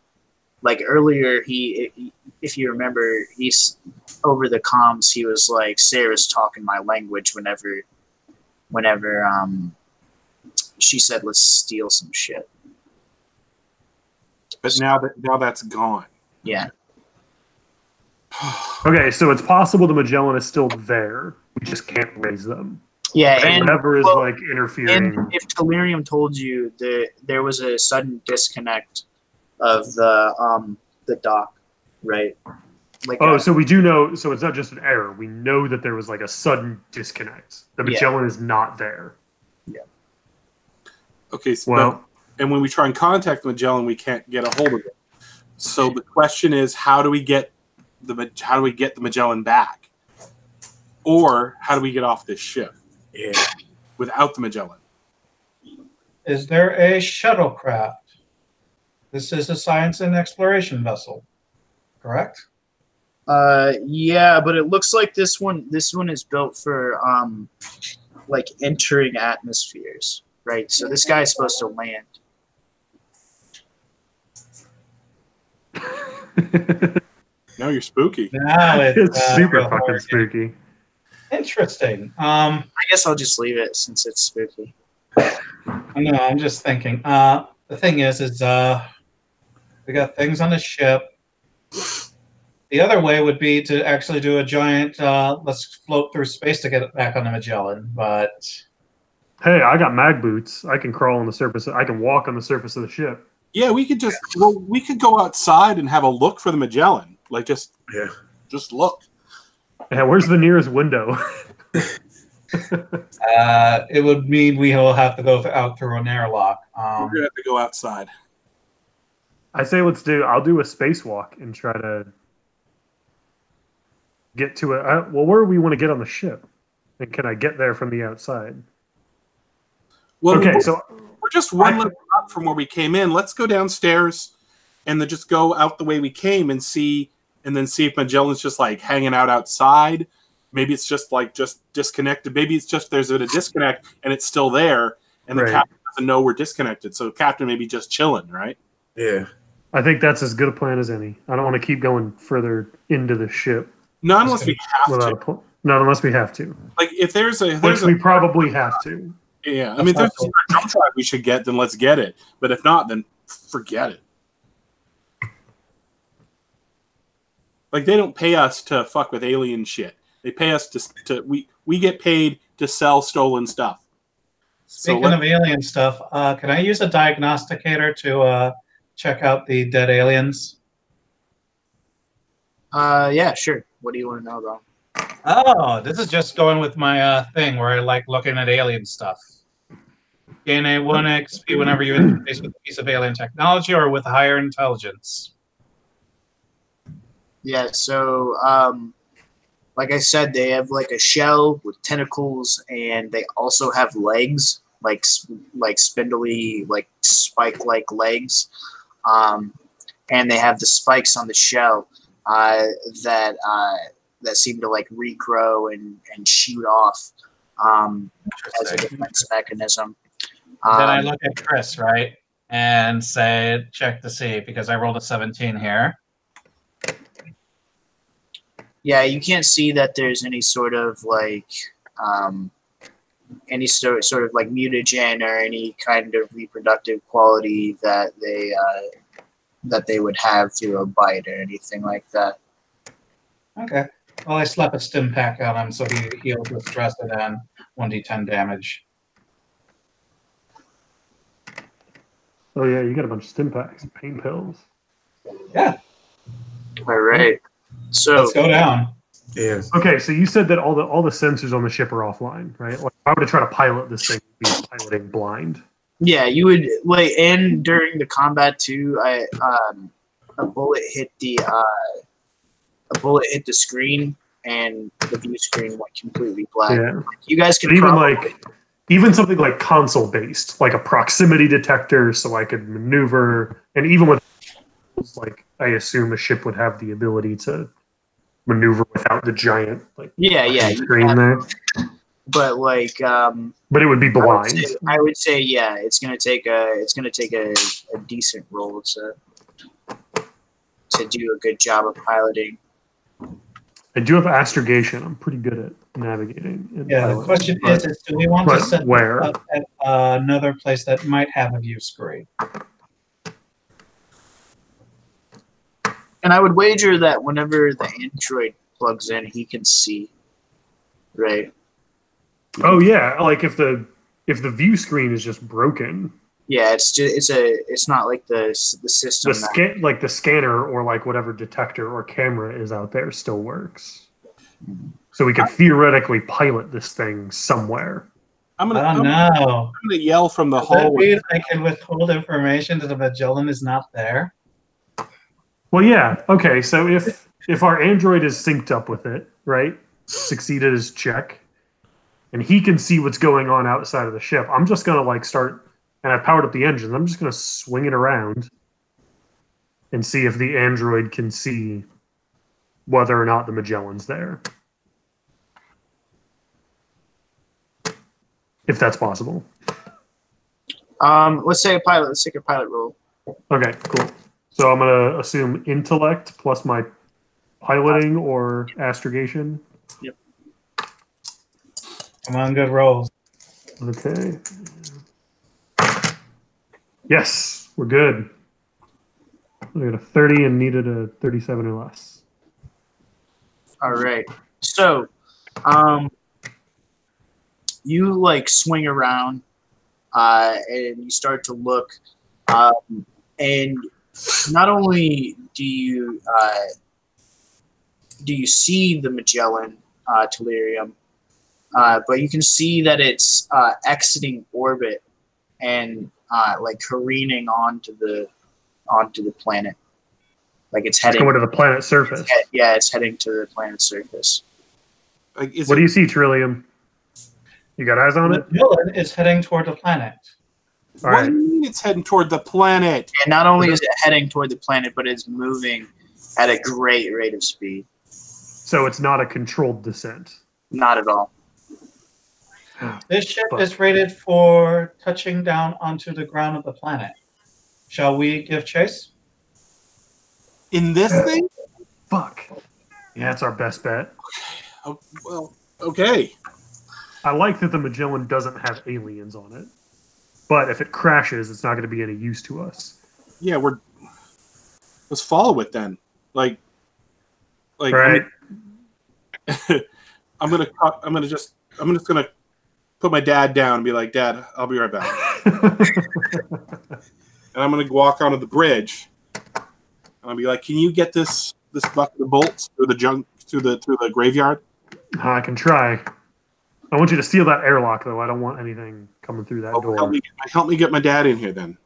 like earlier, if you remember, he's over the comms. He was like, "Sarah's talking my language." Whenever she said, "Let's steal some shit." But now that's gone. Yeah. Okay, so it's possible the Magellan is still there. We just can't raise them. Yeah, and whatever is like interfering. And if Telerium told you that there was a sudden disconnect of the dock, right? Like so we do know. So it's not just an error. We know that there was like a sudden disconnect. The Magellan is not there. Yeah. Okay. So and when we try and contact the Magellan, we can't get a hold of it. So the question is, how do we get the Magellan back, or how do we get off this ship? Yeah. Without the Magellan. Is there a shuttlecraft? This is a science and exploration vessel, correct? Yeah, but it looks like this one is built for like entering atmospheres, right? So this guy's supposed to land. No, you're spooky. Now It's super real fucking horror. spooky. Interesting. I guess I'll just leave it since it's spooky. No, I'm just thinking. The thing is we got things on the ship. The other way would be to actually do a giant let's float through space to get back on the Magellan, but Hey, I got mag boots. I can crawl on the surface. I can walk on the surface of the ship. Yeah, we could go outside and have a look for the Magellan. Like just look. Yeah, where's the nearest window? it would mean we will have to go out through an airlock. We're gonna have to go outside. I say I'll do a spacewalk and try to get to it. Where do we want to get on the ship? And can I get there from the outside? Well, okay, so we're just one level up from where we came in. Let's go downstairs and then just go out the way we came and see if Magellan's just like hanging out outside. Maybe it's just disconnected. Maybe it's just there's a disconnect and it's still there, and the captain doesn't know we're disconnected. So the captain may be just chilling, right? Yeah. I think that's as good a plan as any. I don't want to keep going further into the ship. Not unless we have to. Not unless we have to. Like if there's we probably have to. Yeah, I mean, if there's a jump drive we should get, then let's get it. But if not, then forget it. Like they don't pay us to fuck with alien shit. They pay us we get paid to sell stolen stuff. Speaking of alien stuff, can I use a diagnosticator to check out the dead aliens? Yeah, sure. What do you want to know about? Oh, this is just going with my thing where I like looking at alien stuff. Gain a 1 XP whenever you interface with a piece of alien technology or with higher intelligence. Yeah, so like I said, they have like a shell with tentacles, and they also have legs, like spindly, like spike-like legs, and they have the spikes on the shell that seem to like regrow and shoot off as a defense mechanism. Then I look at Chris, right, and say, check to see, because I rolled a 17 here. Yeah, you can't see that there's any sort of like any sort of like mutagen or any kind of reproductive quality that they would have through a bite or anything like that. Okay. Well, I slap a stim pack on him so he heals with stress and then 1d10 damage. Oh yeah, you got a bunch of stim packs, pain pills. Yeah. All right. So let's go down. Yeah. Okay, so you said that all the sensors on the ship are offline, right? Like, if I were to try to pilot this thing, be piloting blind. Yeah, you would like, and during the combat too, a bullet hit the screen, and the view screen went completely black. Yeah. You guys can even something like console based, like a proximity detector, so I could maneuver, and even with like I assume a ship would have the ability to maneuver without the giant screen there. But like but it would be blind. I would say yeah, it's gonna take a decent roll to do a good job of piloting. I do have astrogation. I'm pretty good at navigating. Yeah, the question is do we want to set where? up at another place that might have a view screen? And I would wager that whenever the android plugs in, he can see. Right. Oh yeah, like if the view screen is just broken. Yeah, it's not like the system. The scanner or like whatever detector or camera is out there still works. So we can theoretically pilot this thing somewhere. I'm Oh gonna no! yell from the Does that hallway. mean I can withhold information that the Magellan is not there? Well, yeah. Okay, so if our android is synced up with it, right? Succeeded his check, and he can see what's going on outside of the ship. I'm just gonna like start, and I've powered up the engines. I'm just gonna swing it around and see if the android can see whether or not the Magellan's there. If that's possible. Let's say a pilot. Let's take a pilot roll. Okay, cool. So I'm gonna assume intellect plus my piloting or astrogation. Yep. Come on, good rolls. Okay. Yes, we're good. I got a 30 and needed a 37 or less. All right. So, you like swing around, and you start to look, and not only do you see the Magellan Tellurium, but you can see that it's exiting orbit and like careening onto the planet. Like it's heading. Going to the planet's surface. It's heading to the planet's surface. Like, What do you see, Trillium? You got eyes on The it? Magellan is heading toward the planet. All What right. do you mean it's heading toward the planet? And not only is it heading toward the planet, but it's moving at a great rate of speed. So it's not a controlled descent. Not at all. This ship is rated for touching down onto the ground of the planet. Shall we give chase? In this thing? Fuck. Yeah, it's our best bet. Oh, well, okay. I like that the Magellan doesn't have aliens on it. But if it crashes, it's not going to be any use to us. Yeah, let's follow it then. Like Right. I'm just gonna put my dad down and be like, Dad, I'll be right back. And I'm gonna walk onto the bridge, and I'll be like, can you get this bucket of bolts through the graveyard? I can try. I want you to steal that airlock, though. I don't want anything coming through that door. Help me get my dad in here then.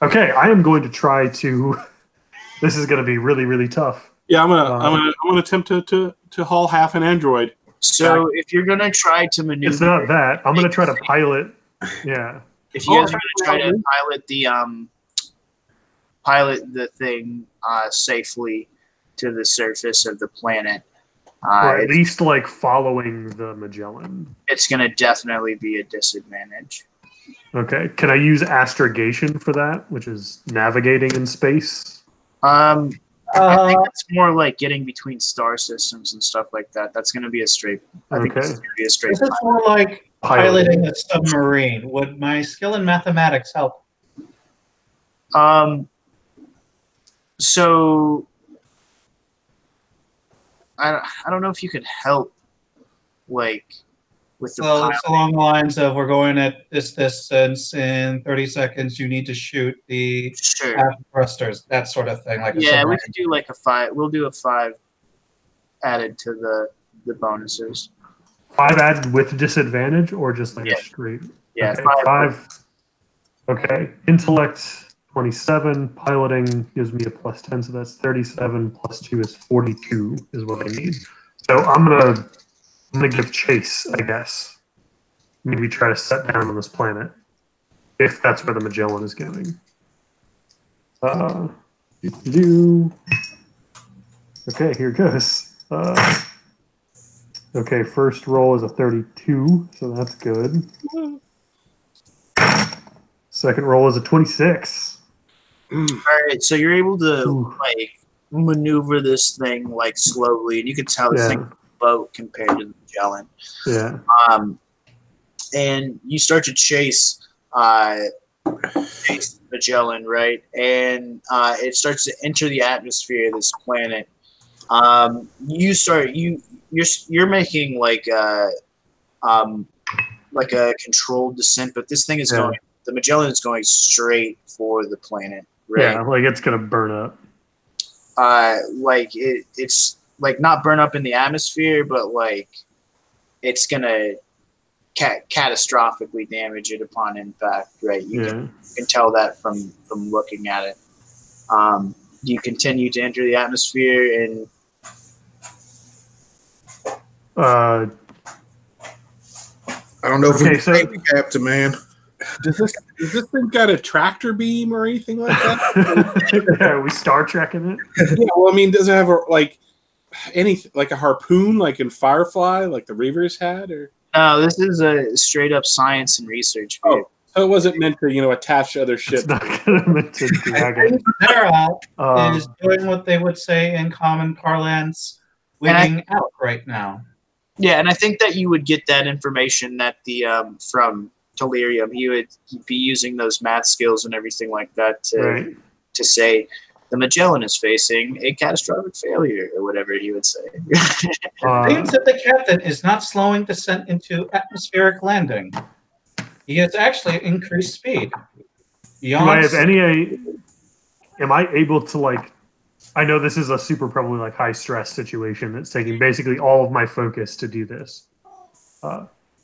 Okay, I am going to try to. This is going to be really, really tough. Yeah, I'm gonna attempt to haul half an android. So if you're gonna try to maneuver, It's not that. I'm going to try to pilot. Yeah. if you guys are gonna try to pilot the thing safely to the surface of the planet, Or at least like following the Magellan. it's gonna definitely be a disadvantage. Okay. Can I use astrogation for that, which is navigating in space? I think it's more like getting between star systems and stuff like that. That's going to be a straight. I think it's going to be a straight. This is more like piloting a submarine. Would my skill in mathematics help? So I don't know if you could help, like with the. So it's along the lines of we're going at this distance in 30 seconds. You need to shoot the half thrusters, that sort of thing. Like we could do like a 5. We'll do a 5 added to the bonuses. 5 added with disadvantage, or just like a straight? Yeah, okay, 5. Okay, intellect 27. Piloting gives me a +10, so that's 37 plus 2 is 42 is what I need. So I'm gonna give chase, I guess. Maybe try to set down on this planet, if that's where the Magellan is going. Okay, here it goes. Okay, first roll is a 32, so that's good. Second roll is a 26. All right, so you're able to like maneuver this thing like slowly, and you can tell this thing is a boat compared to the Magellan. Yeah. And you start to chase the Magellan, right? And it starts to enter the atmosphere of this planet. You're making like a controlled descent, but this thing is going. The Magellan is going straight for the planet, right? Yeah, like it's gonna burn up. Like it's like not burn up in the atmosphere, but like it's gonna catastrophically damage it upon impact, right? You can tell that from looking at it. You continue to enter the atmosphere and I don't know if we can captain, man. Does this thing got a tractor beam or anything like that? Yeah, are we Star Trekking it? Yeah, well, I mean, does it have a harpoon like in Firefly, like the Reavers had, or? No, this is a straight up science and research vehicle. So it wasn't meant to, attach to other ships. It's not meant to drag it. Zera is doing what they would say in common parlance, wigging out right now. Yeah, and I think that you would get that information that from Delirium. He'd be using those math skills and everything like that to say the Magellan is facing a catastrophic failure or whatever he would say. It seems that the captain is not slowing descent into atmospheric landing. He has actually increased speed. Do I have any? Am I able to I know this is a super probably high stress situation that's taking basically all of my focus to do this.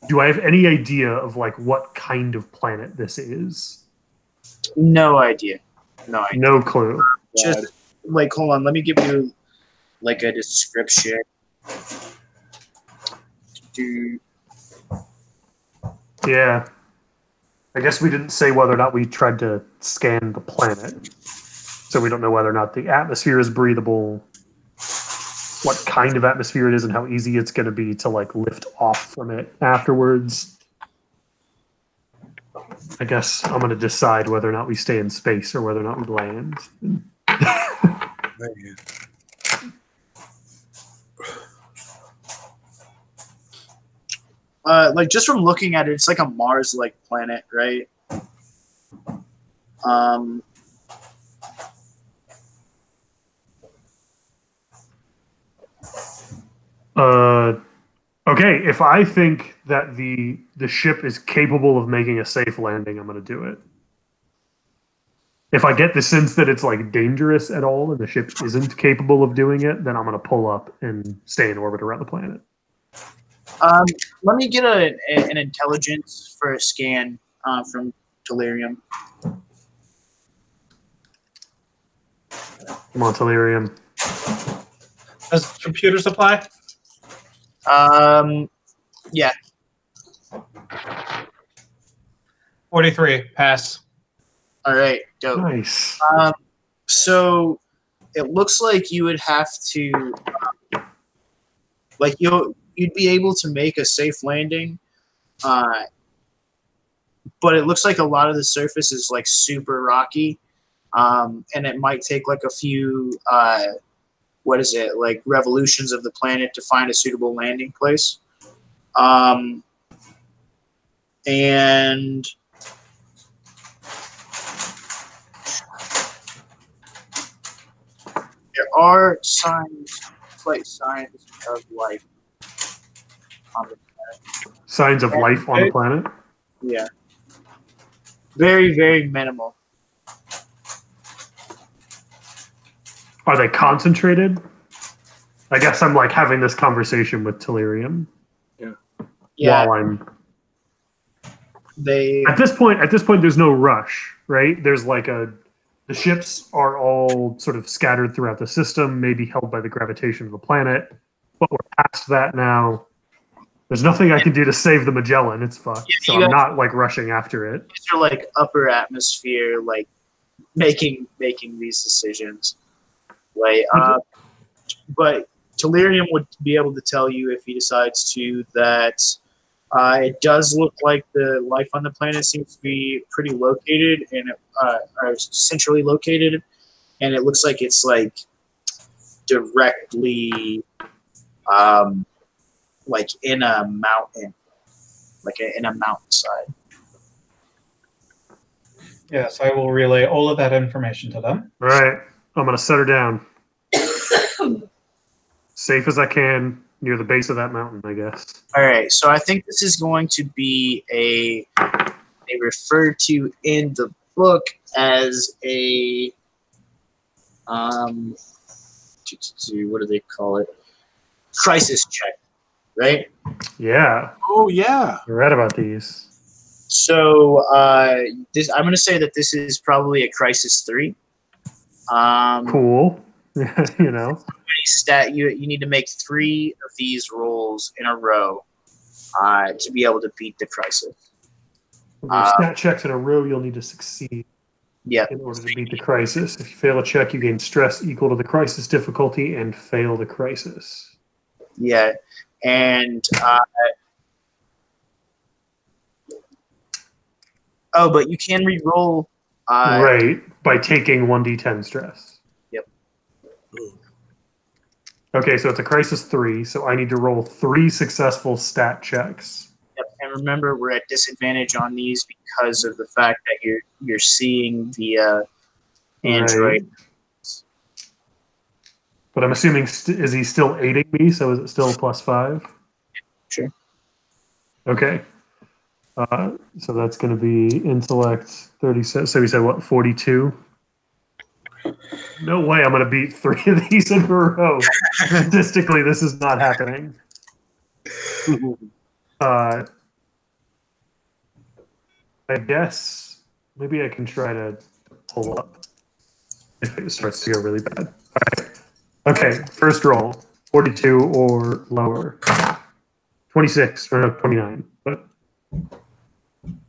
Do I have any idea of what kind of planet this is? No idea. No clue. Just hold on, let me give you a description. Yeah. I guess we didn't say whether or not we tried to scan the planet. So we don't know whether or not the atmosphere is breathable, what kind of atmosphere it is, and how easy it's going to be to lift off from it afterwards. I guess I'm going to decide whether or not we stay in space or whether or not we land. Just from looking at it, it's like a Mars-like planet, right? Okay, if I think that the ship is capable of making a safe landing, I'm going to do it. If I get the sense that it's dangerous at all and the ship isn't capable of doing it, then I'm going to pull up and stay in orbit around the planet. Let me get an intelligence for a scan from Delirium. Come on, Delirium. Does computer supply? Yeah. 43, pass. All right, dope. Nice. So it looks like you would have to, you'd be able to make a safe landing, but it looks like a lot of the surface is super rocky, and it might take a few revolutions of the planet to find a suitable landing place. And there are slight signs of life on the planet. Signs of life on the planet? Yeah. Very, very minimal. Are they concentrated? I guess I'm having this conversation with Delirium. Yeah. While I'm They at this point, there's no rush, right? There's the ships are all sort of scattered throughout the system, maybe held by the gravitation of the planet. But we're past that now. There's nothing I can do to save the Magellan. It's fucked. Yeah, so I'm not rushing after it. These are upper atmosphere, making these decisions. But Delirium would be able to tell you if he decides to that it does look like the life on the planet seems to be pretty located and are centrally located, and it looks like it's directly in a mountain, in a mountainside. Yes, I will relay all of that information to them. All right, I'm gonna set her down, safe as I can, near the base of that mountain, I guess. All right, so I think this is going to be they refer to in the book as a what do they call it? Crisis check, right? Yeah, Oh yeah. I read about these. So this I'm going to say that this is probably a crisis 3. Cool. You know. You need to make 3 of these rolls in a row to be able to beat the crisis. With your stat checks in a row, you'll need to succeed Yeah. in order to beat the crisis. If you fail a check, you gain stress equal to the crisis difficulty and fail the crisis. Yeah, and but you can re-roll. Right, by taking 1d10 stress. Yep. Okay, so it's a crisis 3, so I need to roll 3 successful stat checks. Yep. And remember, we're at disadvantage on these because of the fact that you're seeing the android. Right. But I'm assuming, is he still aiding me? So is it still +5? Sure. Okay. So that's going to be intellect 36. So we said what, 42? No way I'm going to beat 3 of these in a row. Statistically, this is not happening. I guess maybe I can try to pull up if it starts to go really bad. All right. Okay, first roll, 42 or lower. 26 or no, 29. But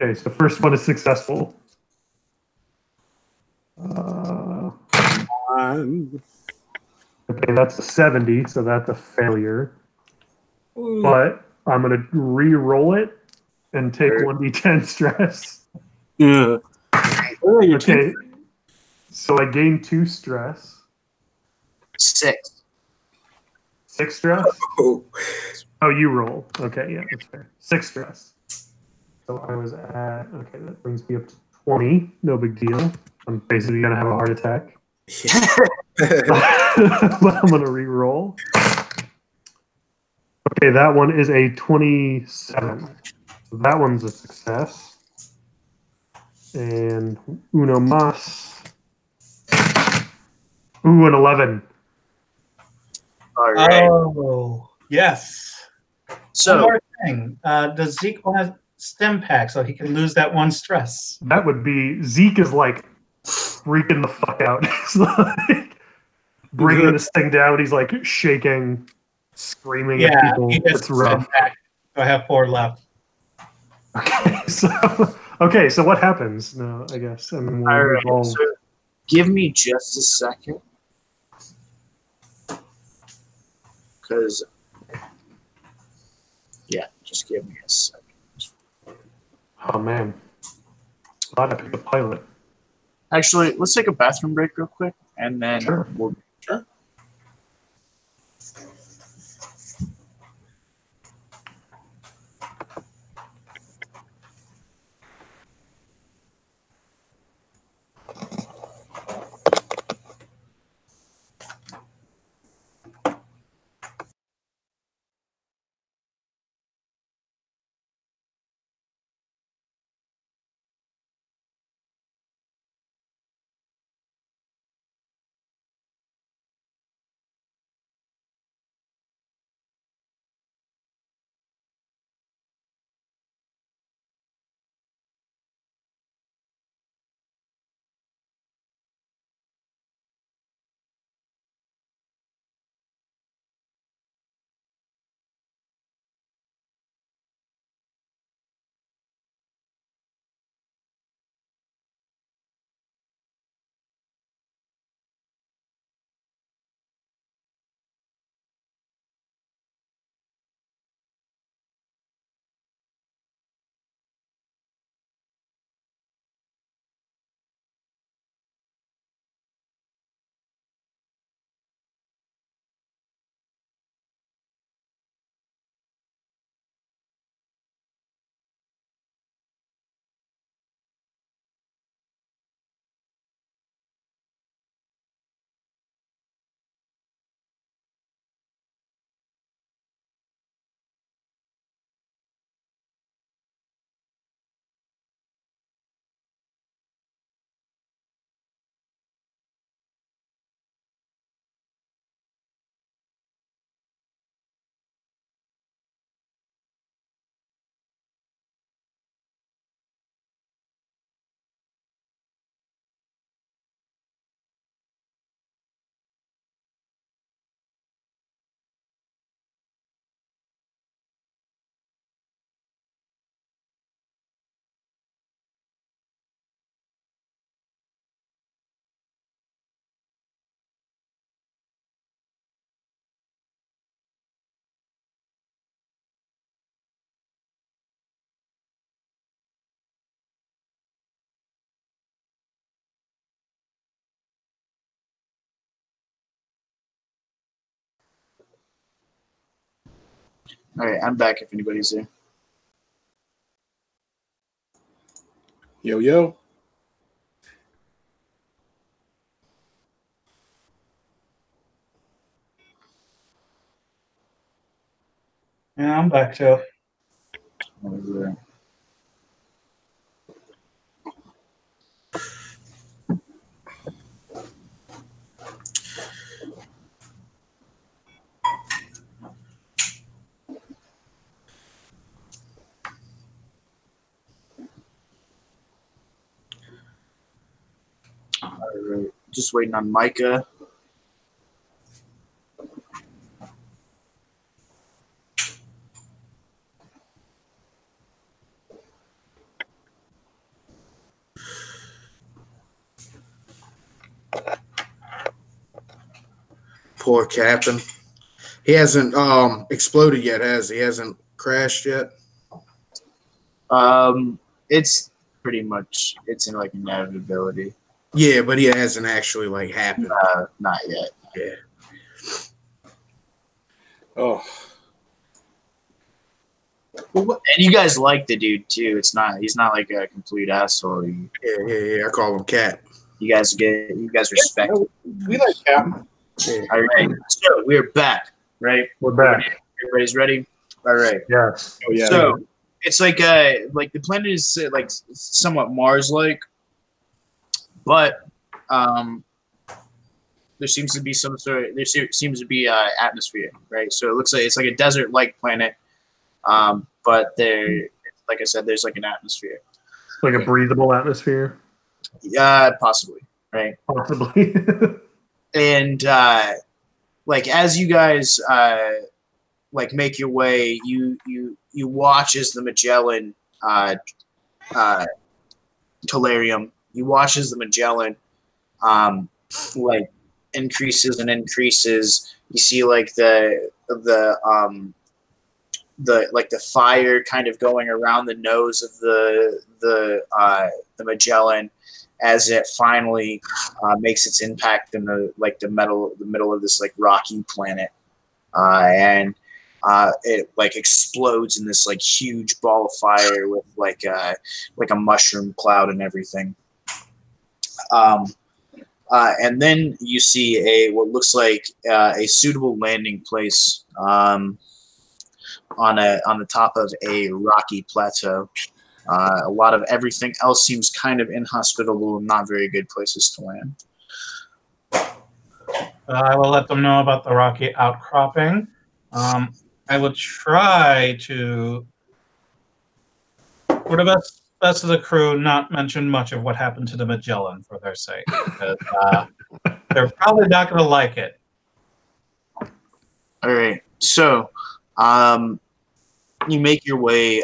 okay, so first one is successful. Okay, that's a 70, so that's a failure. But I'm going to re-roll it and take 1d10 stress. Yeah. Okay, so I gain 2 stress. 6. 6 stress? Oh, You roll. Okay, yeah, that's fair. 6 stress. So I was at, okay, that brings me up to 20. No big deal. I'm basically going to have a heart attack. But I'm going to re-roll. Okay, that one is a 27. So that one's a success. And uno mas. Ooh, an 11. All right. Oh, yes. One So more thing. Does Zeke want a stim pack so he can lose that 1 stress? That would be, Zeke is like freaking the fuck out. He's like bringing this thing down. He's like shaking, screaming at Yeah, people. he gets It's a rough. stim pack. So I have 4 left. Okay, so what happens? No, I guess. I mean, all we'll right. evolve. So give me just a second, because just give me a second. Oh man, glad I picked the pilot. Actually, let's take a bathroom break real quick, and then Sure. we'll All right, I'm back if anybody's there. Yo, yo. Yeah, I'm back too. All right, just waiting on Micah. Poor captain. He hasn't exploded yet, has he? He hasn't crashed yet. It's pretty much it's in like inevitability. Yeah, but he hasn't actually like happened. Not yet. Yeah. Oh. And you guys like the dude too. He's not like a complete asshole. Yeah. I call him Cap. You guys respect. We like Captain. Yeah. All right, so we're back, right? We're back. Everybody's ready. All right. Yes. Oh, yeah. So it's like the planet is like somewhat Mars-like, but there seems to be atmosphere, right? So it looks like it's like a desert-like planet, but there, like I said, there's like an atmosphere, Like a breathable atmosphere. Possibly, right? Possibly. And like as you guys like make your way, you watch as the Magellan Telarium. You watch as the Magellan like increases and increases. You see like the fire kind of going around the nose of the Magellan as it finally makes its impact in the middle of this like rocky planet, and it like explodes in this like huge ball of fire with like a mushroom cloud and everything. And then you see what looks like a suitable landing place on the top of a rocky plateau. A lot of everything else seems kind of inhospitable and not very good places to land. I will let them know about the rocky outcropping. I will try to, for the best of the crew, not mention much of what happened to the Magellan for their sake, because they're probably not going to like it. All right, so you make your way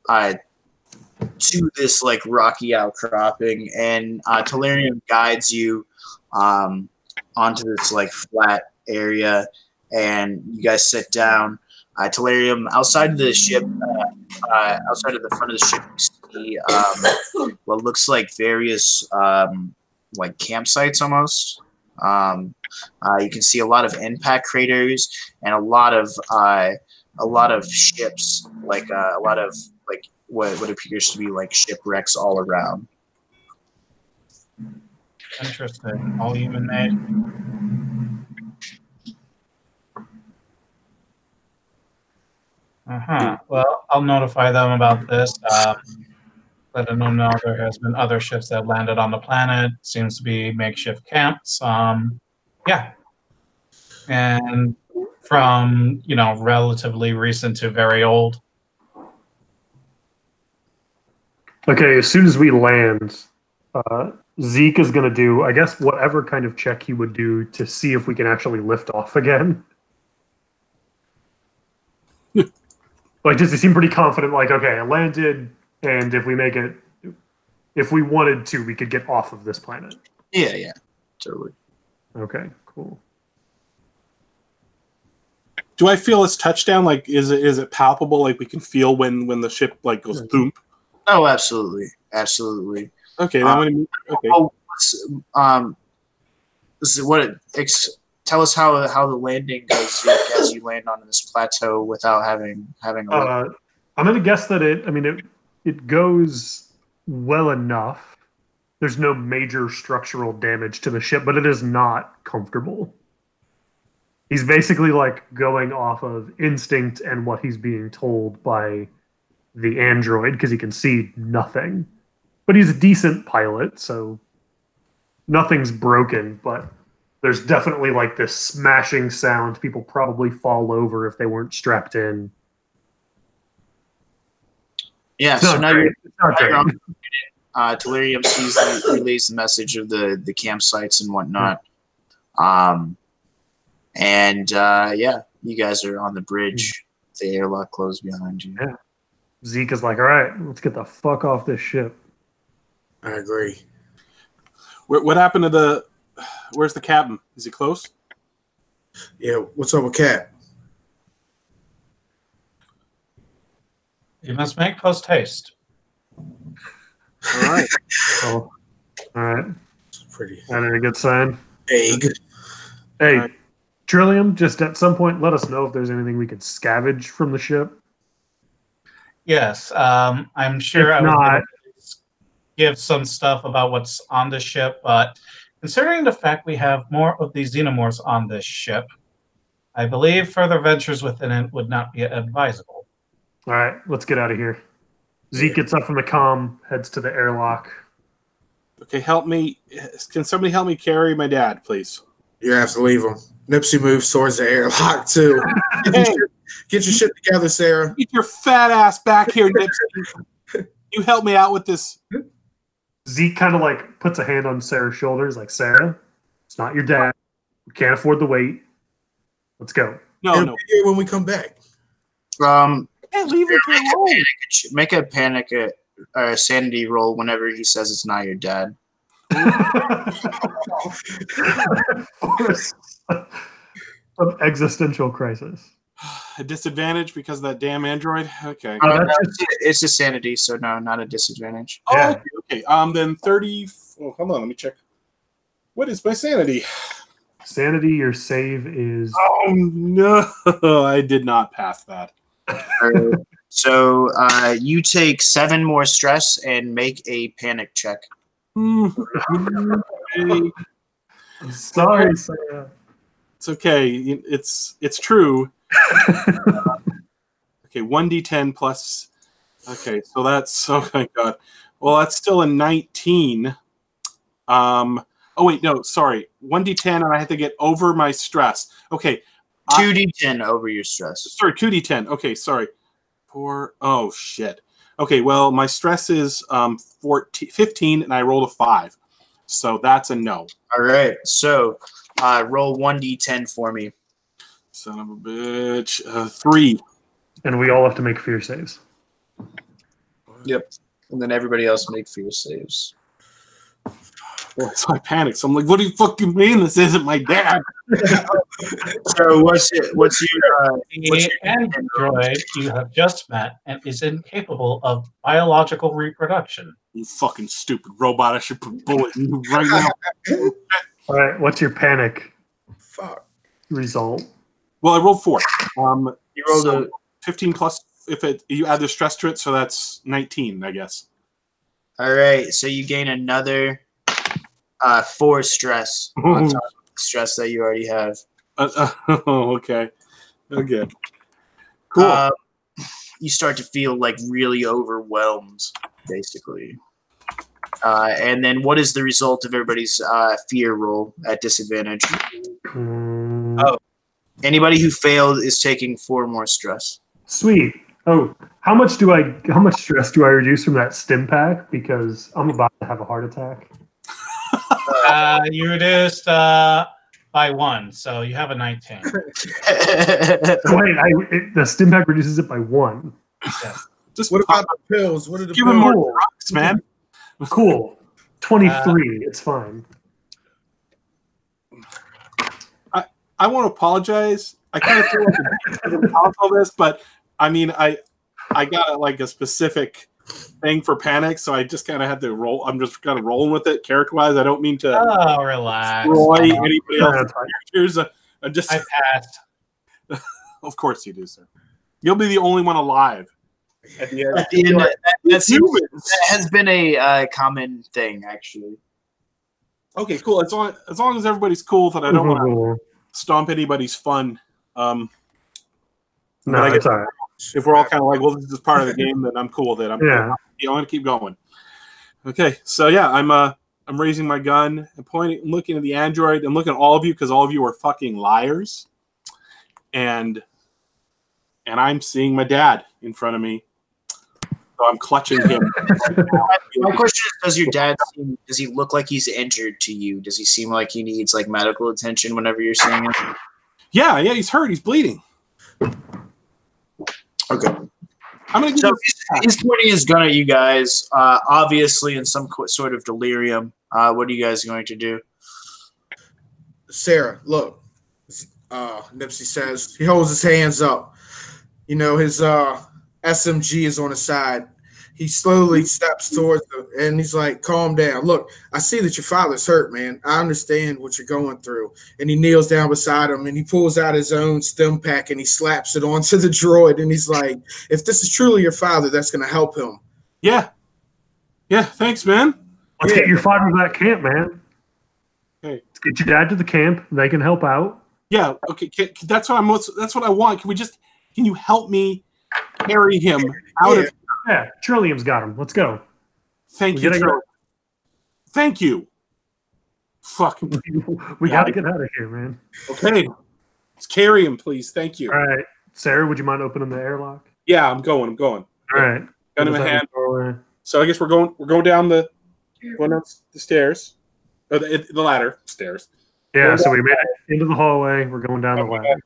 to this like rocky outcropping, and Telarium guides you onto this like flat area, and you guys sit down. Telarium, outside of the ship, outside of the front of the ship, you see what looks like various like campsites almost. You can see a lot of impact craters and a lot of ships, like a lot of like what appears to be like shipwrecks all around. Interesting. All human made. Well, I'll notify them about this. Let them know there has been other ships that landed on the planet. Seems to be makeshift camps. Yeah. And from, relatively recent to very old. Okay, as soon as we land, Zeke is going to do, I guess, whatever kind of check he would do to see if we can actually lift off again. Like, does he seem pretty confident? Like, okay, I landed, and if we make it, if we wanted to, we could get off of this planet. Yeah, totally. Okay, cool. Do I feel this touchdown? Like, is it palpable? Like, we can feel when the ship like goes thump. Oh, absolutely. Okay, okay. Well, this is tell us how the landing goes. as you land on this plateau without having a look? I'm going to guess that it goes well enough. There's no major structural damage to the ship, but it is not comfortable. He's basically like going off of instinct and what he's being told by the android because he can see nothing. But he's a decent pilot, so nothing's broken, but there's definitely like this smashing sound. People probably fall over if they weren't strapped in. Yeah, so now you're on. Delirium relays the message of the campsites and whatnot. Yeah, you guys are on the bridge. The airlock closed behind you. Yeah. Zeke is like, all right, let's get the fuck off this ship. I agree. What happened to where's the captain? Is he close? Yeah, what's up with Cap? You must make post haste. All right. Oh, all right. It's pretty That ain't a good sign. vague. Hey, right. Trillium, just at some point, let us know if there's anything we can scavenge from the ship. Yes, I'm sure If I would not, give some stuff about what's on the ship, but considering the fact we have more of these xenomorphs on this ship, I believe further ventures within it would not be advisable. all right, let's get out of here. Zeke gets up from the comm, heads to the airlock. Okay, help me. Can somebody help me carry my dad, please? You have to leave him. Nipsey moves towards the airlock too. Get your shit together, Sarah. Get your fat ass back here, Nipsey. You help me out with this. Zeke kind of like puts a hand on Sarah's shoulders, like, Sarah, it's not your dad. We can't afford the wait. Let's go. No. Be here when we come back. Yeah, leave it alone. Make a panic sanity roll whenever he says it's not your dad. Of existential crisis. A disadvantage because of that damn android? Okay. It's a sanity, so no, not a disadvantage. Yeah. Okay. Then 30. Oh, hold on. Let me check. What is my sanity? Sanity, your save is... Oh, no. I did not pass that. So you take 7 more stress and make a panic check. Sorry, Sarah. It's okay. It's true. Okay, 1d10 plus. Okay, so that's, oh my god. Well, that's still a 19. Oh wait, no, sorry. 1d10 and I have to get over my stress. Okay. 2d10 over your stress. Sorry, 2d10. Okay, sorry. 4. Oh shit. Okay, well, my stress is 15 and I rolled a 5. So that's a no. All right. So roll 1d10 for me. Son of a bitch. 3. And we all have to make fear saves. Yep. And then everybody else make fear saves. So I panicked. So I'm like, what do you fucking mean this isn't my dad? So what's your The android you have just met and is incapable of biological reproduction. You fucking stupid robot. I should put a bullet in you right now. All right, what's your panic Fuck. result? Well, I rolled 4. You rolled a 15 plus you add the stress to it, so that's 19, I guess. All right. So you gain another 4 stress on top of the stress that you already have. Okay. Okay. Cool. You start to feel like really overwhelmed, basically. And then what is the result of everybody's fear roll at disadvantage? Oh, anybody who failed is taking 4 more stress. Sweet. Oh, how much stress do I reduce from that stim pack? Because I'm about to have a heart attack. You reduced by 1, so you have a 19. Wait, the stim pack reduces it by 1. Yeah. Just What about the pills? What are the give him pills? more rocks, man. Cool. 23. It's fine. I want to apologize. I kind of feel like I didn't all this, but I mean, I got like a specific thing for panic, so I just kind of had to roll. I'm just kind of rolling with it character-wise. I don't mean to Oh, relax. destroy anybody else's characters. I passed. Of course you do, sir. You'll be the only one alive at the end. At the end, Like, that has been a common thing, actually. okay, cool. As long as everybody's cool, that I don't want to stomp anybody's fun. No, it's all right. If we're all kind of like, well, this is part of the game, then I'm cool with it. I'm going to keep going. Okay, so yeah, I'm raising my gun and pointing, looking at the android. I'm looking at all of you because all of you are fucking liars. And I'm seeing my dad in front of me. So I'm clutching him. My question is, does your dad does he look like he's injured to you? Does he seem like he needs like medical attention whenever you're seeing him? Yeah, he's hurt. He's bleeding. Okay. So he's pointing his gun at you guys, obviously in some sort of delirium. What are you guys going to do? Sarah, look. Nipsey says, he holds his hands up. You know, his SMG is on his side. He slowly steps towards him, and he's like, calm down. Look, I see that your father's hurt, man. I understand what you're going through. And he kneels down beside him, and he pulls out his own stim pack, and he slaps it onto the droid. And he's like, if this is truly your father, that's going to help him. Yeah. Yeah, thanks, man. Let's get your father to that camp, man. Okay. Let's get your dad to the camp. They can help out. Yeah, okay. That's what I want. Can you help me carry him out of? Yeah, Trillium's got him. Let's go. Thank you, Trillium. Thank you. Fuck. We got to get out of here, man. Okay. Let's carry him, please. Thank you. All right. Sarah, would you mind opening the airlock? Yeah, I'm going. All right. Gun in my hand. So I guess we're going down the stairs. Or the ladder. Stairs. Yeah, so we made it into the hallway. We're going down the ladder.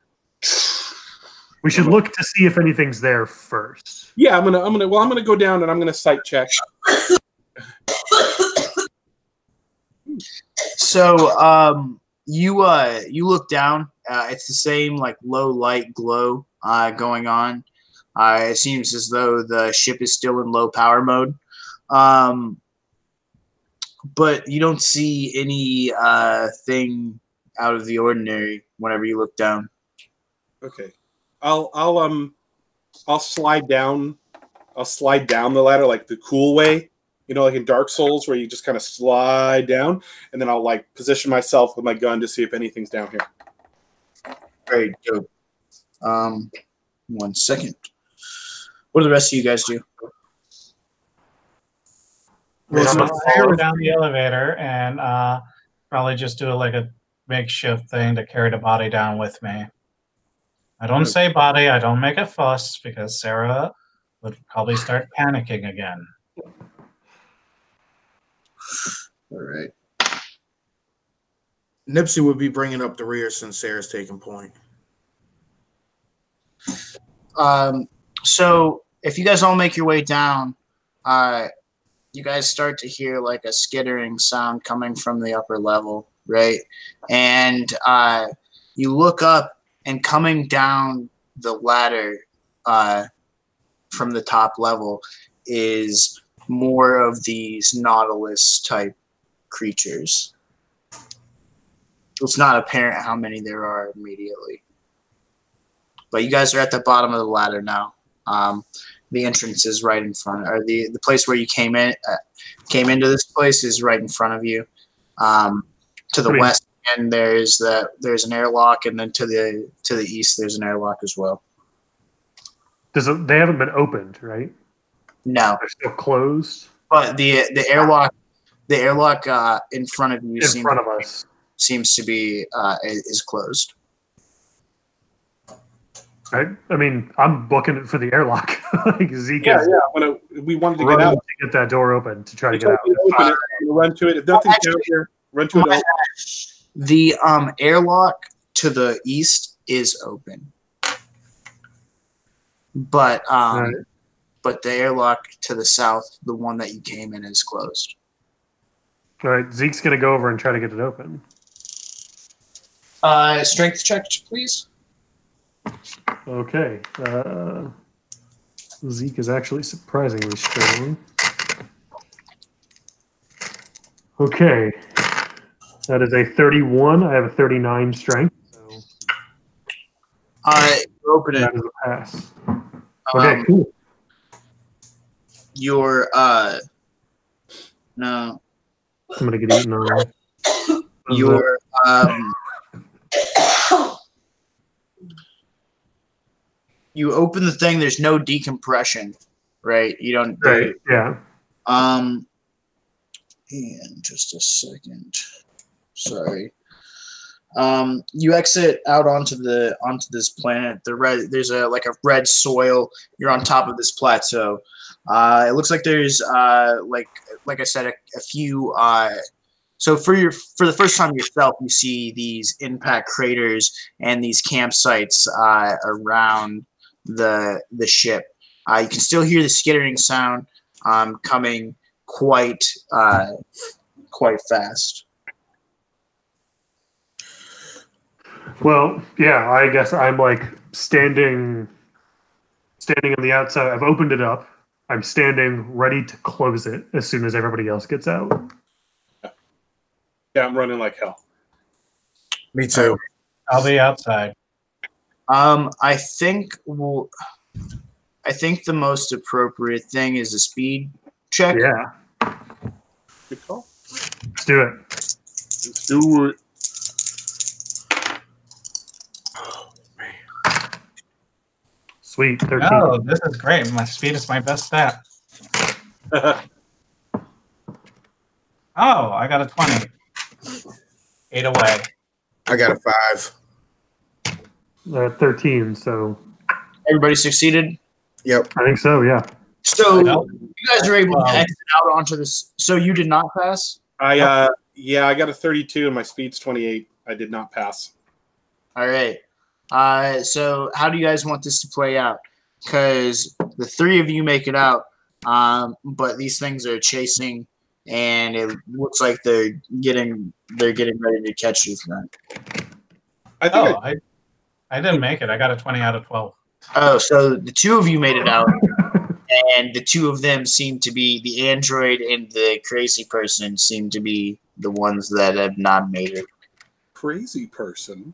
We should look to see if anything's there first. Yeah, I'm gonna go down and I'm gonna sight check. So you look down. It's the same like low light glow going on. It seems as though the ship is still in low power mode. But you don't see any thing out of the ordinary whenever you look down. Okay. I'll slide down. I'll slide down the ladder like the cool way, you know, like in Dark Souls where you just kind of slide down, and then I'll like position myself with my gun to see if anything's down here. Very dope. 1 second. What do the rest of you guys do? Go down the elevator and probably just do like a makeshift thing to carry the body down with me. I don't say body, I don't make a fuss because Sarah would probably start panicking again. All right. Nipsey would be bringing up the rear since Sarah's taking point. So if you guys all make your way down, you guys start to hear like a skittering sound coming from the upper level, right? And you look up, and coming down the ladder from the top level is more of these Nautilus type creatures. It's not apparent how many there are immediately. But you guys are at the bottom of the ladder now. The entrance is right in front, or the place where you came into this place is right in front of you. To the west end there's an airlock, and then to the east there's an airlock as well. They haven't been opened, right? No, they're still closed. But the airlock in front of you seems to be is closed. I mean, I'm booking it for the airlock. Like Zeke we wanted to get out to get that door open to try to get out. Run to it. If nothing's down here, run to it. The airlock to the east is open, but but the airlock to the south, the one that you came in, is closed. All right, Zeke's gonna go over and try to get it open. Strength check, please. Okay. Zeke is actually surprisingly strong. Okay. That is a 31. I have a 39 strength. So. open it. That is a pass. Okay, cool. Your no. I'm gonna get eaten on. Your you open the thing. There's no decompression, right? You don't. Right. Yeah. And just a second. Sorry. You exit out onto this planet. There's a red soil. You're on top of this plateau. It looks like there's like I said a few. So for the first time yourself, you see these impact craters and these campsites around the ship. You can still hear the skittering sound coming quite fast. Well, yeah, I guess I'm like standing on the outside. I've opened it up. I'm standing ready to close it as soon as everybody else gets out. Yeah, I'm running like hell. Me too. I'll be outside. I think the most appropriate thing is a speed check. Yeah. Good call. Let's do it. Let's do it. Sweet. 13. Oh, this is great. My speed is my best stat. Oh, I got a 20. 8 away. I got a 5. 13, so Everybody succeeded. Yep. I think so, yeah. So Well, you guys are able to exit out onto this. So you did not pass? I got a 32 and my speed's 28. I did not pass. All right. So how do you guys want this to play out? Because the three of you make it out, but these things are chasing, and it looks like they're getting ready to catch you. I think I didn't make it. I got a 20 out of 12. Oh, so the two of you made it out, and the two of them seem to be the android and the crazy person seem to be the ones that have not made it. crazy person.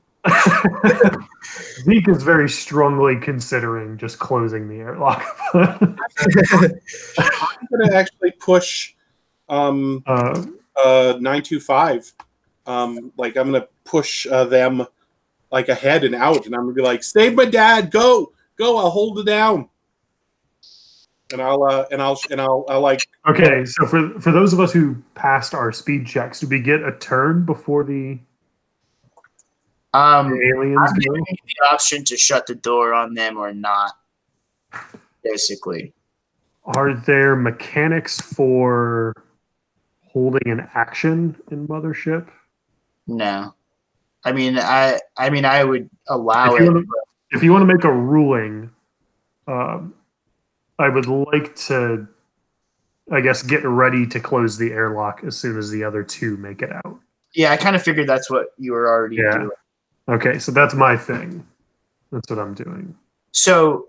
Zeke is very strongly considering just closing the airlock. I'm gonna actually push 925. Like I'm gonna push them like ahead and out, and I'm gonna be like, "Save my dad! Go! I'll hold it down." And I'll like. Okay, so for those of us who passed our speed checks, do we get a turn before the aliens I'm go? giving you the option to shut the door on them or not. Basically, Are there mechanics for holding an action in Mothership? no. I mean, I would allow it. If you want to make a ruling, I would like to, I guess, get ready to close the airlock as soon as the other two make it out. Yeah, I kind of figured that's what you were already doing. Okay, so that's my thing. That's what I'm doing. So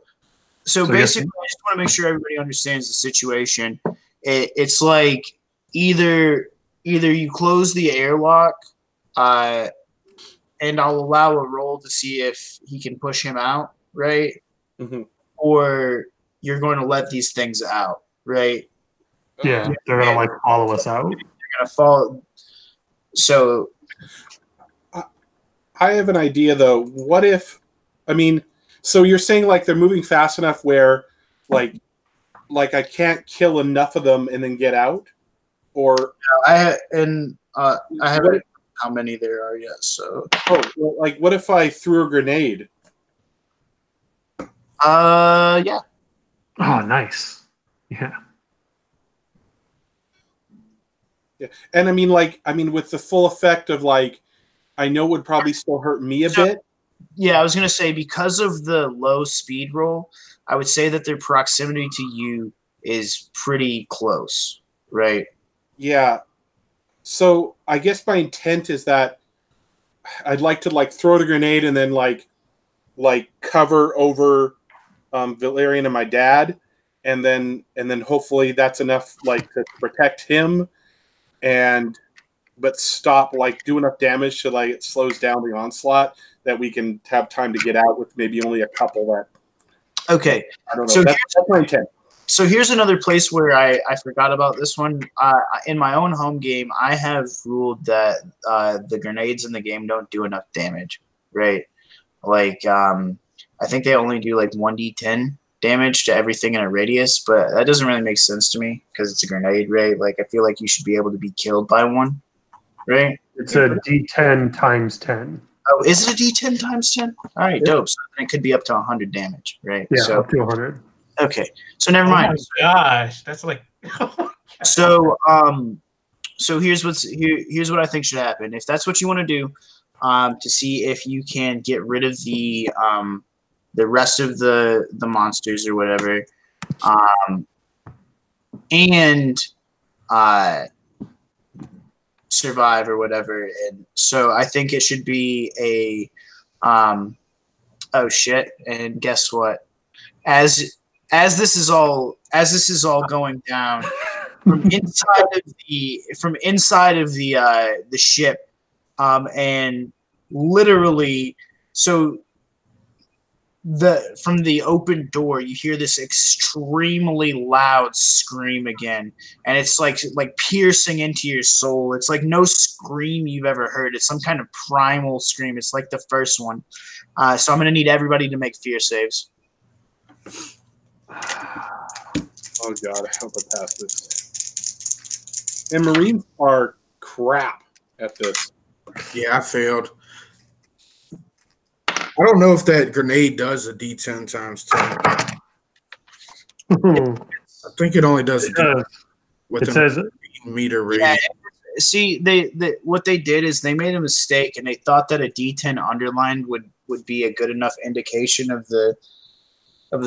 basically, yes. I just want to make sure everybody understands the situation. It's like either you close the airlock, and I'll allow a roll to see if he can push him out, right? Mm-hmm. Or you're going to let these things out, right? Yeah, they're gonna like follow us out. You're gonna follow. So I have an idea though. What if? I mean, so you're saying like they're moving fast enough where, like I can't kill enough of them and then get out, or I haven't how many there are yet. So well, like what if I threw a grenade? yeah. Oh, nice. Yeah. Yeah, and I mean, with the full effect of like, I know it would probably still hurt me a bit. Yeah, I was gonna say because of the low speed roll, I would say that their proximity to you is pretty close, right? Yeah. So I guess my intent is that I'd like to like throw the grenade and then like cover over Valerian and my dad, and then hopefully that's enough like to protect him, but stop like do enough damage so like it slows down the onslaught that we can have time to get out with, maybe only a couple that. Okay. I don't know. So That's my intent. So here's another place where I forgot about this one. In my own home game, I have ruled that the grenades in the game don't do enough damage, right? Like, I think they only do like 1d10 damage to everything in a radius, but that doesn't really make sense to me because it's a grenade, right? Like, I feel like you should be able to be killed by one, right? It's a D10 times 10. Oh, is it a D10 times 10? All right, dope. So then it could be up to 100 damage, right? Yeah, so, up to 100. Okay, so never Oh mind. my gosh, that's like. So here's here's what I think should happen. If that's what you want to do, to see if you can get rid of the rest of the monsters or whatever, and survive or whatever. And so I think it should be a oh shit. And guess what? As this is all going down from inside of the ship, and literally, so from the open door, you hear this extremely loud scream again, and it's like piercing into your soul. It's like no scream you've ever heard. It's some kind of primal scream. It's like the first one. So I'm gonna need everybody to make fear saves. Oh god, I hope I pass this. And Marines are crap at this. Yeah, I failed. I don't know if that grenade does a D10 times 10. I think it only does. It says meter radius. Yeah, see, they what they did is they made a mistake, and they thought that a D10 underlined would be a good enough indication of the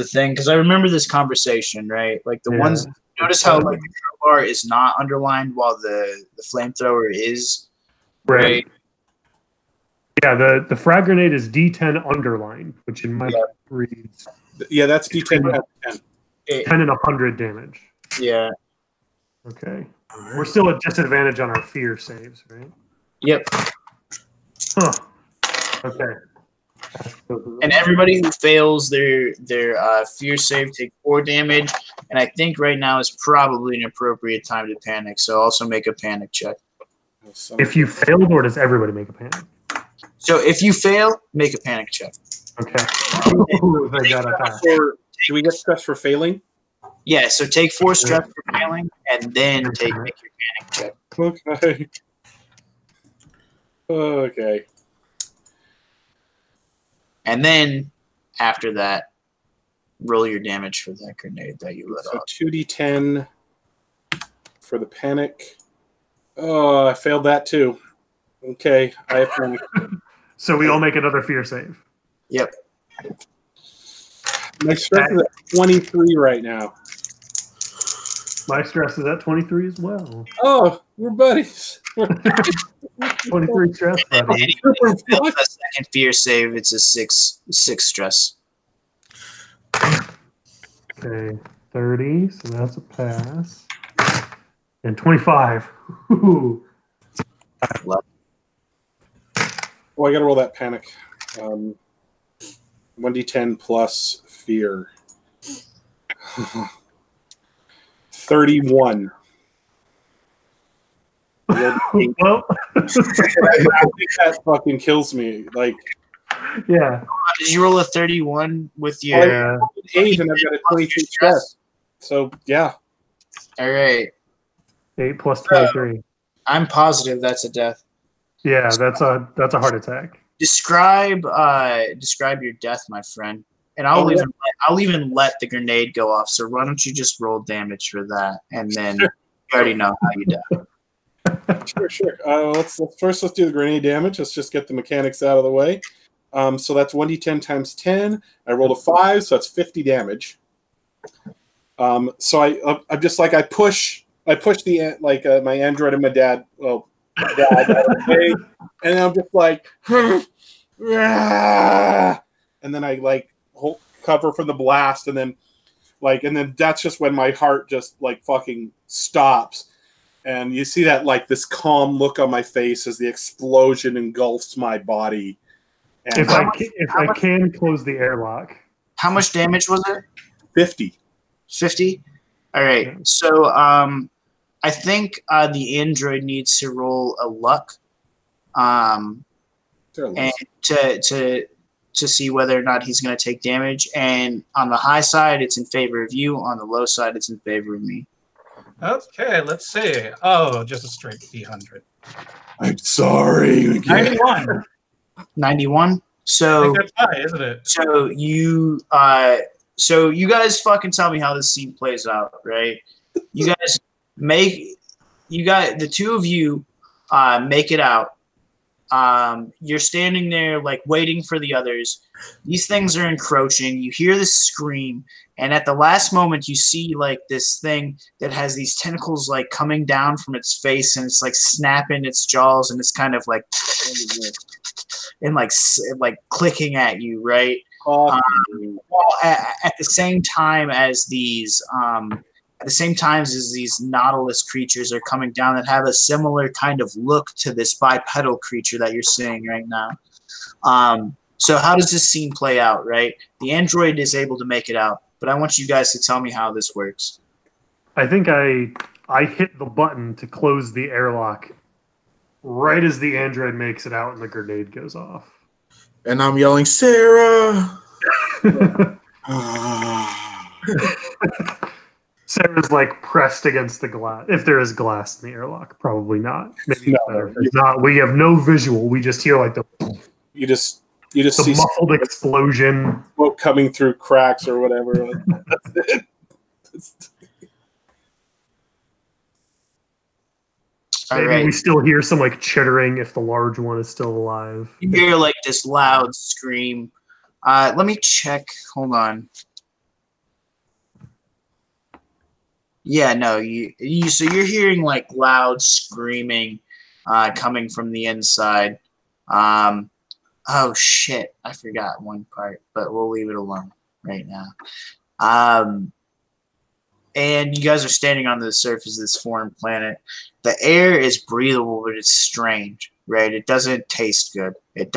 thing, because I remember this conversation, right? Like the ones, notice how like the crowbar is not underlined while the flamethrower is, right? Yeah, the frag grenade is D10 underlined, which in my reads. Yeah, that's D10 times 10. 10 and 100 damage. Yeah. Okay. We're still at disadvantage on our fear saves, right? Yep. Huh. Okay. And everybody who fails their fear save take 4 damage, and I think right now is probably an appropriate time to panic. So also make a panic check. If you failed, or does everybody make a panic? So if you fail, make a panic check. Okay. Ooh, thank God I passed. Do we get stress for failing? Yeah. So take 4 stress for failing, and then make your panic check. Okay. Okay. And then after that, roll your damage for that grenade that you let off. 2d10 for the panic. Oh, I failed that too. Okay, I have panic. So we all make another fear save. Yep. My stress is at 23 right now. My stress is at 23 as well. Oh, we're buddies. 23 stress, buddy. The second fear save, it's a 6 stress. Okay, 30, so that's a pass. And 25. Ooh. Oh, I gotta roll that panic. 1d10 plus fear. 31. Well, I think that fucking kills me. Like, yeah. Did you roll a 31 with your 8 and I've got a 22 stress. So yeah. All right. 8 plus 23. I'm positive that's a death. Yeah, that's a heart attack. Describe your death, my friend. And I'll even let the grenade go off. So why don't you just roll damage for that, and then you already know how you die. Sure. Let's do the grenade damage. Let's just get the mechanics out of the way. So that's 1d10 times 10. I rolled a 5, so that's 50 damage. So I'm just like I push the my android and my dad. Well, dad, away, and then I'm just like, and then I like cover from the blast, and then that's just when my heart just like fucking stops. And you see that like this calm look on my face as the explosion engulfs my body, And If I can close the airlock. How much damage was it? 50. 50? All right. Yeah. So I think the android needs to roll a luck and to see whether or not he's going to take damage. And on the high side, it's in favor of you. On the low side, it's in favor of me. Okay, let's see. Oh, just a straight D100. I'm sorry. 91. 91. I So think that's high, isn't it? so you guys fucking tell me how this scene plays out, right? You guys the two of you make it out. You're standing there like waiting for the others. These things are encroaching. You hear this scream, and at the last moment you see like this thing that has these tentacles like coming down from its face, and it's like snapping its jaws, and it's kind of like and like clicking at you, right? Well, at the same time as these nautilus creatures are coming down that have a similar kind of look to this bipedal creature that you're seeing right now. So how does this scene play out, right? The android is able to make it out, but I want you guys to tell me how this works. I think I hit the button to close the airlock right as the android makes it out and the grenade goes off. And I'm yelling, Sarah! Sarah's like pressed against the glass. If there is glass in the airlock, probably not. Maybe if not. We have no visual. We just hear like the see muffled explosion, smoke coming through cracks or whatever. That's it. Maybe we still hear some like chittering if the large one is still alive. You hear like this loud scream. Let me check. Hold on. Yeah, no, so you're hearing like loud screaming coming from the inside. Oh shit, I forgot one part, but we'll leave it alone right now. And you guys are standing on the surface of this foreign planet. The air is breathable, but it's strange, right? It doesn't taste good. It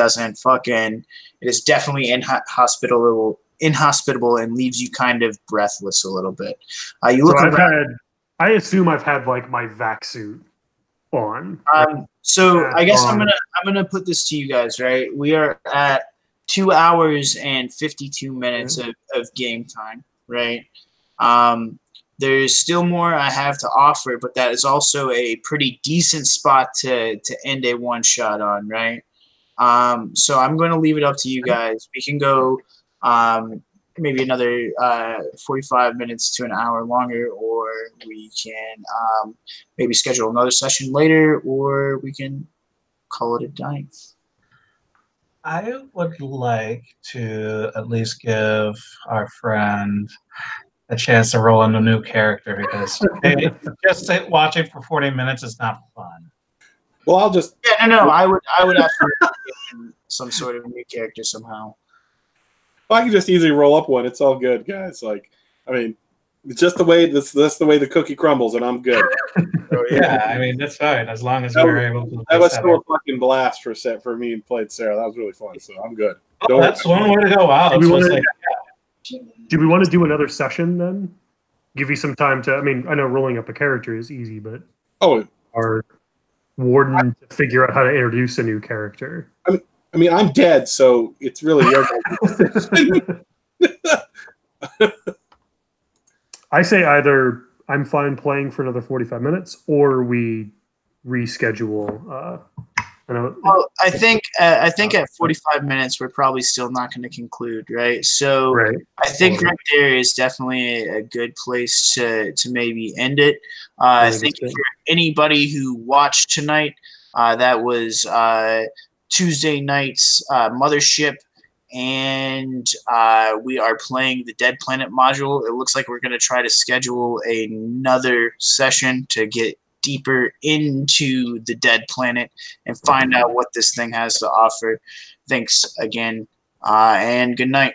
is definitely inhospitable and leaves you kind of breathless a little bit. You look around. I assume I've had like my vac suit on. So I guess I'm gonna put this to you guys, right? We are at 2 hours and 52 minutes of game time, right? There's still more I have to offer, but that is also a pretty decent spot to end a one shot on, right? So I'm going to leave it up to you guys. We can go maybe another 45 minutes to an hour longer, or we can maybe schedule another session later, or we can call it a night. I would like to at least give our friend a chance to roll in a new character, because just watching for 40 minutes is not fun. Well, I'll just I would have to give him some sort of new character somehow. Well, I can just easily roll up one. It's all good, guys. Like, I mean, it's just the way that's the way the cookie crumbles, and I'm good. So, yeah, I mean that's fine as long as we're able to. That was still a fucking blast for me and played Sarah. That was really fun. So I'm good. Oh, that's one way to go out. Do we want to do another session then? Give you some time to. I mean, I know rolling up a character is easy, but our warden to figure out how to introduce a new character. I mean, I'm dead, so it's really your I say either I'm fine playing for another 45 minutes, or we reschedule. Well, I think at 45 minutes we're probably still not going to conclude, right? So I think right there is definitely a good place to maybe end it. I think for anybody who watched tonight, that was Tuesday night's Mothership, and we are playing the Dead Planet module. It looks like we're going to try to schedule another session to get deeper into the Dead Planet and find out what this thing has to offer. Thanks again, and good night.